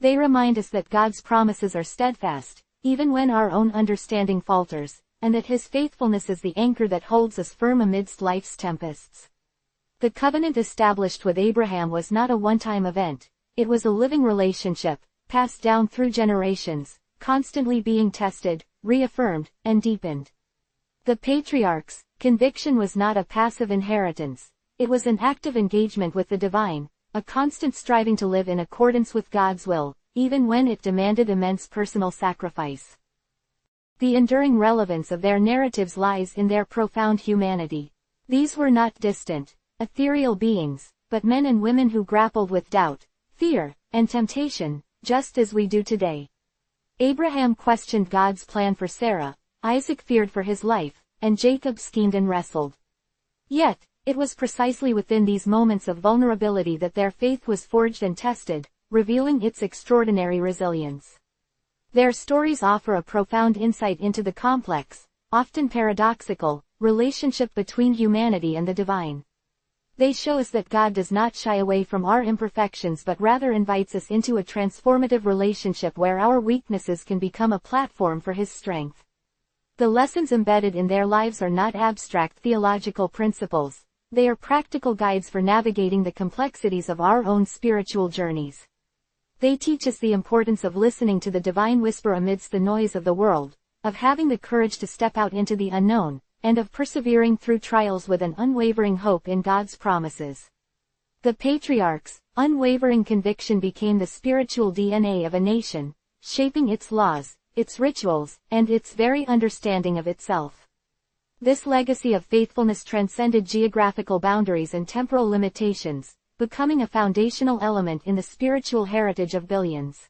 They remind us that God's promises are steadfast, even when our own understanding falters, and that His faithfulness is the anchor that holds us firm amidst life's tempests. The covenant established with Abraham was not a one-time event, it was a living relationship, passed down through generations, constantly being tested, reaffirmed, and deepened. The patriarchs' conviction was not a passive inheritance, it was an active engagement with the divine, a constant striving to live in accordance with God's will, even when it demanded immense personal sacrifice. The enduring relevance of their narratives lies in their profound humanity. These were not distant, ethereal beings, but men and women who grappled with doubt, fear, and temptation, just as we do today. Abraham questioned God's plan for Sarah, Isaac feared for his life, and Jacob schemed and wrestled. Yet, it was precisely within these moments of vulnerability that their faith was forged and tested, revealing its extraordinary resilience. Their stories offer a profound insight into the complex, often paradoxical, relationship between humanity and the divine. They show us that God does not shy away from our imperfections but rather invites us into a transformative relationship where our weaknesses can become a platform for His strength. The lessons embedded in their lives are not abstract theological principles, they are practical guides for navigating the complexities of our own spiritual journeys. They teach us the importance of listening to the divine whisper amidst the noise of the world, of having the courage to step out into the unknown, and of persevering through trials with an unwavering hope in God's promises. The patriarchs' unwavering conviction became the spiritual DNA of a nation, shaping its laws, its rituals, and its very understanding of itself. This legacy of faithfulness transcended geographical boundaries and temporal limitations, becoming a foundational element in the spiritual heritage of billions.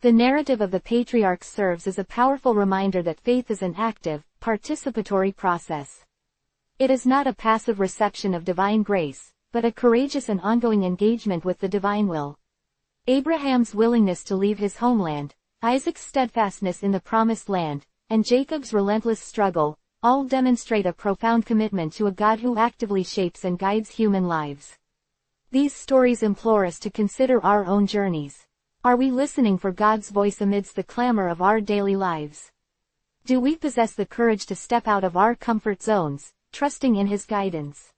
The narrative of the patriarchs serves as a powerful reminder that faith is an active, participatory process. It is not a passive reception of divine grace, but a courageous and ongoing engagement with the divine will. Abraham's willingness to leave his homeland, Isaac's steadfastness in the promised land, and Jacob's relentless struggle, all demonstrate a profound commitment to a God who actively shapes and guides human lives. These stories implore us to consider our own journeys. Are we listening for God's voice amidst the clamor of our daily lives? Do we possess the courage to step out of our comfort zones, trusting in His guidance?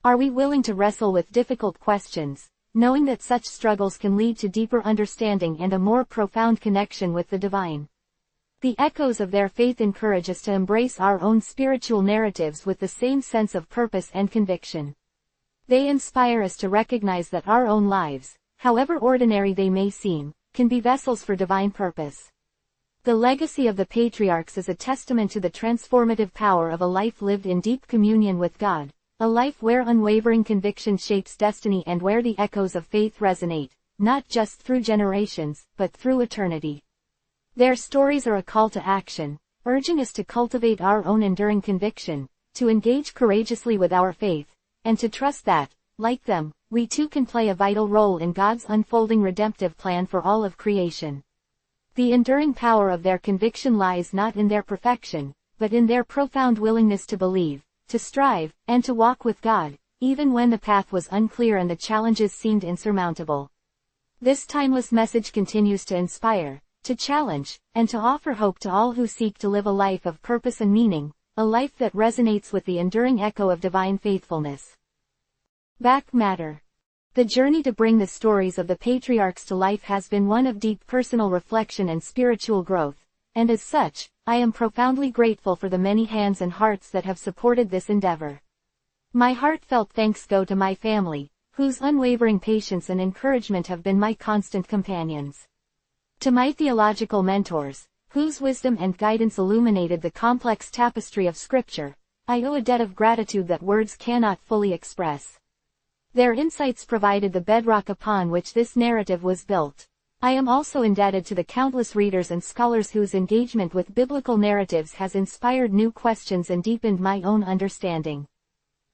Are we willing to wrestle with difficult questions, knowing that such struggles can lead to deeper understanding and a more profound connection with the divine? The echoes of their faith encourage us to embrace our own spiritual narratives with the same sense of purpose and conviction. They inspire us to recognize that our own lives, however ordinary they may seem, can be vessels for divine purpose. The legacy of the patriarchs is a testament to the transformative power of a life lived in deep communion with God, a life where unwavering conviction shapes destiny and where the echoes of faith resonate, not just through generations, but through eternity. Their stories are a call to action, urging us to cultivate our own enduring conviction, to engage courageously with our faith, and to trust that, like them, we too can play a vital role in God's unfolding redemptive plan for all of creation. The enduring power of their conviction lies not in their perfection, but in their profound willingness to believe, to strive, and to walk with God, even when the path was unclear and the challenges seemed insurmountable. This timeless message continues to inspire, to challenge, and to offer hope to all who seek to live a life of purpose and meaning, a life that resonates with the enduring echo of divine faithfulness. Back matter. The journey to bring the stories of the patriarchs to life has been one of deep personal reflection and spiritual growth, and as such, I am profoundly grateful for the many hands and hearts that have supported this endeavor. My heartfelt thanks go to my family, whose unwavering patience and encouragement have been my constant companions. To my theological mentors, whose wisdom and guidance illuminated the complex tapestry of Scripture, I owe a debt of gratitude that words cannot fully express. Their insights provided the bedrock upon which this narrative was built. I am also indebted to the countless readers and scholars whose engagement with biblical narratives has inspired new questions and deepened my own understanding.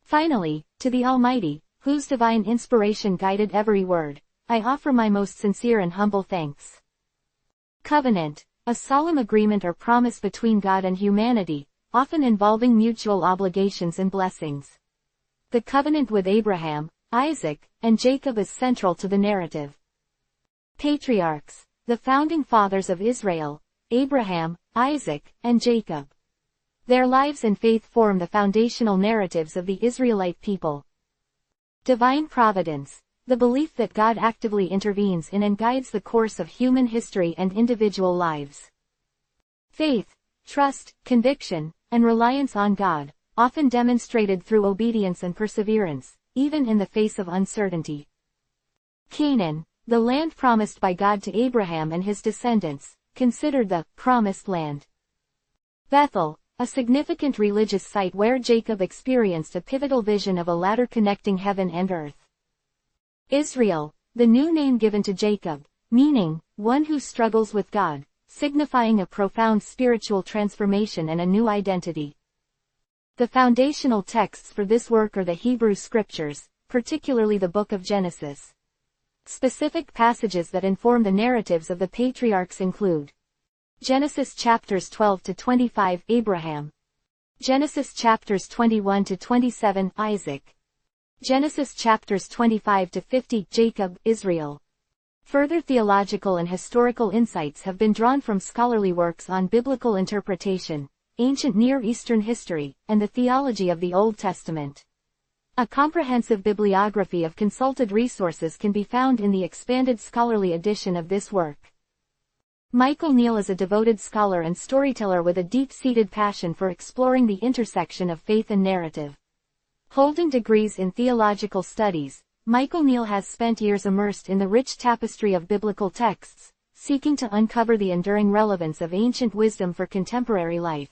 Finally, to the Almighty, whose divine inspiration guided every word, I offer my most sincere and humble thanks. Covenant, a solemn agreement or promise between God and humanity, often involving mutual obligations and blessings. The covenant with Abraham, Isaac, and Jacob is central to the narrative. Patriarchs, the founding fathers of Israel, Abraham, Isaac, and Jacob. Their lives and faith form the foundational narratives of the Israelite people. Divine providence, the belief that God actively intervenes in and guides the course of human history and individual lives. Faith, trust, conviction, and reliance on God, often demonstrated through obedience and perseverance, even in the face of uncertainty. Canaan, the land promised by God to Abraham and his descendants, considered the promised land. Bethel, a significant religious site where Jacob experienced a pivotal vision of a ladder connecting heaven and earth. Israel, the new name given to Jacob, meaning, one who struggles with God, signifying a profound spiritual transformation and a new identity. The foundational texts for this work are the Hebrew Scriptures, particularly the Book of Genesis. Specific passages that inform the narratives of the patriarchs include Genesis chapters 12 to 25 Abraham, Genesis chapters 21 to 27 Isaac, Genesis chapters 25 to 50 Jacob, Israel. Further theological and historical insights have been drawn from scholarly works on biblical interpretation, ancient Near Eastern history, and the theology of the Old Testament. A comprehensive bibliography of consulted resources can be found in the expanded scholarly edition of this work. Michael Neal is a devoted scholar and storyteller with a deep-seated passion for exploring the intersection of faith and narrative. Holding degrees in theological studies, Michael Neal has spent years immersed in the rich tapestry of biblical texts, seeking to uncover the enduring relevance of ancient wisdom for contemporary life.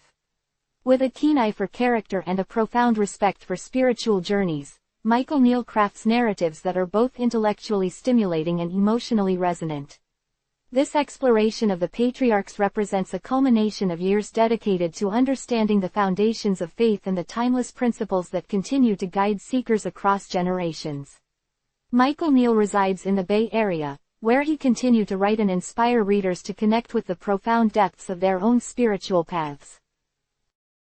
With a keen eye for character and a profound respect for spiritual journeys, Michael Neal crafts narratives that are both intellectually stimulating and emotionally resonant. This exploration of the patriarchs represents a culmination of years dedicated to understanding the foundations of faith and the timeless principles that continue to guide seekers across generations. Michael Neal resides in the Bay Area, where he continues to write and inspire readers to connect with the profound depths of their own spiritual paths.